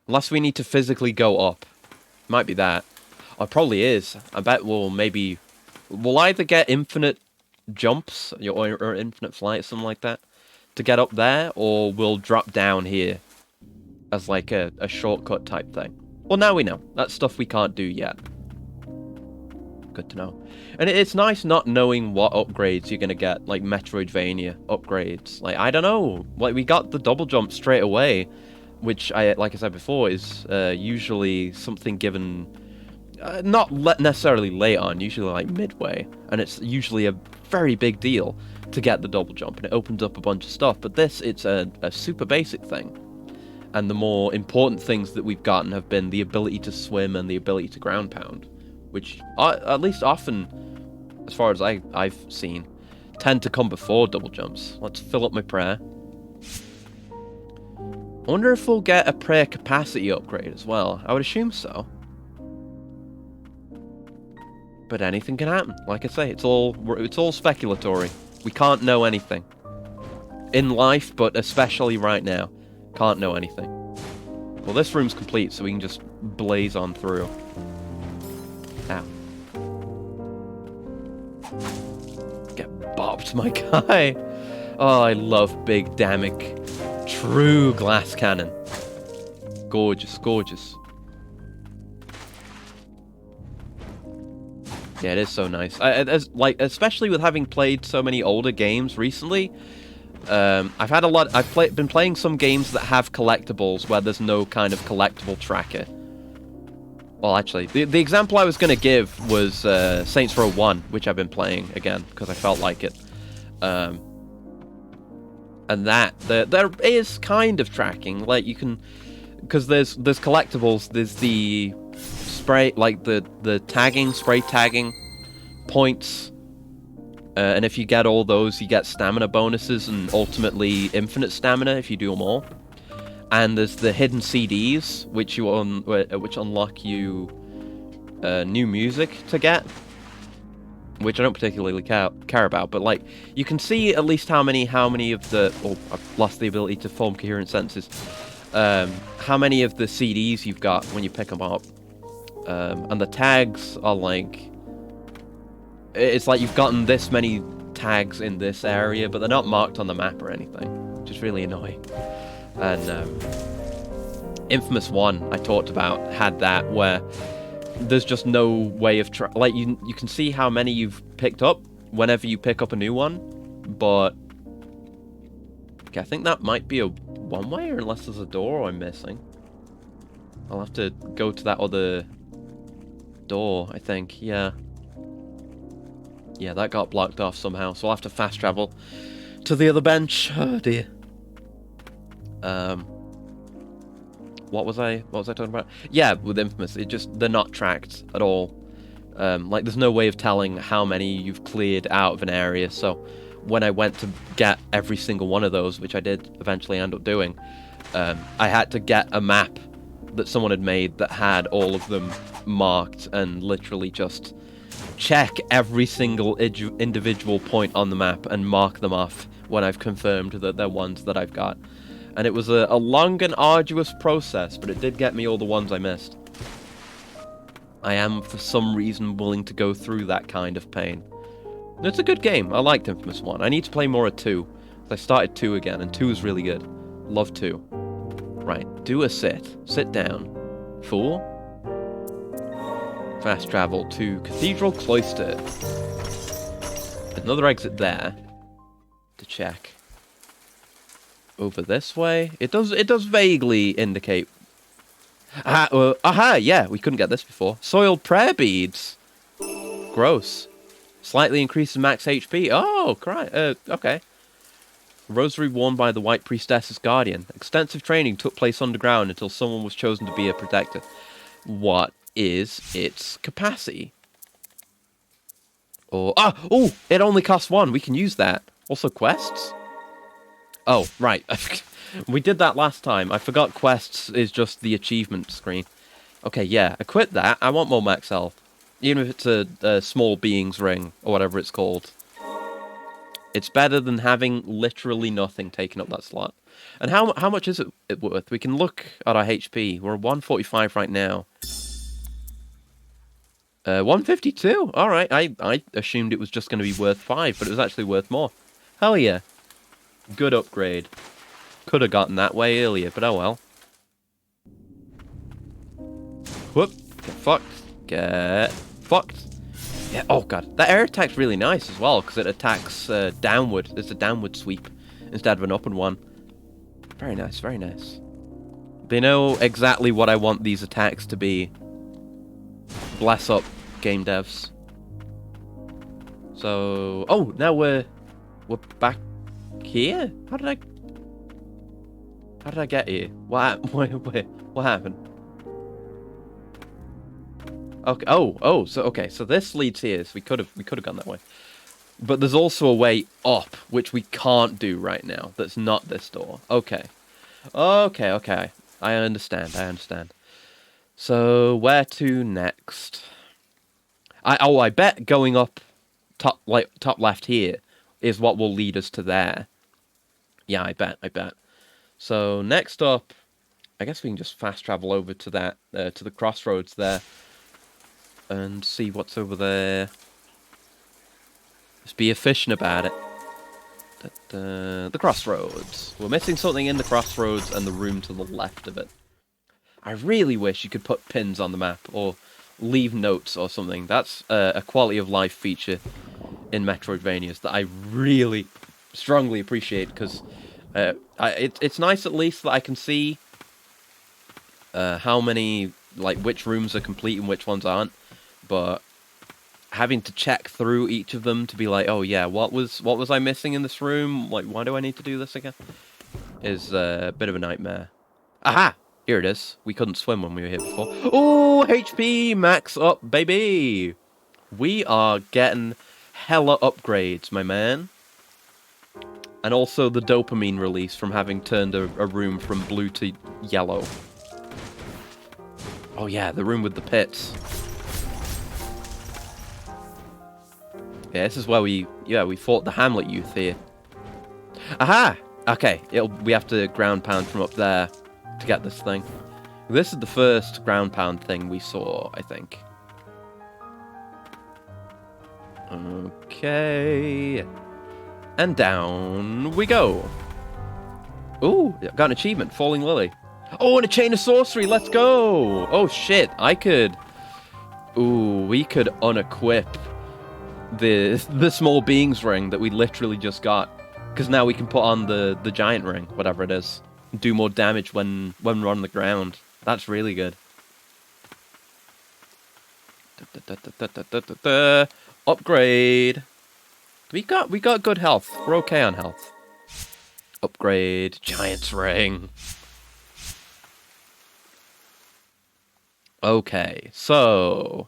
Unless we need to physically go up. Might be that. Oh, it probably is. I bet we'll either get infinite jumps or infinite flight, something like that, to get up there, or we'll drop down here as like a shortcut type thing. Well, now we know. That's stuff we can't do yet. Good to know. And it's nice not knowing what upgrades you're going to get, like Metroidvania upgrades. Like, I don't know. Like, we got the double jump straight away, which, like I said before, is usually something given... not necessarily late on, usually like midway. And it's usually a very big deal to get the double jump, and it opens up a bunch of stuff. But this, it's a super basic thing. And the more important things that we've gotten have been the ability to swim and the ability to ground pound, which, at least often, as far as I've seen, tend to come before double jumps. Let's fill up my prayer. I wonder if we'll get a prayer capacity upgrade as well. I would assume so. But anything can happen. Like I say, it's all speculatory. We can't know anything. In life, but especially right now. Can't know anything. Well, this room's complete, so we can just blaze on through. Ow. Get bopped, my guy. Oh, I love big Damic. True glass cannon. Gorgeous, gorgeous. Yeah, it is so nice. Like, especially with having played so many older games recently, I've been playing some games that have collectibles where there's no kind of collectible tracker. Well, actually, the example I was going to give was Saints Row 1, which I've been playing again because I felt like it. And that there is kind of tracking, like you can, because there's collectibles. There's the spray, like the tagging, spray tagging points. And if you get all those, you get stamina bonuses and ultimately infinite stamina if you do them all. And there's the hidden CDs, which unlock you new music to get, which I don't particularly care about. But like, you can see at least how many of the... Oh, I've lost the ability to form coherent sentences. How many of the CDs you've got when you pick them up. And the tags are like... It's like you've gotten this many tags in this area, but they're not marked on the map or anything, which is really annoying. And Infamous 1, I talked about, had that, where there's just no way of... Like, you can see how many you've picked up whenever you pick up a new one, but... Okay, I think that might be a one-way, or unless there's a door I'm missing. I'll have to go to that other door, I think, yeah. Yeah, that got blocked off somehow, so I'll have to fast travel to the other bench. Oh dear. What was I talking about? Yeah, with Infamous, they're not tracked at all. Like, there's no way of telling how many you've cleared out of an area, so when I went to get every single one of those, which I did eventually end up doing, I had to get a map that someone had made that had all of them marked and literally just check every single individual point on the map and mark them off when I've confirmed that they're ones that I've got. And it was a long and arduous process, but it did get me all the ones I missed. I am, for some reason, willing to go through that kind of pain. It's a good game. I liked Infamous 1. I need to play more of 2. I started 2 again, and 2 is really good. Love 2. Right, do a sit. Sit down. Fool. Fast travel to Cathedral Cloister. Another exit there to check. Over this way. It does vaguely indicate. Aha, yeah, we couldn't get this before. Soiled prayer beads. Gross. Slightly increases max HP. Oh, okay. Rosary worn by the White Priestess's guardian. Extensive training took place underground until someone was chosen to be a protector. What is its capacity? Or oh, it only costs one. We can use that. Also quests. Oh, right. We did that last time. I forgot quests is just the achievement screen. Okay, yeah, equip that. I want more max health. Even if it's a small being's ring, or whatever it's called. It's better than having literally nothing taking up that slot. And how much is it worth? We can look at our HP. We're 145 right now. 152? Alright, I assumed it was just going to be worth 5, but it was actually worth more. Hell yeah. Good upgrade. Could have gotten that way earlier, but oh well. Whoop. Get fucked. Get fucked. Yeah, oh god. That air attack's really nice as well, because it attacks downward. It's a downward sweep instead of an upward one. Very nice, very nice. They know exactly what I want these attacks to be. Bless up, game devs. So... oh, now we're back here? How did I get here? What happened? Okay. Oh. So this leads here. So we could have gone that way. But there's also a way up, which we can't do right now. That's not this door. Okay. Okay. I understand. So where to next? I bet going up top left here is what will lead us to there. Yeah, I bet. So next up, I guess we can just fast travel over to that to the crossroads there and see what's over there. Just be efficient about it. The crossroads. We're missing something in the crossroads and the room to the left of it. I really wish you could put pins on the map or leave notes or something. That's a quality of life feature in Metroidvanias that I really strongly appreciate, because it's nice at least that I can see how many, like, which rooms are complete and which ones aren't, but having to check through each of them to be like, oh yeah, what was I missing in this room? Like, why do I need to do this again? Is a bit of a nightmare. Aha! Here it is. We couldn't swim when we were here before. Oh, HP max up, baby! We are getting hella upgrades, my man. And also the dopamine release from having turned a room from blue to yellow. Oh yeah, the room with the pits. Yeah, this is where we fought the Hamlet youth here. Aha! Okay, we have to ground pound from up there to get this thing. This is the first ground pound thing we saw, I think. Okay. And down we go. Ooh, got an achievement, Falling Lily. Oh, and a chain of sorcery, let's go! Oh shit, we could unequip the small beings ring that we literally just got. Because now we can put on the giant ring, whatever it is. Do more damage when we're on the ground. That's really good. Upgrade. We got good health. We're okay on health. Upgrade. Giant's ring. Okay, so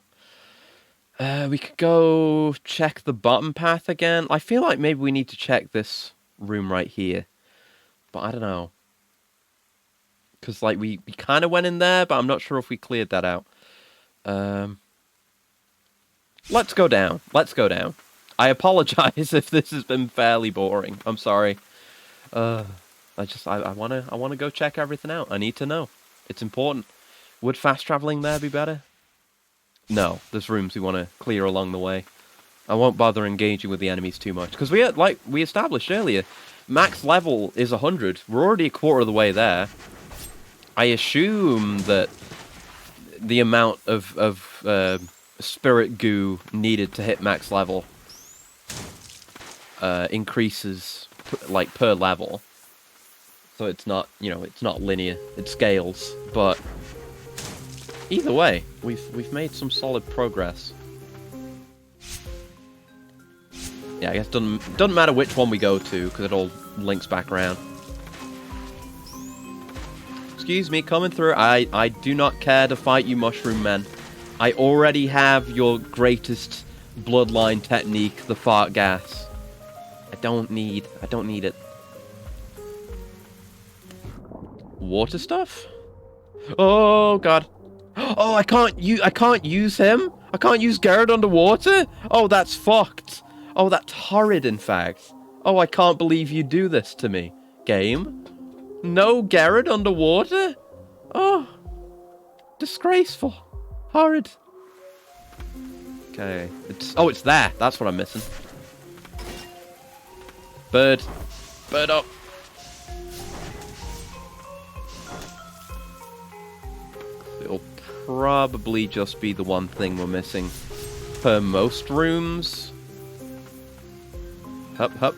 we could go check the bottom path again. I feel like maybe we need to check this room right here, but I don't know. Because, like, we kind of went in there, but I'm not sure if we cleared that out. Let's go down. I apologize if this has been fairly boring. I'm sorry. I wanna go check everything out. I need to know. It's important. Would fast traveling there be better? No, there's rooms we want to clear along the way. I won't bother engaging with the enemies too much, because we established earlier, max level is 100. We're already a quarter of the way there. I assume that the amount of spirit goo needed to hit max level increases per level. So it's not, it's not linear. It scales, but either way, we've made some solid progress. Yeah, I guess doesn't matter which one we go to, because it all links back around. Excuse me, coming through. I do not care to fight you, mushroom men. I already have your greatest bloodline technique, the fart gas. I don't need it. Water stuff? Oh god. Oh, I can't use him? I can't use Garrett underwater? Oh, that's fucked. Oh, that's horrid, in fact. Oh, I can't believe you do this to me. Game? No Garrett underwater? Oh. Disgraceful. Horrid. Okay. It's there. That's what I'm missing. Bird. Bird up. It'll probably just be the one thing we're missing per most rooms. Hup, hup.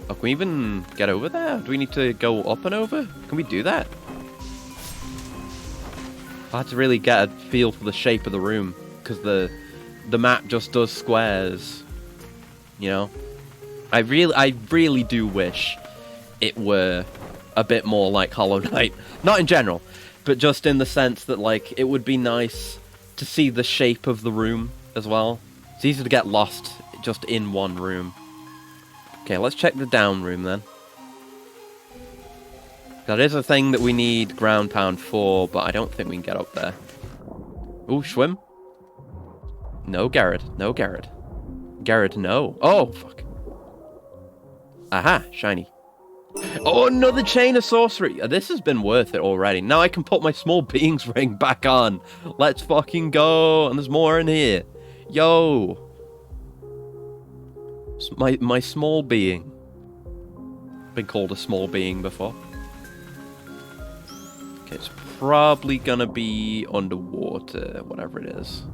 Oh, can we even get over there? Do we need to go up and over? Can we do that? I had to really get a feel for the shape of the room, because the map just does squares. You know? I really do wish it were a bit more like Hollow Knight. Not in general, but just in the sense that, like, it would be nice to see the shape of the room as well. It's easy to get lost just in one room. Okay, let's check the down room then. That is a thing that we need ground pound for, but I don't think we can get up there. Ooh, swim. No, Garrett. No, Garrett. Garrett, no. Oh, fuck. Aha, shiny. Oh, another chain of sorcery. This has been worth it already. Now I can put my small beings ring back on. Let's fucking go. And there's more in here. Yo. My small being. Been called a small being before. Okay, it's probably gonna be underwater, whatever it is.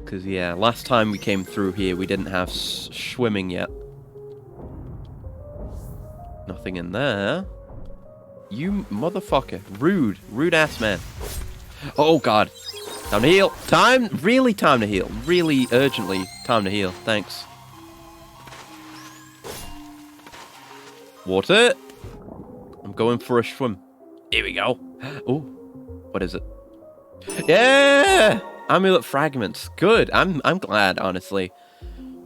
Because, yeah, last time we came through here, we didn't have swimming yet. Nothing in there. You motherfucker. Rude. Rude-ass man. Oh, God. Time to heal. Really time to heal. Really urgently time to heal. Thanks. Water. I'm going for a swim. Here we go. Oh, what is it? Yeah! Amulet fragments. Good. I'm glad, honestly.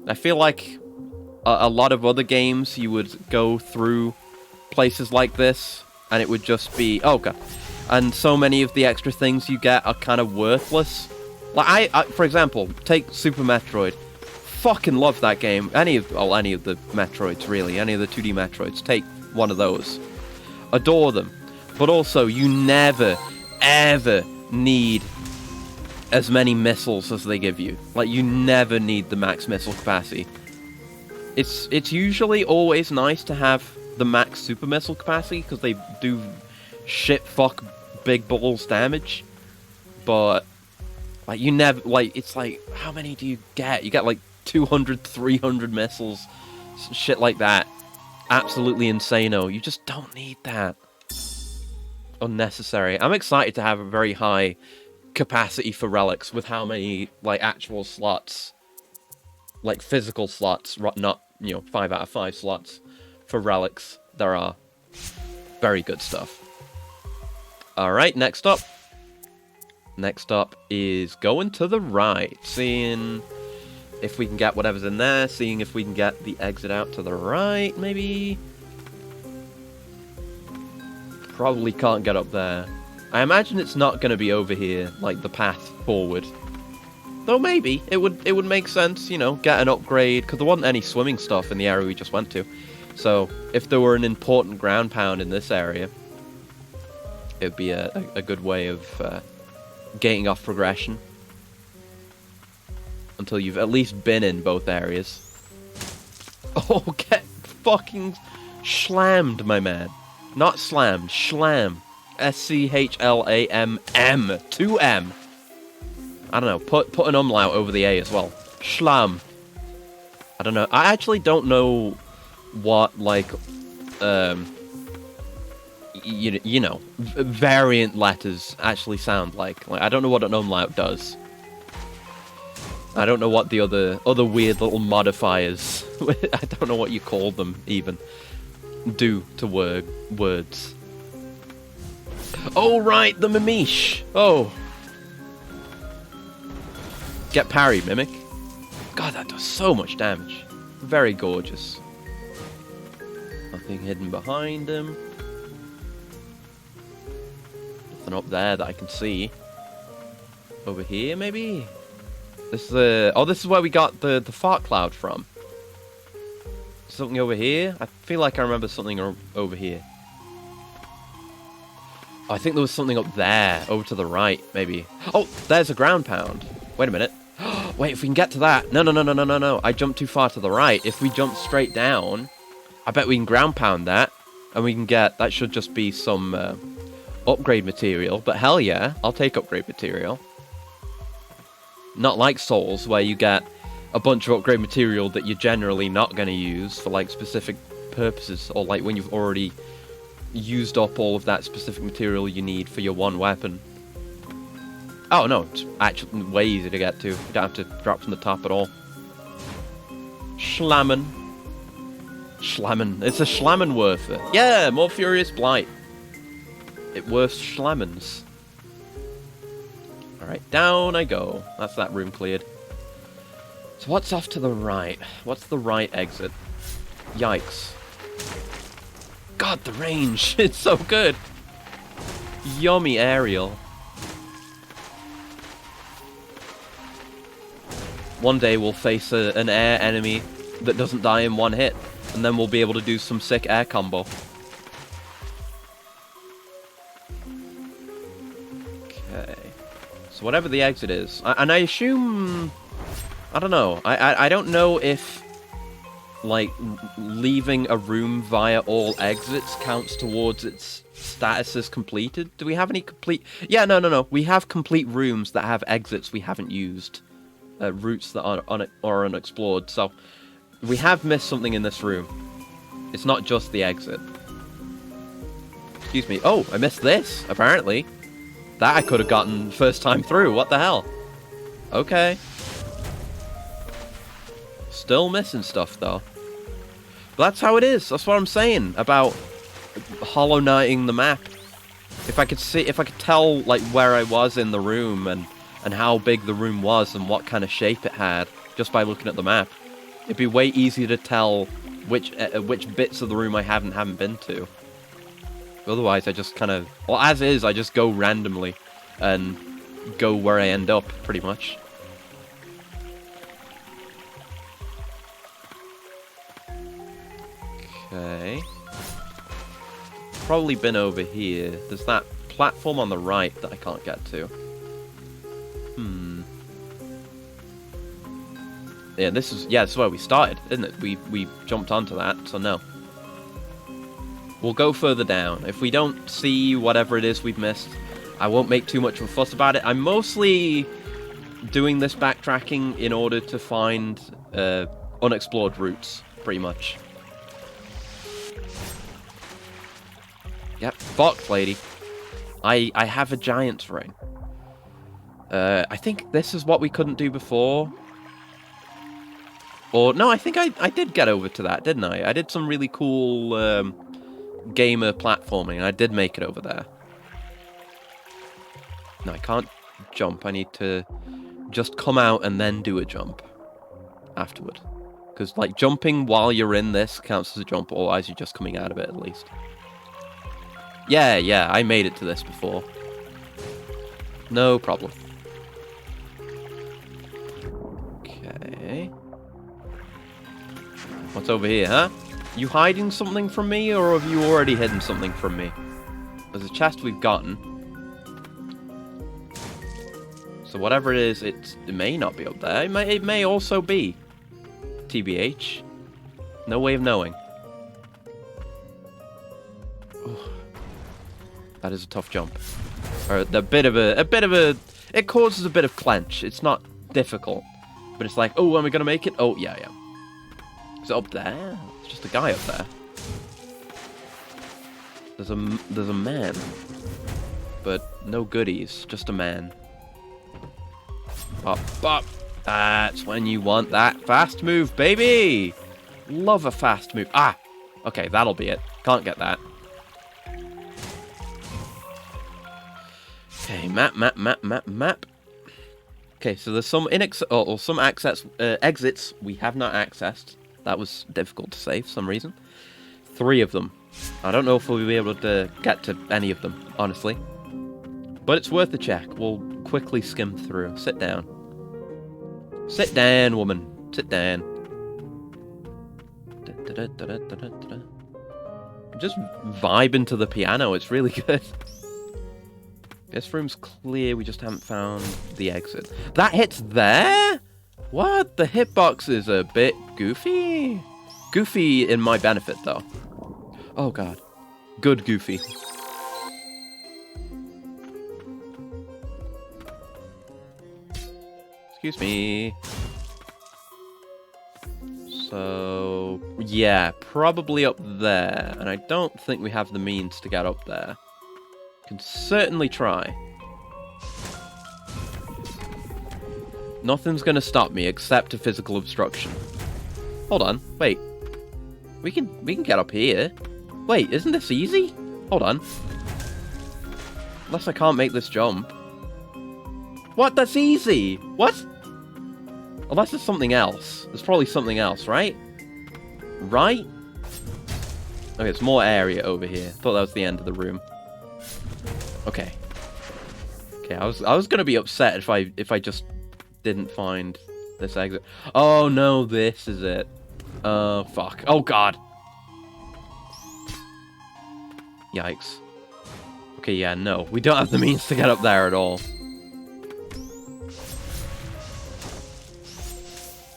I feel like a lot of other games you would go through places like this and it would just be, oh god. And so many of the extra things you get are kind of worthless. Like I for example, take Super Metroid. Fucking love that game. Any of the Metroids really, any of the 2D Metroids. Take one of those. Adore them. But also you never ever need as many missiles as they give you. Like, you never need the max missile capacity. It's usually always nice to have the max super missile capacity, because they do shit fuck big balls damage. But, like, you never, like, it's like, how many do you get? You get, like, 200, 300 missiles, shit like that. Absolutely insano. You just don't need that. Unnecessary. I'm excited to have a very high capacity for relics with how many, like, actual slots, like physical slots, not, 5 out of 5 slots for relics there are. Very good stuff. Alright, next up is going to the right, seeing if we can get whatever's in there, seeing if we can get the exit out to the right, maybe. Probably can't get up there. I imagine it's not going to be over here, like the path forward. Though maybe, it would make sense, get an upgrade, because there wasn't any swimming stuff in the area we just went to. So, if there were an important ground pound in this area, it would be a good way of gating off progression. Until you've at least been in both areas. Oh, get fucking slammed, my man. Not slammed, schlam. S-C-H-L-A-M-M. 2M. I don't know. Put an umlaut over the A as well. Schlam. I don't know. I actually don't know what, like, variant letters actually sound like. Like, I don't know what an umlaut does. I don't know what the other weird little modifiers, I don't know what you call them, even, do to words. Oh, right, the Mimish. Oh. Get parry, Mimic. God, that does so much damage. Very gorgeous. Nothing hidden behind him. Nothing up there that I can see. Over here, maybe? This is oh, this is where we got the fart cloud from. Something over here? I feel like I remember something over here. Oh, I think there was something up there, over to the right, maybe. Oh, there's a ground pound. Wait a minute. Wait, if we can get to that. No. I jumped too far to the right. If we jump straight down, I bet we can ground pound that. And we can get... That should just be some upgrade material. But hell yeah, I'll take upgrade material. Not like Souls, where you get a bunch of upgrade material that you're generally not going to use for, like, specific purposes. Or, like, when you've already used up all of that specific material you need for your one weapon. Oh, no, it's actually way easy to get to. You don't have to drop from the top at all. Schlammen. Schlammen. It's a Schlammen Werfer. Yeah, more Furious Blight. It worths Schlammens. Alright, down I go. That's that room cleared. So what's off to the right? What's the right exit? Yikes. God, the range. It's so good. Yummy aerial. One day we'll face an air enemy that doesn't die in one hit, and then we'll be able to do some sick air combo. Okay. So whatever the exit is, and I assume... I don't know. I don't know if, like, leaving a room via all exits counts towards its status as completed. Do we have any complete... Yeah, no. We have complete rooms that have exits we haven't used. Routes that are unexplored, so we have missed something in this room. It's not just the exit. Excuse me. Oh, I missed this, apparently. That I could have gotten first time through. What the hell? Okay. Still missing stuff, though. But that's how it is. That's what I'm saying about Hollow Knighting the map. If I could tell, like, where I was in the room and how big the room was and what kind of shape it had just by looking at the map, it'd be way easier to tell which bits of the room I haven't been to. Otherwise, I just kind of... Well, as is, I just go randomly and go where I end up, pretty much. Okay. Probably been over here. There's that platform on the right that I can't get to. Yeah, this is where we started, isn't it? We jumped onto that, so no. We'll go further down. If we don't see whatever it is we've missed, I won't make too much of a fuss about it. I'm mostly doing this backtracking in order to find unexplored routes, pretty much. Yep, fucked, lady. I have a giant's ring. I think this is what we couldn't do before. Or, no, I think I did get over to that, didn't I? I did some really cool gamer platforming, and I did make it over there. No, I can't jump. I need to just come out and then do a jump afterward. Because, like, jumping while you're in this counts as a jump, otherwise you're just coming out of it, at least. Yeah, I made it to this before. No problem. Okay. What's over here, huh? You hiding something from me, or have you already hidden something from me? There's a chest we've gotten. So whatever it is, it may not be up there. It may also be. TBH. No way of knowing. Ooh. That is a tough jump. Or a bit of a... It causes a bit of clench. It's not difficult. But it's like, oh, am I going to make it? Oh, yeah. Is it up there? It's just a guy up there. There's a man. But no goodies. Just a man. Bop. That's when you want that fast move, baby! Love a fast move. Ah! Okay, that'll be it. Can't get that. Okay, map. Okay, so there's some or some exits we have not accessed. That was difficult to say for some reason. 3 of them. I don't know if we'll be able to get to any of them, honestly. But it's worth a check. We'll quickly skim through. Sit down. Sit down, woman. Sit down. Just vibing to the piano. It's really good. This room's clear. We just haven't found the exit. That hits there? What? The hitbox is a bit goofy? Goofy in my benefit, though. Oh, God. Good goofy. Excuse me. So, yeah, probably up there. And I don't think we have the means to get up there. Can certainly try. Nothing's gonna stop me except a physical obstruction. Hold on, wait. We can get up here. Wait, isn't this easy? Hold on. Unless I can't make this jump. What? That's easy! What? Unless there's something else. There's probably something else, right? Right? Okay, it's more area over here. Thought that was the end of the room. Okay. Okay, I was gonna be upset if I just didn't find this exit. Oh no, this is it. Oh fuck. Oh god. Yikes. Okay, yeah, no. We don't have the means to get up there at all.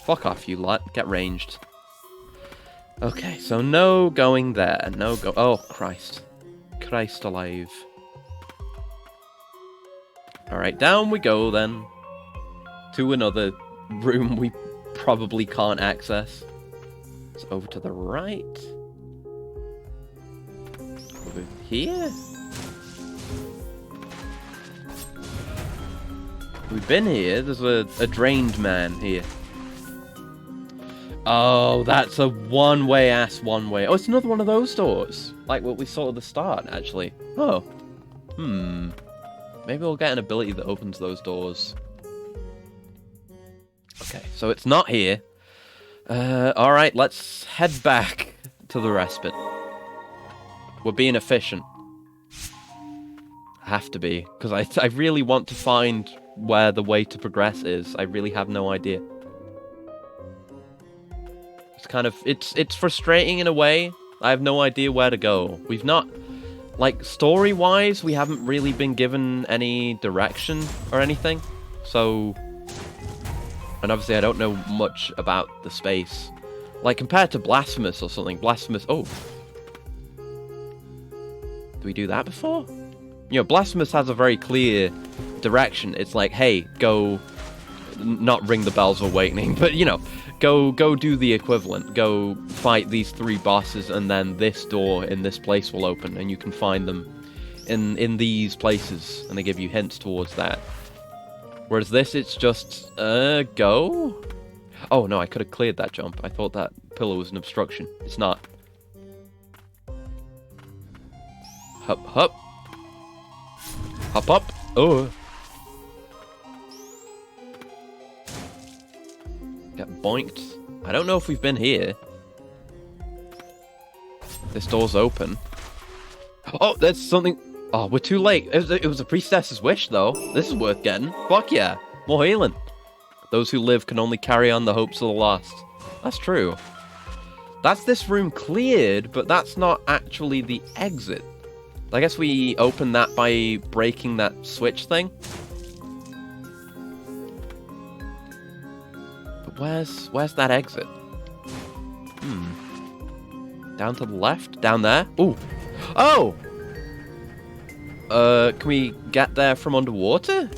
Fuck off, you lot. Get ranged. Okay, so no going there. No go. Oh, Christ. Christ alive. Alright, down we go then. To another room we probably can't access. It's over to the right. Over here. We've been here. There's a drained man here. Oh, that's a one-way ass one-way. Oh, it's another one of those doors. Like what we saw at the start, actually. Oh. Maybe we'll get an ability that opens those doors. Okay, so it's not here. Alright, let's head back to the respite. We're being efficient. I have to be, because I really want to find where the way to progress is. I really have no idea. It's kind of, it's frustrating in a way. I have no idea where to go. We've not, like, story-wise, we haven't really been given any direction or anything. So, and obviously I don't know much about the space. Like, compared to Blasphemous or something, Blasphemous, oh. Did we do that before? You know, Blasphemous has a very clear direction. It's like, hey, go, not ring the bells of awakening, but, you know, go do the equivalent. Go fight these 3 bosses, and then this door in this place will open, and you can find them in these places, and they give you hints towards that. Whereas this, it's just, go? Oh, no, I could have cleared that jump. I thought that pillar was an obstruction. It's not. Hup, hup. Hop up. Oh. Get boinked. I don't know if we've been here. This door's open. Oh, there's something. Oh, we're too late. It was a priestess's wish, though. This is worth getting. Fuck yeah. More healing. Those who live can only carry on the hopes of the lost. That's true. That's this room cleared, but that's not actually the exit. I guess we open that by breaking that switch thing. But where's that exit? Down to the left? Down there? Ooh. Oh! Can we get there from underwater?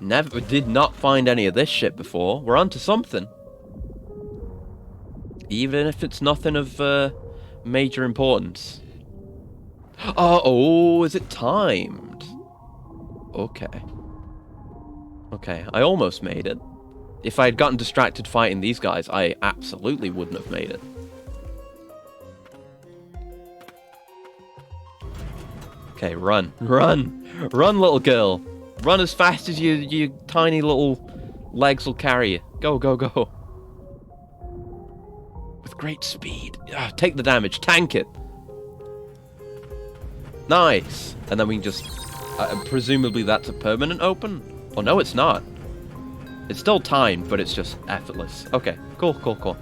Never did not find any of this shit before. We're onto something. Even if it's nothing of major importance. Oh, is it timed? Okay. Okay, I almost made it. If I had gotten distracted fighting these guys, I absolutely wouldn't have made it. Okay, run. Run! Run, little girl! Run as fast as your tiny little legs will carry you. Go, go, go. With great speed. Take the damage. Tank it. Nice. And then we can just... presumably that's a permanent open? Oh, no, it's not. It's still timed, but it's just effortless. Okay, cool, cool, cool.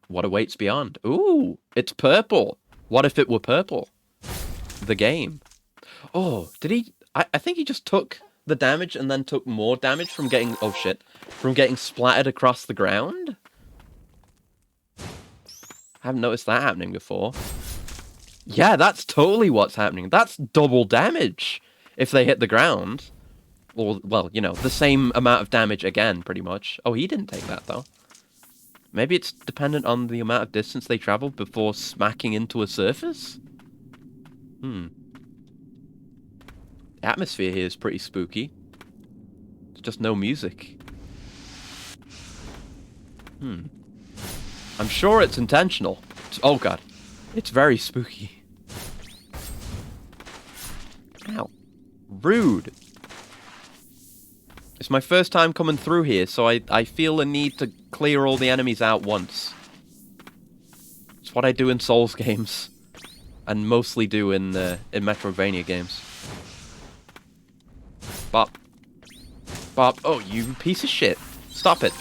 What awaits beyond? Ooh, it's purple. What if it were purple? The game. Oh, did he... I think he just took the damage and then took more damage from getting... Oh, shit. From getting splattered across the ground? I haven't noticed that happening before. Yeah, that's totally what's happening. That's double damage if they hit the ground. Or, well, you know, the same amount of damage again, pretty much. Oh, he didn't take that, though. Maybe it's dependent on the amount of distance they traveled before smacking into a surface? The atmosphere here is pretty spooky. There's just no music. I'm sure it's intentional. Oh, God. It's very spooky. Ow. Rude. It's my first time coming through here, so I feel a need to clear all the enemies out once. It's what I do in Souls games. And mostly do in Metroidvania games. Bop. Bop. Oh, you piece of shit. Stop it.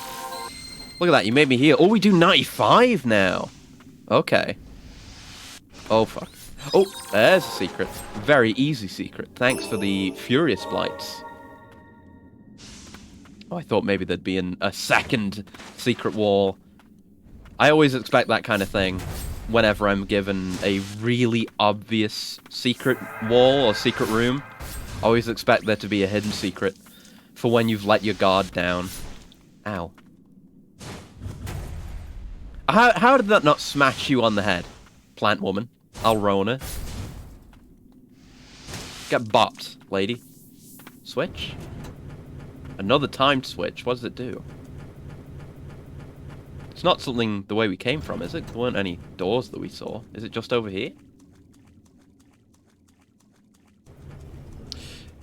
Look at that, you made me heal. Oh, we do 95 now. Okay. Oh, fuck. Oh, there's a secret. Very easy secret. Thanks for the Furious Blights. Oh, I thought maybe there'd be a second secret wall. I always expect that kind of thing whenever I'm given a really obvious secret wall or secret room. I always expect there to be a hidden secret for when you've let your guard down. Ow. How did that not smash you on the head? Plant woman. Alrona. Get bopped, lady. Switch? Another timed switch. What does it do? It's not something the way we came from, is it? There weren't any doors that we saw. Is it just over here?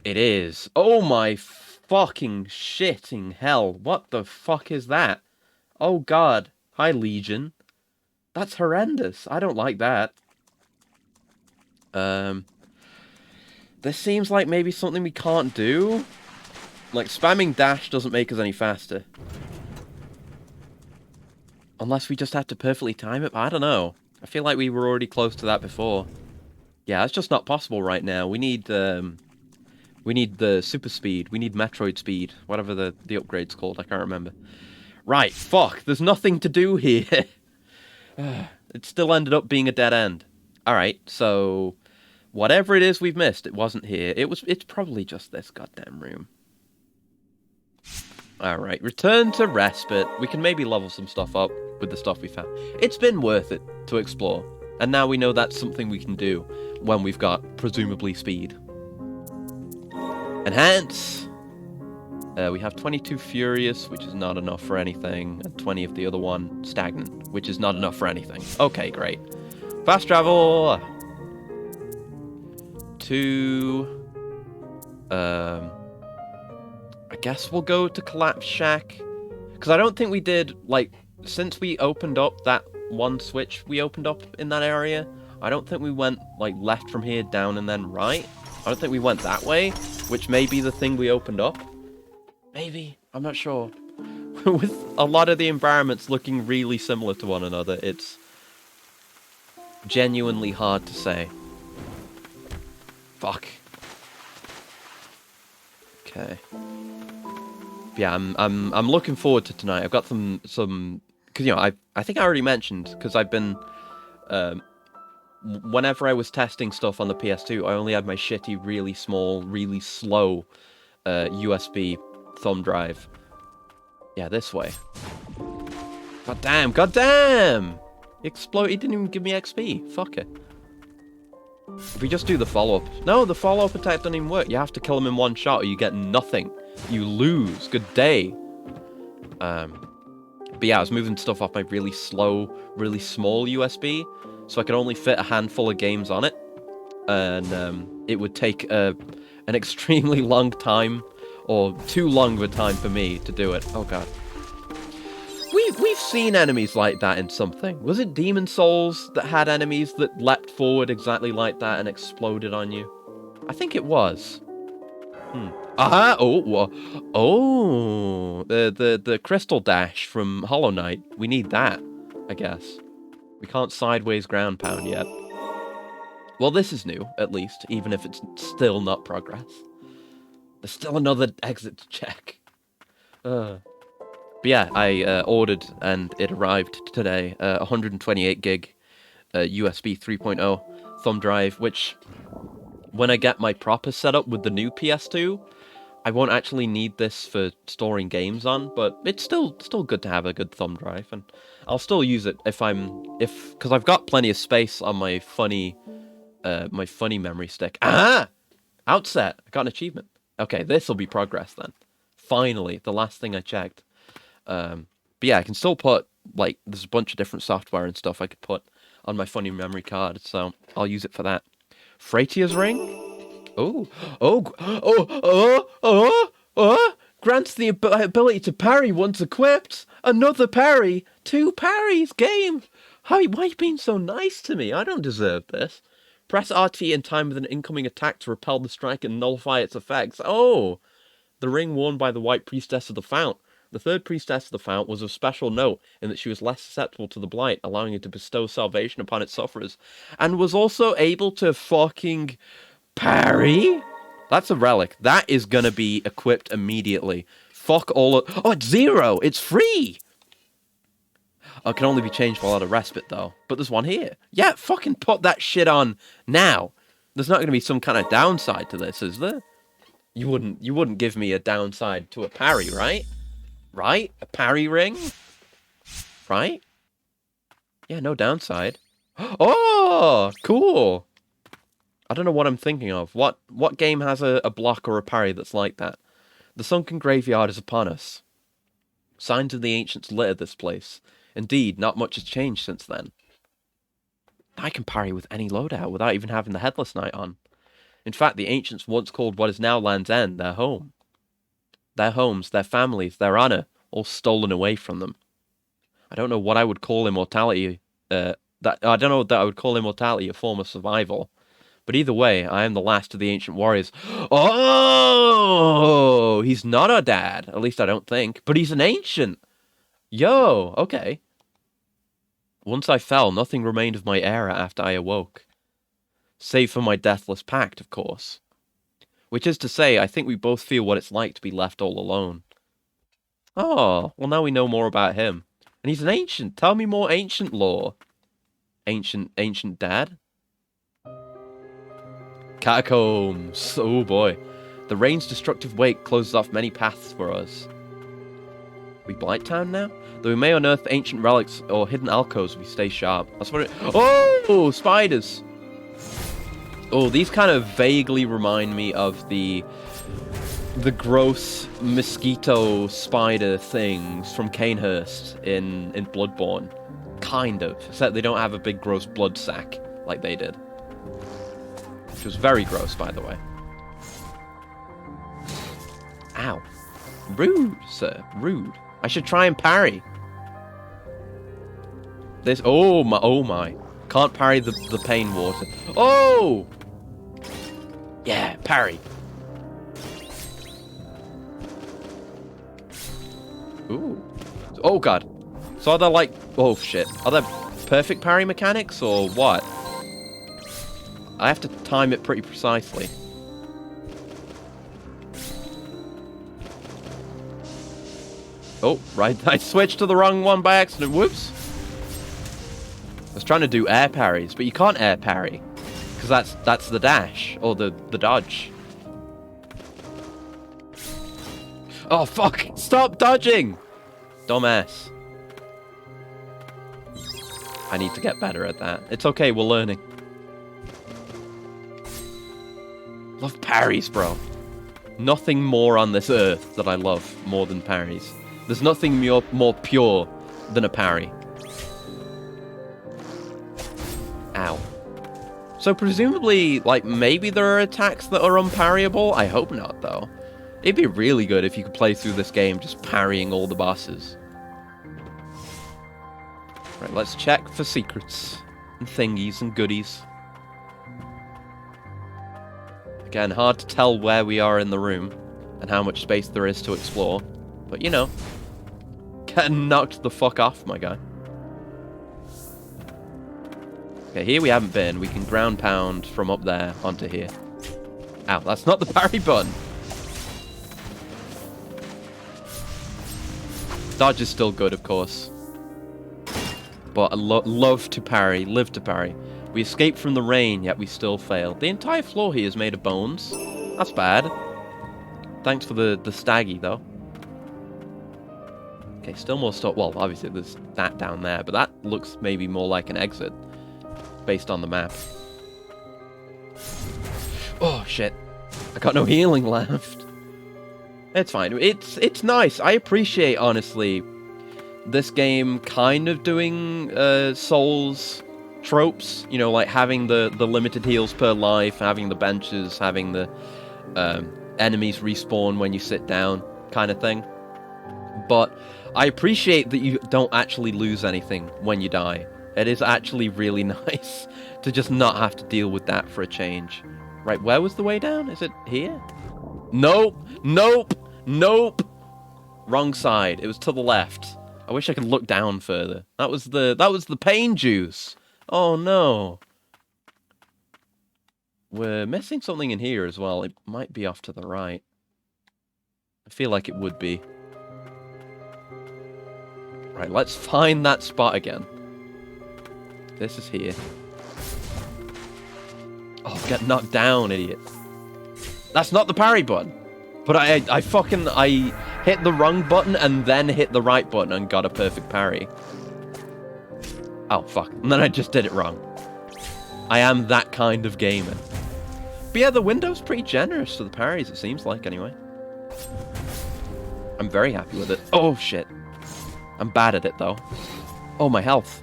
It is. Oh my fucking shitting hell. What the fuck is that? Oh god. Hi, Legion. That's horrendous. I don't like that. This seems like maybe something we can't do. Like, spamming dash doesn't make us any faster. Unless we just have to perfectly time it. I don't know. I feel like we were already close to that before. Yeah, it's just not possible right now. We need the super speed. We need Metroid speed. Whatever the upgrade's called. I can't remember. Right, fuck. There's nothing to do here. It still ended up being a dead end. Alright, so... whatever it is we've missed, it wasn't here. It's probably just this goddamn room. Alright, return to Respite. We can maybe level some stuff up with the stuff we found. It's been worth it to explore. And now we know that's something we can do when we've got, presumably, speed. Enhance! We have 22 Furious, which is not enough for anything, and 20 of the other one, Stagnant, which is not enough for anything. Okay, great. Fast travel! To... I guess we'll go to Collapse Shack. Because I don't think we did, like, since we opened up that one switch we opened up in that area, I don't think we went, like, left from here, down, and then right. I don't think we went that way, which may be the thing we opened up. Maybe. I'm not sure. With a lot of the environments looking really similar to one another, it's genuinely hard to say. Fuck. Okay. Yeah, I'm looking forward to tonight. I've got some because, you know, I think I already mentioned, because I've been whenever I was testing stuff on the PS2, I only had my shitty, really small, really slow USB thumb drive. Yeah, this way. God damn! God damn! He exploded. He didn't even give me XP. Fuck it. If we just do the follow-up. No, the follow-up attack doesn't even work. You have to kill him in one shot or you get nothing. You lose. Good day. But yeah, I was moving stuff off my really slow, really small USB, so I could only fit a handful of games on it. And it would take a an extremely long time, or too long of a time for me to do it. Oh god. We've seen enemies like that in something. Was it Demon Souls that had enemies that leapt forward exactly like that and exploded on you? I think it was. Aha! Oh, the crystal dash from Hollow Knight. We need that, I guess. We can't sideways ground pound yet. Well, this is new, at least, even if it's still not progress. There's still another exit to check. But yeah, I ordered and it arrived today. 128 gig USB 3.0 thumb drive, which when I get my proper setup with the new PS2, I won't actually need this for storing games on, but it's still good to have a good thumb drive, and I'll still use it because I've got plenty of space on my funny memory stick. Ah! Outset! I got an achievement. Okay, this will be progress then. Finally, the last thing I checked. But yeah, I can still put, like, there's a bunch of different software and stuff I could put on my funny memory card, so I'll use it for that. Freitia's Ring? Grants the ability to parry once equipped. Another parry. 2 parries. Game. Why are you being so nice to me? I don't deserve this. Press RT in time with an incoming attack to repel the strike and nullify its effects. Oh! The ring worn by the White Priestess of the Fount. The third Priestess of the Fount was of special note in that she was less susceptible to the blight, allowing her to bestow salvation upon its sufferers. And was also able to fucking parry? That's a relic. That is gonna be equipped immediately. Fuck all of... Oh, it's 0! It's free! Oh, it can only be changed while at a respite, though. But there's one here. Yeah, fucking put that shit on now. There's not gonna be some kind of downside to this, is there? You wouldn't give me a downside to a parry, right? Right? A parry ring? Right? Yeah, no downside. Oh, cool! I don't know what I'm thinking of. What game has a block or a parry that's like that? The sunken graveyard is upon us. Signs of the ancients litter this place. Indeed, not much has changed since then. I can parry with any loadout without even having the Headless Knight on. In fact, the ancients once called what is now Land's End their home. Their homes, their families, their honor, all stolen away from them. I don't know what I would call immortality. I don't know that I would call immortality a form of survival. But either way, I am the last of the ancient warriors. Oh, he's not our dad. At least I don't think. But he's an ancient. Yo, okay. Once I fell, nothing remained of my era after I awoke. Save for my deathless pact, of course. Which is to say, I think we both feel what it's like to be left all alone. Oh, well now we know more about him. And he's an ancient. Tell me more ancient lore. Ancient dad? Catacombs. Oh boy. The rain's destructive wake closes off many paths for us. We Blight Town now? Though we may unearth ancient relics or hidden alcoves, we stay sharp. That's what it... Oh! Spiders! Oh, these kind of vaguely remind me of the gross mosquito spider things from Canehurst in Bloodborne. Kind of. Except they don't have a big gross blood sac like they did. Which was very gross, by the way. Ow. Rude, sir. Rude. I should try and parry. This... Oh my. Can't parry the pain water. Oh! Yeah, parry. Ooh. Oh, God. So are there, like... Oh, shit. Are there perfect parry mechanics, or what? I have to time it pretty precisely. Oh, right. I switched to the wrong one by accident. Whoops. I was trying to do air parries, but you can't air parry. Because that's the dash, or the dodge. Oh, fuck! Stop dodging! Dumbass. I need to get better at that. It's okay, we're learning. Love parries, bro. Nothing more on this earth that I love more than parries. There's nothing more pure than a parry. Ow. So presumably, like, maybe there are attacks that are unparryable? I hope not, though. It'd be really good if you could play through this game just parrying all the bosses. Right, let's check for secrets and thingies and goodies. Again, hard to tell where we are in the room and how much space there is to explore. But, you know, getting knocked the fuck off, my guy. Okay, here we haven't been. We can ground pound from up there onto here. Ow, that's not the parry button. Dodge is still good, of course. But I love to parry, live to parry. We escaped from the rain, yet we still failed. The entire floor here is made of bones. That's bad. Thanks for the staggy, though. Okay, still more stuff. Well, obviously there's that down there, but that looks maybe more like an exit. Based on the map. Oh, shit. I got no healing left. It's fine. It's nice. I appreciate, honestly, this game kind of doing Souls tropes. You know, like having the limited heals per life, having the benches, having the enemies respawn when you sit down kind of thing. But I appreciate that you don't actually lose anything when you die. It is actually really nice to just not have to deal with that for a change. Right, where was the way down? Is it here? Nope, nope, nope. Wrong side. It was to the left. I wish I could look down further. That was the pain juice. Oh no. We're missing something in here as well. It might be off to the right. I feel like it would be. Right, let's find that spot again. This is here. Oh, get knocked down, idiot. That's not the parry button. But I hit the wrong button and then hit the right button and got a perfect parry. Oh, fuck. And then I just did it wrong. I am that kind of gamer. But yeah, the window's pretty generous to the parries, it seems like, anyway. I'm very happy with it. Oh, shit. I'm bad at it, though. Oh, my health.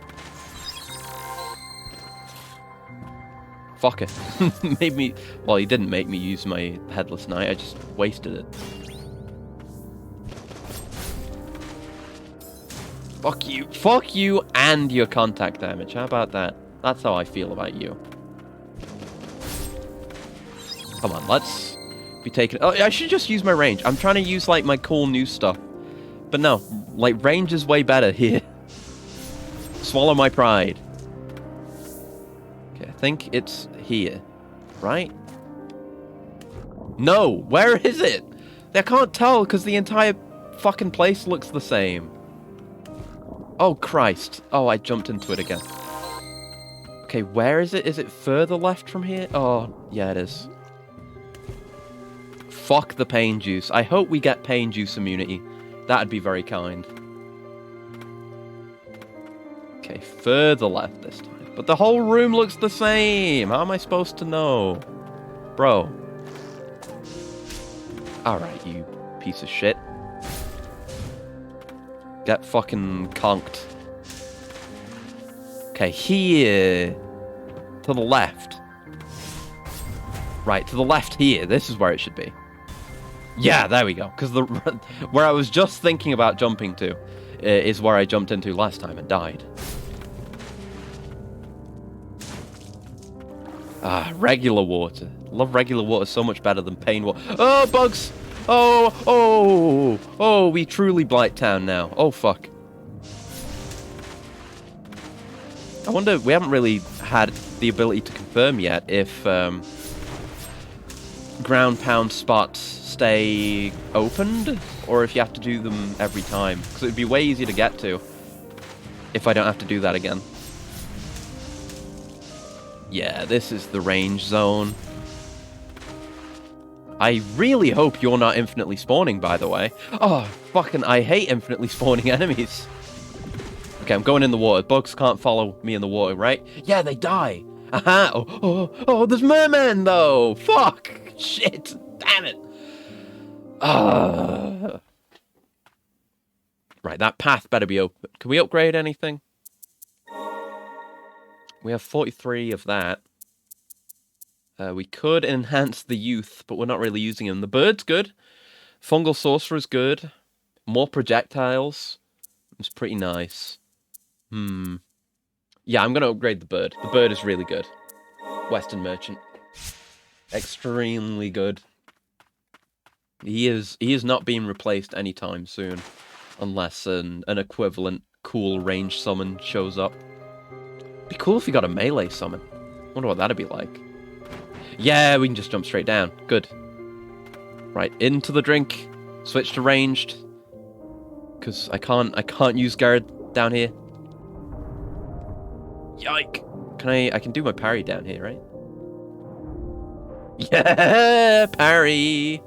Fuck it. Made me... Well, he didn't make me use my Headless Knight. I just wasted it. Fuck you. Fuck you and your contact damage. How about that? That's how I feel about you. Come on, let's be taking... Oh, I should just use my range. I'm trying to use, like, my cool new stuff. But no. Like, range is way better here. Swallow my pride. Okay, I think it's here. Right? No! Where is it? I can't tell because the entire fucking place looks the same. Oh, Christ. Oh, I jumped into it again. Okay, where is it? Is it further left from here? Oh, yeah, it is. Fuck the pain juice. I hope we get pain juice immunity. That'd be very kind. Okay, further left this time. But the whole room looks the same. How am I supposed to know? Bro. Alright, you piece of shit. Get fucking conked. Okay, here. To the left. Right, to the left here. This is where it should be. Yeah, there we go. Because where I was just thinking about jumping to is where I jumped into last time and died. Ah, regular water. Love regular water so much better than pain water. Oh, bugs! Oh, we truly Blight Town now. Oh, fuck. I wonder, we haven't really had the ability to confirm yet if ground pound spots stay opened, or if you have to do them every time. Because it would be way easier to get to if I don't have to do that again. Yeah, this is the range zone. I really hope you're not infinitely spawning, by the way. Oh, fucking, I hate infinitely spawning enemies. Okay, I'm going in the water. Bugs can't follow me in the water, right? Yeah, they die. Aha. Oh, there's mermen, though. Fuck. Shit. Damn it. Right, that path better be open. Can we upgrade anything? We have 43 of that. We could enhance the youth, but we're not really using him. The bird's good. Fungal sorcerer's good. More projectiles. It's pretty nice. Yeah, I'm going to upgrade the bird. The bird is really good. Western Merchant. Extremely good. He is not being replaced anytime soon. Unless an equivalent cool range summon shows up. Be cool if you got a melee summon. Wonder what that'd be like. Yeah, we can just jump straight down. Good. Right, into the drink. Switch to ranged. Because I can't use guard down here. Yike! I can do my parry down here, right? Yeah, parry!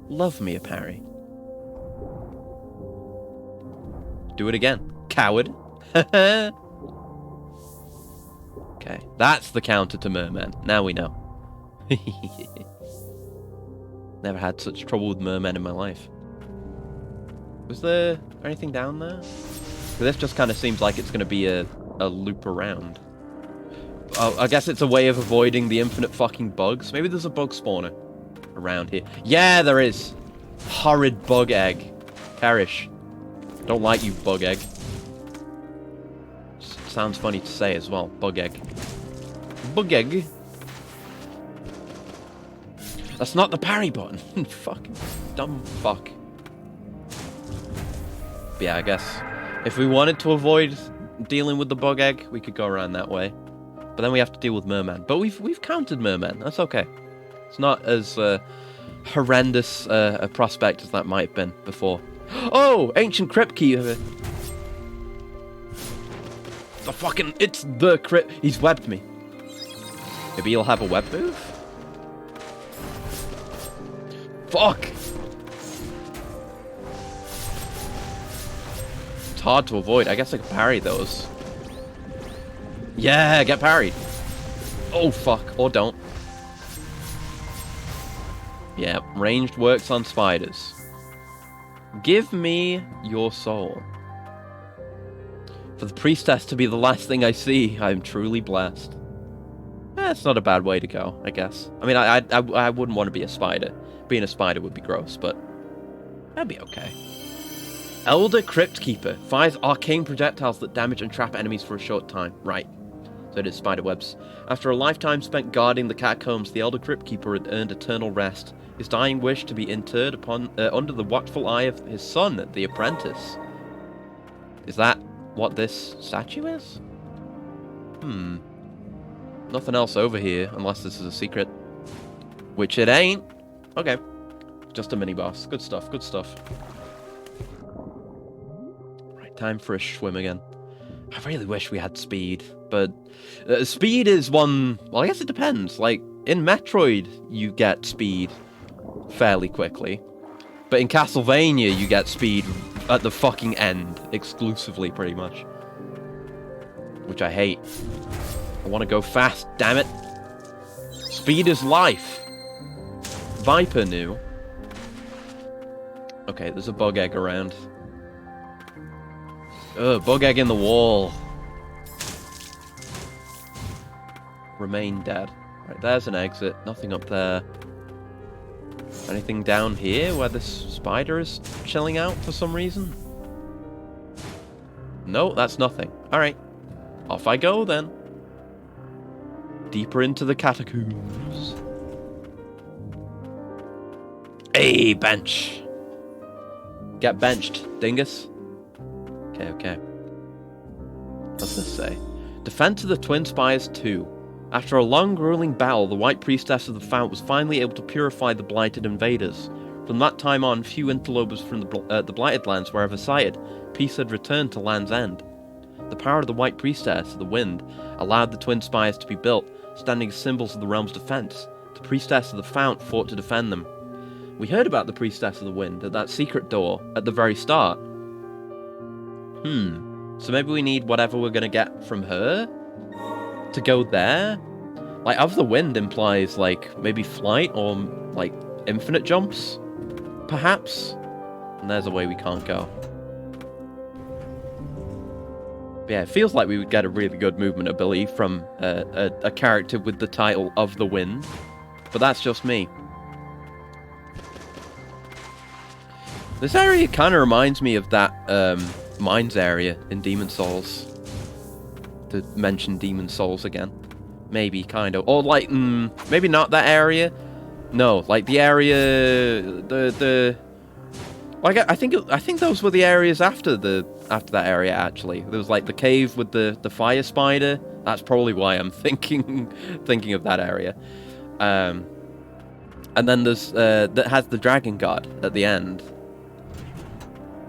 Love me a parry. Do it again. Coward. Okay, that's the counter to Merman. Now we know. Never had such trouble with mermen in my life. Was there anything down there? This just kind of seems like it's going to be a loop around. Oh, I guess it's a way of avoiding the infinite fucking bugs. Maybe there's a bug spawner around here. Yeah, there is. Horrid bug egg. Perish. Don't like you, bug egg. Sounds funny to say as well. Bug egg. Bug egg. That's not the parry button. Fucking dumb fuck. But yeah, I guess if we wanted to avoid dealing with the bug egg, we could go around that way. But then we have to deal with merman. But we've countered merman. That's okay. It's not as horrendous a prospect as that might have been before. Oh, ancient crypt keeper. It's the crypt. He's webbed me. Maybe he'll have a web move? Fuck! It's hard to avoid. I guess I can parry those. Yeah, get parried. Oh, fuck. Or don't. Yeah, ranged works on spiders. Give me your soul. For the priestess to be the last thing I see, I am truly blessed. It's not a bad way to go, I guess. I mean, I wouldn't want to be a spider. Being a spider would be gross, but that'd be okay. Elder Crypt Keeper. Fires arcane projectiles that damage and trap enemies for a short time. Right. So it is spider webs. After a lifetime spent guarding the catacombs, the Elder Crypt Keeper had earned eternal rest. His dying wish to be interred under the watchful eye of his son, the apprentice. Is that what this statue is? Nothing else over here, unless this is a secret. Which it ain't. Okay. Just a mini-boss. Good stuff, good stuff. Right, time for a swim again. I really wish we had speed, but... speed is one... Well, I guess it depends. Like, in Metroid, you get speed fairly quickly. But in Castlevania, you get speed at the fucking end, exclusively, pretty much. Which I hate. I want to go fast, damn it. Speed is life. Viper knew. Okay, there's a bug egg around. Ugh, bug egg in the wall. Remain dead. Right, there's an exit. Nothing up there. Anything down here where this spider is chilling out for some reason? No, that's nothing. Alright. Off I go then. Deeper into the catacombs. Hey, bench. Get benched, dingus. Okay, okay. What's this say? Defense of the Twin Spires 2. After a long, grueling battle, the White Priestess of the Fount was finally able to purify the blighted invaders. From that time on, few interlopers from the Blighted Lands were ever sighted. Peace had returned to Land's End. The power of the White Priestess, the Wind, allowed the Twin Spires to be built, standing as symbols of the realm's defense. The Priestess of the Fount fought to defend them. We heard about the Priestess of the Wind at that secret door at the very start. So maybe we need whatever we're gonna get from her to go there? Like, of the Wind implies, like, maybe flight or, like, infinite jumps? Perhaps? And there's a way we can't go. Yeah, it feels like we would get a really good movement ability from a character with the title of the Wind. But that's just me. This area kind of reminds me of that mines area in Demon Souls. To mention Demon Souls again. Maybe, kind of. Or like, maybe not that area. No, like the area, like I think those were the areas after that area actually. There was like the cave with the fire spider. That's probably why I'm thinking of that area. And then there's that has the dragon god at the end.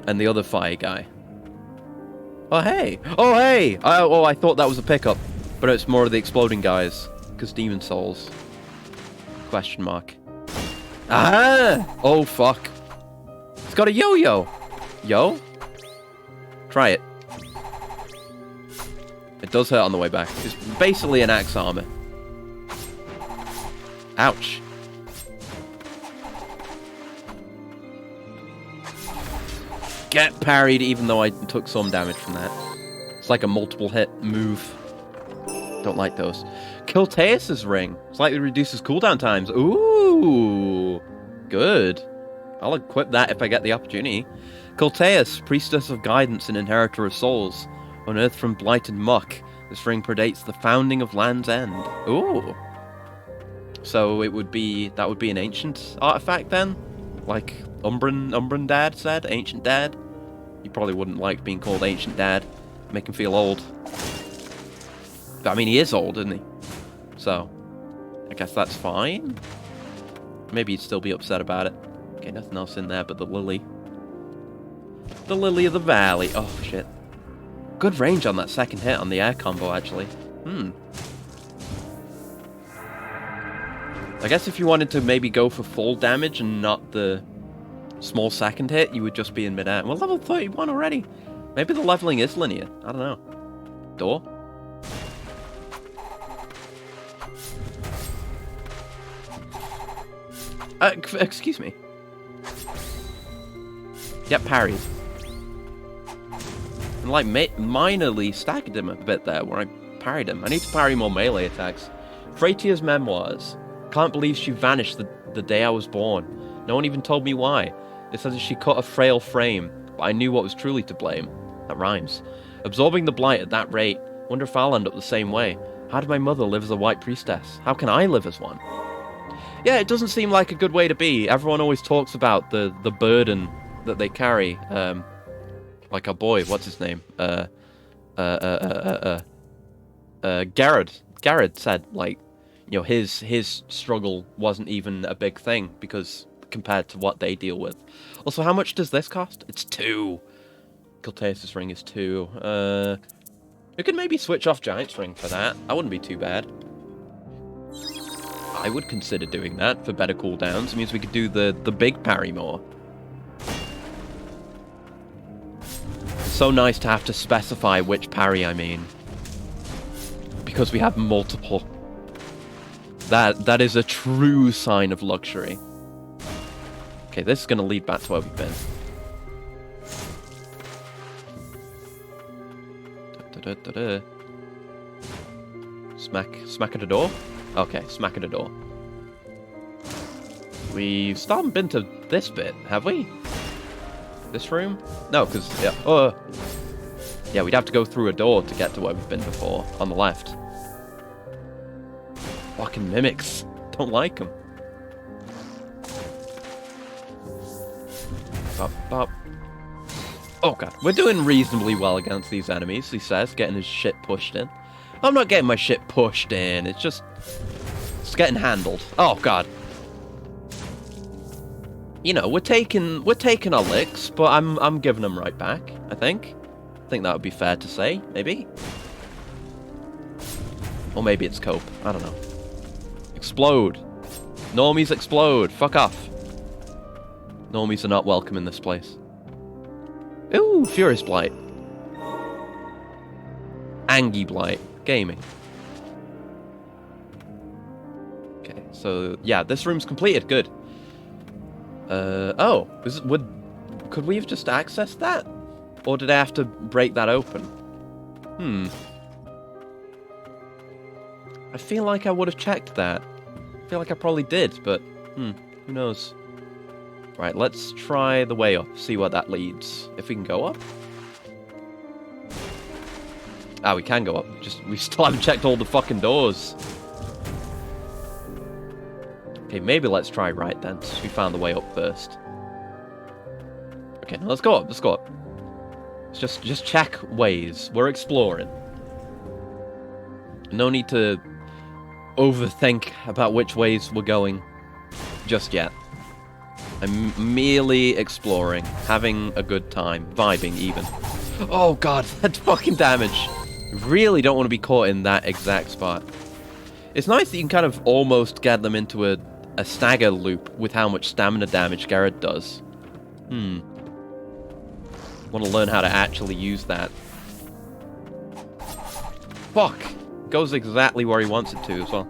And the other fire guy. Oh hey! Oh hey! I thought that was a pickup, but it's more of the exploding guys because Demon Souls. Question mark. Ah! Oh fuck! It's got a yo-yo. Yo? Try it. It does hurt on the way back. It's basically an axe armor. Ouch. Get parried, even though I took some damage from that. It's like a multiple hit move. Don't like those. Kiltaeus' ring. Slightly reduces cooldown times. Ooh. Good. I'll equip that if I get the opportunity. Kiltaeus, priestess of guidance and inheritor of souls. Unearthed from blighted muck. This ring predates the founding of Land's End. Ooh. So it would be, that would be an ancient artifact then? Like Umbran Dad said? Ancient Dad? You probably wouldn't like being called Ancient Dad. Make him feel old. But I mean, he is old, isn't he? So, I guess that's fine. Maybe he'd still be upset about it. Okay, nothing else in there but the lily. The lily of the valley. Oh, shit. Good range on that second hit on the air combo, actually. I guess if you wanted to maybe go for full damage and not the small second hit, you would just be in mid-air. Well, level 31 already. Maybe the leveling is linear. I don't know. Door? Excuse me. Get parried. And like minorly staggered him a bit there where I parried him. I need to parry more melee attacks. Freitia's memoirs. Can't believe she vanished the day I was born. No one even told me why. It says that she cut a frail frame, but I knew what was truly to blame. That rhymes. Absorbing the blight at that rate. Wonder if I'll end up the same way. How did my mother live as a white priestess? How can I live as one? Yeah, it doesn't seem like a good way to be. Everyone always talks about the burden that they carry. Like our boy, what's his name? Garrett said, like, you know, his struggle wasn't even a big thing because compared to what they deal with. Also, how much does this cost? It's 2. Kiltaeus' ring is 2. We could maybe switch off Giant's ring for that. That wouldn't be too bad. I would consider doing that for better cooldowns. It means we could do the big parry more. It's so nice to have to specify which parry I mean. Because we have multiple. That is a true sign of luxury. Okay, this is going to lead back to where we've been. Smack at the door? Okay, smack at the door. We still haven't been to this bit, have we? This room? No, because, yeah. Yeah, we'd have to go through a door to get to where we've been before, on the left. Fucking mimics. Don't like them. Bop, bop. Oh god, we're doing reasonably well against these enemies, he says, getting his shit pushed in. I'm not getting my shit pushed in, it's just getting handled. Oh god. You know, we're taking our licks, but I'm giving them right back, I think. I think that would be fair to say, maybe. Or maybe it's cope, I don't know. Explode. Normies explode. Fuck off. Normies are not welcome in this place. Ooh, Furious Blight. Angie Blight. Gaming. Okay, so, yeah, this room's completed. Good. Oh. Could we have just accessed that? Or did I have to break that open? I feel like I would have checked that. I feel like I probably did, but who knows? Right, let's try the way up, see where that leads. If we can go up. Ah, we can go up. Just we still haven't checked all the fucking doors. Okay, maybe let's try right then, since we found the way up first. Okay, now let's go up, let's go up. Let's just check ways. We're exploring. No need to overthink about which ways we're going just yet. I'm merely exploring, having a good time, vibing even. Oh god, that fucking damage. Really don't want to be caught in that exact spot. It's nice that you can kind of almost get them into a stagger loop with how much stamina damage Garrett does. Want to learn how to actually use that. Fuck! Goes exactly where he wants it to as well.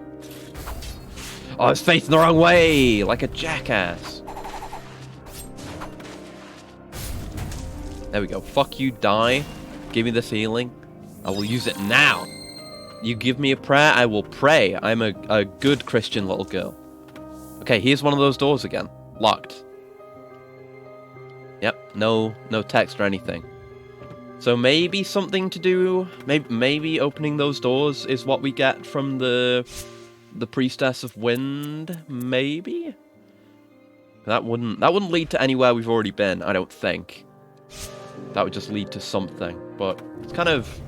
Oh, it's facing the wrong way! Like a jackass. There we go. Fuck you, die. Give me this healing. I will use it now. You give me a prayer, I will pray. I'm a good Christian little girl. Okay, here's one of those doors again. Locked. Yep, no text or anything. So maybe something to do. Maybe opening those doors is what we get from the Priestess of Wind. Maybe that wouldn't lead to anywhere we've already been. I don't think. That would just lead to something. But it's kind of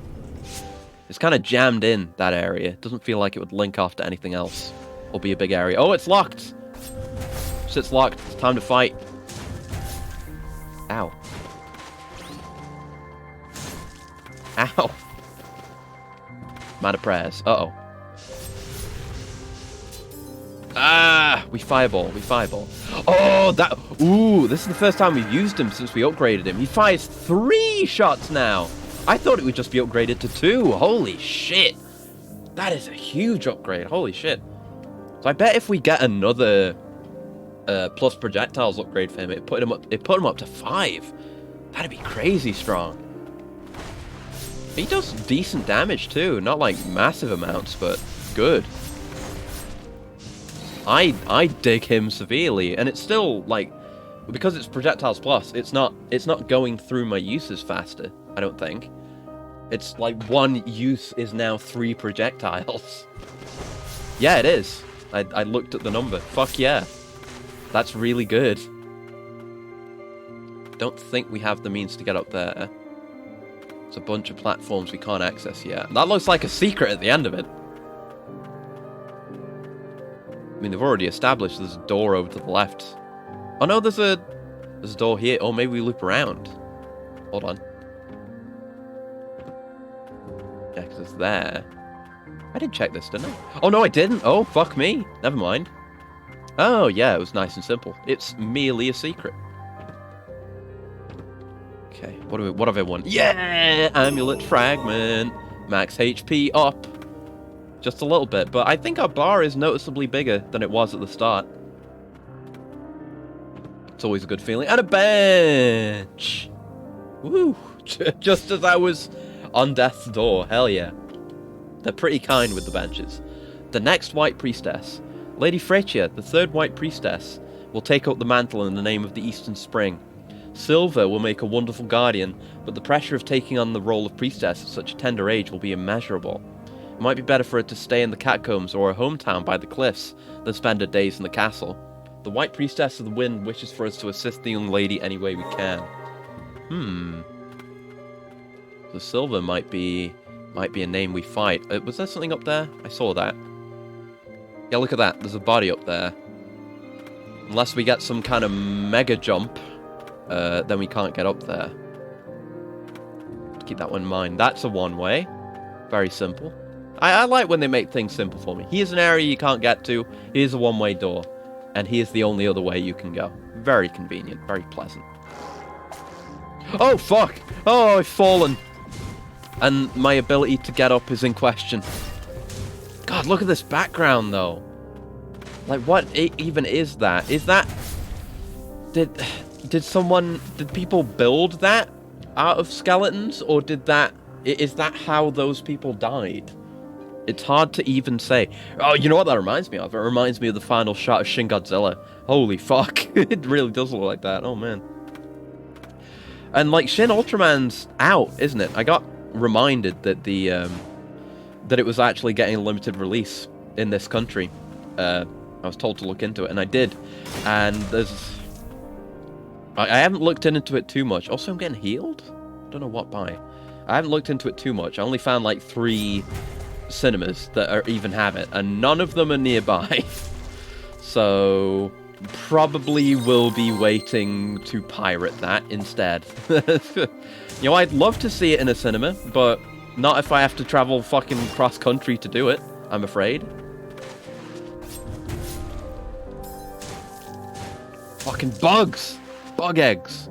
jammed in that area. It doesn't feel like it would link off to anything else or be a big area. Oh, it's locked. Shit's locked. It's time to fight. Ow. Ow. Man of prayers. Uh-oh. Ah! We fireball. Oh, that... Ooh, this is the first time we've used him since we upgraded him. He fires 3 shots now. I thought it would just be upgraded to 2. Holy shit. That is a huge upgrade. Holy shit. So I bet if we get another plus projectiles upgrade for him, it put him up to 5. That'd be crazy strong. He does decent damage too, not like massive amounts, but good. I dig him severely, and it's still like, because it's projectiles plus, it's not going through my uses faster, I don't think. It's like 1 use is now 3 projectiles. Yeah, it is. I looked at the number. Fuck yeah. That's really good. Don't think we have the means to get up there. There's a bunch of platforms we can't access yet. That looks like a secret at the end of it. I mean, they've already established there's a door over to the left. Oh no, there's a door here. Oh, maybe we loop around. Hold on. Yeah, because it's there. I did check this, didn't I? Oh no, I didn't. Oh, fuck me. Never mind. Oh, yeah, it was nice and simple. It's merely a secret. Okay, what have I won? Yeah! Amulet fragment. Max HP up. Just a little bit, but I think our bar is noticeably bigger than it was at the start. It's always a good feeling. And a bench! Woo! Just as I was on death's door. Hell yeah. They're pretty kind with the benches. The next White Priestess. Lady Freytia, the 3rd White Priestess, will take up the mantle in the name of the Eastern Spring. Silver will make a wonderful guardian, but the pressure of taking on the role of priestess at such a tender age will be immeasurable. It might be better for her to stay in the catacombs or her hometown by the cliffs than spend her days in the castle. The White Priestess of the Wind wishes for us to assist the young lady any way we can. The Silver might be a name we fight. Was there something up there? I saw that. Yeah, look at that. There's a body up there. Unless we get some kind of mega jump, then we can't get up there. Keep that one in mind. That's a one-way. Very simple. I like when they make things simple for me. Here's an area you can't get to. Here's a one-way door. And here's the only other way you can go. Very convenient. Very pleasant. Oh, fuck! Oh, I've fallen. And my ability to get up is in question. God, look at this background, though. Like, what even is that? Is that... Did people build that out of skeletons? Or did that Is that how those people died? It's hard to even say. Oh, you know what that reminds me of? It reminds me of the final shot of Shin Godzilla. Holy fuck. It really does look like that. Oh, man. And, like, Shin Ultraman's out, isn't it? I got reminded that that it was actually getting a limited release in this country. I was told to look into it, and I did. And there's... I haven't looked into it too much. Also, I'm getting healed? Don't know what by. I haven't looked into it too much. I only found, like, 3... cinemas that even have it, and none of them are nearby. So probably will be waiting to pirate that instead. You know, I'd love to see it in a cinema, but not if I have to travel fucking cross country to do it, I'm afraid. Fucking bugs! Bug eggs!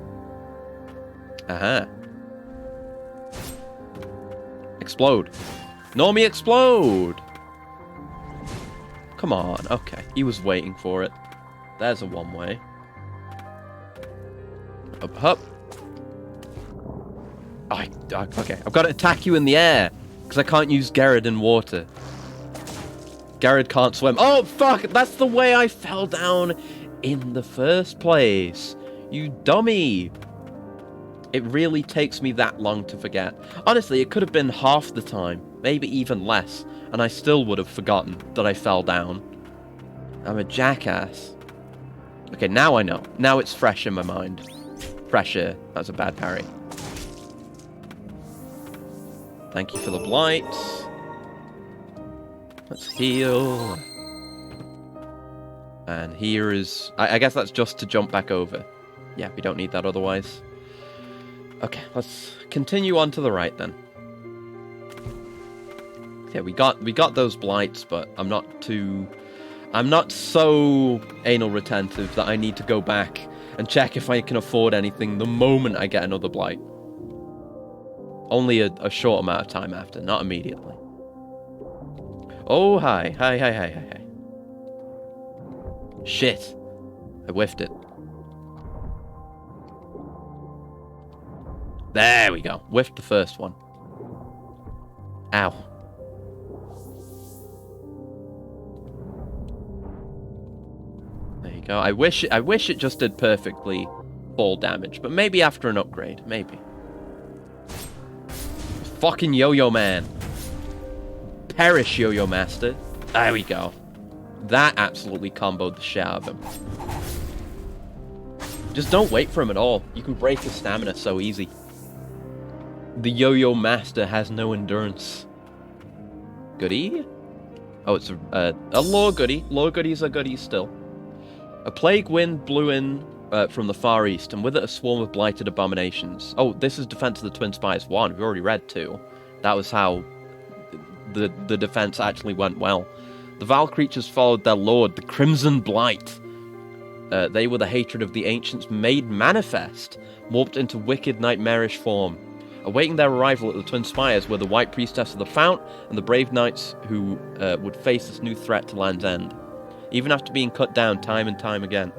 Uh-huh. Explode. Normie, explode! Come on, okay. He was waiting for it. There's a one-way. Up, up. Okay, I've got to attack you in the air, because I can't use Garrod in water. Garrod can't swim. Oh, fuck! That's the way I fell down in the first place. You dummy! It really takes me that long to forget. Honestly, it could have been half the time. Maybe even less, and I still would have forgotten that I fell down. I'm a jackass. Okay, now I know. Now it's fresh in my mind. Fresher. That's a bad parry. Thank you for the blights. Let's heal. And here is... I guess that's just to jump back over. Yeah, we don't need that otherwise. Okay, let's continue on to the right then. Yeah, we got those blights, but I'm not so anal retentive that I need to go back and check if I can afford anything the moment I get another blight. Only a short amount of time after, not immediately. Oh, hi. Hi. Shit. I whiffed it. There we go. Whiffed the first one. Ow. There you go. I wish it just did perfectly fall damage, but maybe after an upgrade. Maybe. Fucking Yo-Yo Man. Perish, Yo-Yo Master. There we go. That absolutely comboed the shit out of him. Just don't wait for him at all. You can break his stamina so easy. The Yo-Yo Master has no endurance. Goodie? Oh, it's a lore goodie. Lore goodies are goodies still. A plague wind blew in from the far east, and with it a swarm of blighted abominations. Oh, this is Defense of the Twin Spires 1. We've already read 2. That was how the defense actually went well. The vile creatures followed their lord, the Crimson Blight. They were the hatred of the ancients made manifest, warped into wicked nightmarish form. Awaiting their arrival at the Twin Spires were the White Priestess of the Fount and the brave knights who would face this new threat to Land's End. Even after being cut down time and again,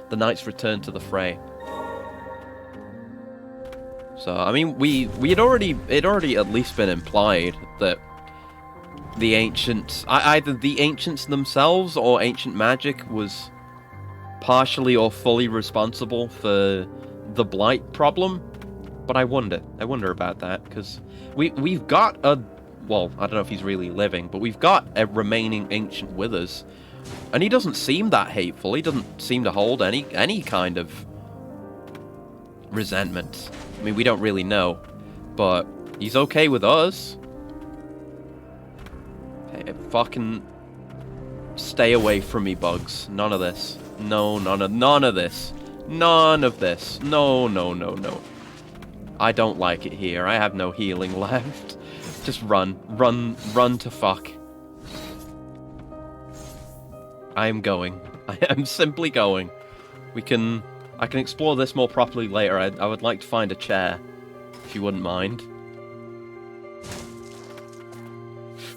the knights returned to the fray. So, I mean, it had already at least been implied that the ancients, either the ancients themselves or ancient magic was partially or fully responsible for the blight problem. But I wonder about that, because we've got well, I don't know if he's really living, but we've got a remaining ancient with us, and he doesn't seem that hateful. He doesn't seem to hold any kind of resentment. I mean, we don't really know, but he's okay with us. Okay, fucking stay away from me, bugs. None of this. No, none of this. None of this. No. I don't like it here. I have no healing left. Just run to fuck. I am going. I am simply going. I can explore this more properly later. I would like to find a chair, if you wouldn't mind.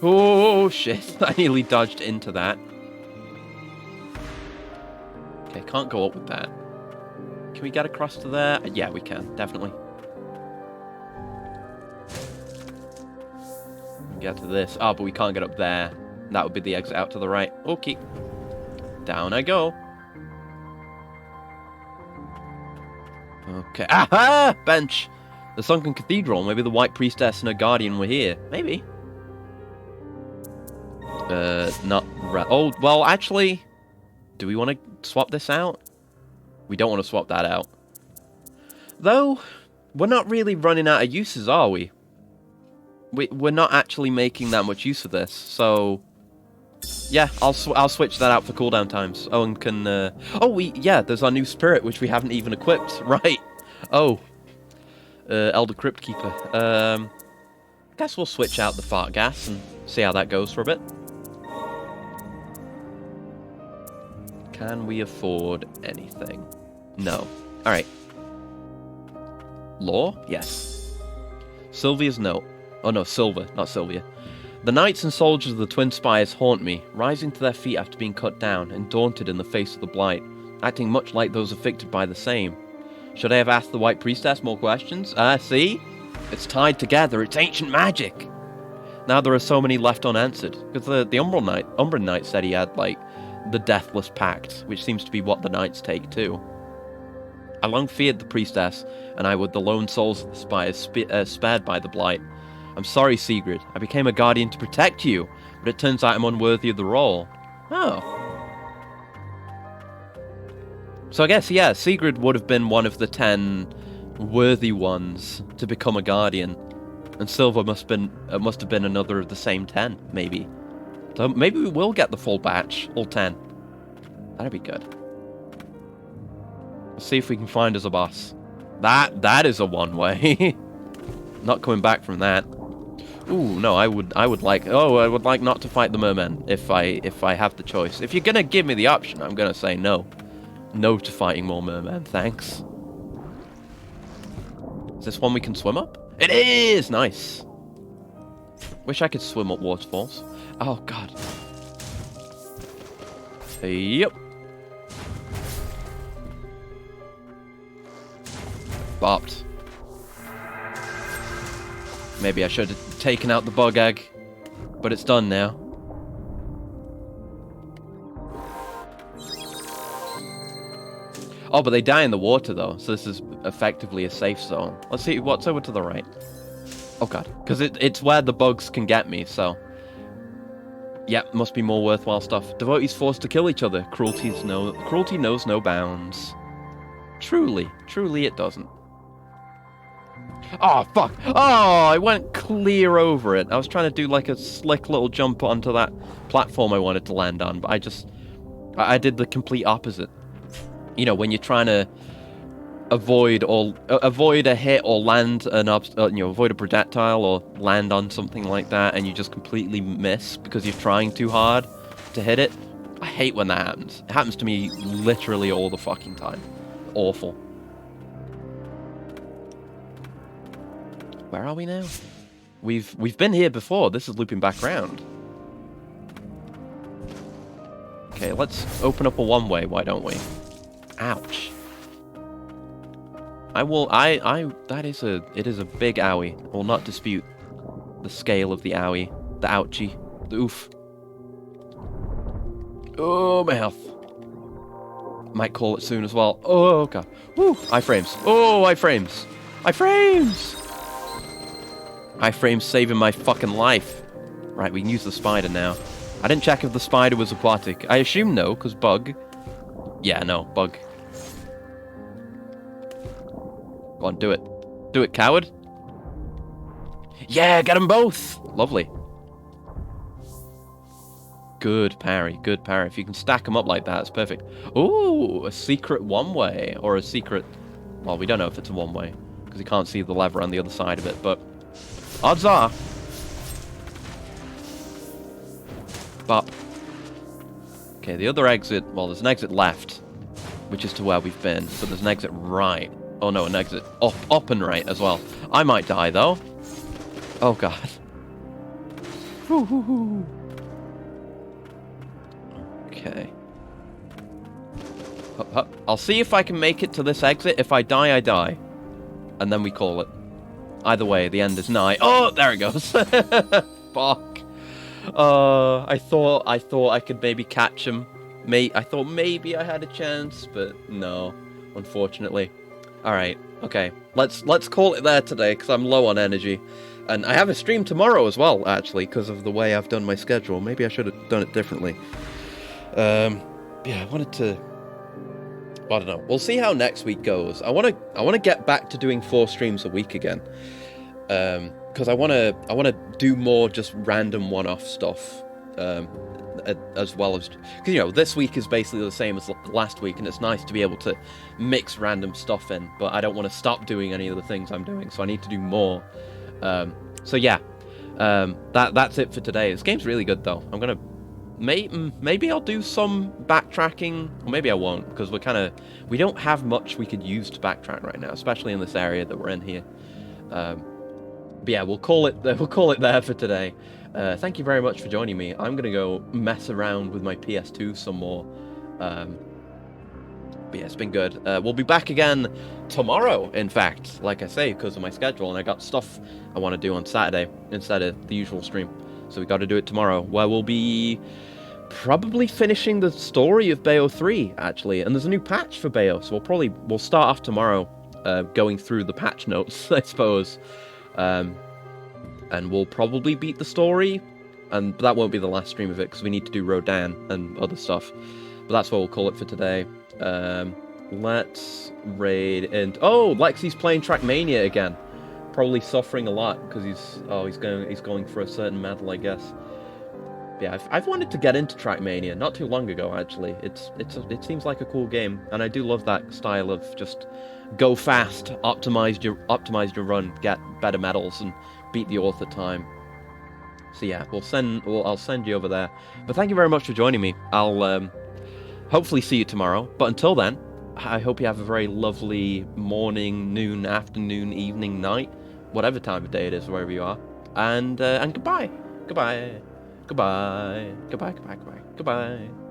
Oh shit, I nearly dodged into that. Okay, can't go up with that. Can we get across to there? Yeah, we can, definitely. Get to this. Ah, but we can't get up there. That would be the exit out to the right. Okay. Down I go. Okay. Aha! Bench! The sunken cathedral. Maybe the White Priestess and her guardian were here. Maybe. Not right. Oh, well, actually, do we want to swap this out? We don't want to swap that out. Though, we're not really running out of uses, are we? We're not actually making that much use of this, so... Yeah, I'll switch that out for cooldown times. Owen can... yeah, there's our new spirit, which we haven't even equipped. Right. Oh. Elder Crypt Keeper. Guess we'll switch out the fart gas and see how that goes for a bit. Can we afford anything? No. Alright. Law? Yes. Sylvia's note. Oh no, Silver, not Sylvia. The knights and soldiers of the Twin Spires haunt me, rising to their feet after being cut down, and daunted in the face of the blight, acting much like those afflicted by the same. Should I have asked the White Priestess more questions? See? It's tied together, it's ancient magic! Now there are so many left unanswered, because the Umbran Knight said he had, like, the Deathless Pact, which seems to be what the knights take too. I long feared the priestess, and I would the lone souls of the spires spared by the blight. I'm sorry, Sigrid. I became a guardian to protect you, but it turns out I'm unworthy of the role. Oh. So I guess, yeah, Sigrid would have been one of the 10 worthy ones to become a guardian, and Silver must have been another of the same 10, maybe. So maybe we will get the full batch, all 10. That'd be good. Let's see if we can find us a boss. That is a one-way. Not coming back from that. Ooh, no, I would like not to fight the mermen if I have the choice. If you're gonna give me the option, I'm gonna say no. No to fighting more mermen, thanks. Is this one we can swim up? It is! Nice. Wish I could swim up waterfalls. Oh, God. Yep. Bopped. Maybe I should have taken out the bug egg, but it's done now. Oh, but they die in the water, though, so this is effectively a safe zone. Let's see what's over to the right. Oh, God. Because it's where the bugs can get me, so... Yep, must be more worthwhile stuff. Devotees forced to kill each other. Cruelty knows no bounds. Truly it doesn't. Oh, fuck! Oh, I went clear over it. I was trying to do like a slick little jump onto that platform I wanted to land on, but I did the complete opposite. You know, when you're trying to avoid a hit or land avoid a projectile or land on something like that, and you just completely miss because you're trying too hard to hit it. I hate when that happens. It happens to me literally all the fucking time. Awful. Where are we now? We've been here before. This is looping back around. Okay, let's open up a one-way, why don't we? Ouch. It is a big owie. I will not dispute the scale of the owie. The ouchie. The oof. Oh, my health. Might call it soon as well. Oh, God. Woo! Iframes. Oh, iframes. Iframes! Iframes saving my fucking life. Right, we can use the spider now. I didn't check if the spider was aquatic. I assume no, because bug. Yeah, no, bug. Go on, do it. Do it, coward. Yeah, get them both! Lovely. Good parry, good parry. If you can stack them up like that, it's perfect. Ooh, a secret one-way. Or a secret... Well, we don't know if it's a one-way, because you can't see the lever on the other side of it, but... Odds are. Bop. Okay, the other exit... Well, there's an exit left, which is to where we've been, but there's an exit right. Oh no, an exit up and right as well. I might die, though. Oh, God. Okay. Hup, hup. I'll see if I can make it to this exit. If I die, I die. And then we call it. Either way, the end is nigh. Oh, there it goes. Fuck. I thought I could maybe catch him. I thought maybe I had a chance, but no, unfortunately. All right, okay. Let's call it there today because I'm low on energy, and I have a stream tomorrow as well, actually, because of the way I've done my schedule. Maybe I should have done it differently. Yeah, I wanted to. I don't know. We'll see how next week goes. I want to get back to doing 4 streams a week again. Because I want to do more just random one-off stuff, as well as, because this week is basically the same as last week, and it's nice to be able to mix random stuff in. But I don't want to stop doing any of the things I'm doing, so I need to do more. So yeah, that's it for today. This game's really good though. I'm gonna maybe I'll do some backtracking, or maybe I won't, because we don't have much we could use to backtrack right now, especially in this area that we're in here. But yeah, we'll call it there for today. Thank you very much for joining me. I'm gonna go mess around with my PS2 some more. But yeah, it's been good. We'll be back again tomorrow, in fact, like I say, because of my schedule, and I got stuff I want to do on Saturday instead of the usual stream. So we got to do it tomorrow, where we'll be probably finishing the story of Bayo 3, actually. And there's a new patch for Bayo, so we'll start off tomorrow going through the patch notes, I suppose. And we'll probably beat the story, and that won't be the last stream of it, because we need to do Rodan and other stuff. But that's what we'll call it for today. Let's raid, and Lexi's playing Trackmania again. Probably suffering a lot because he's going for a certain medal, I guess. Yeah, I've wanted to get into Trackmania not too long ago, actually. It seems like a cool game, and I do love that style of just go fast, optimize your run, get better medals, and beat the author time. So yeah, I'll send you over there. But thank you very much for joining me. I'll hopefully see you tomorrow. But until then, I hope you have a very lovely morning, noon, afternoon, evening, night, whatever time of day it is, wherever you are. And goodbye. Goodbye. Goodbye. Goodbye. Goodbye. Goodbye. Goodbye.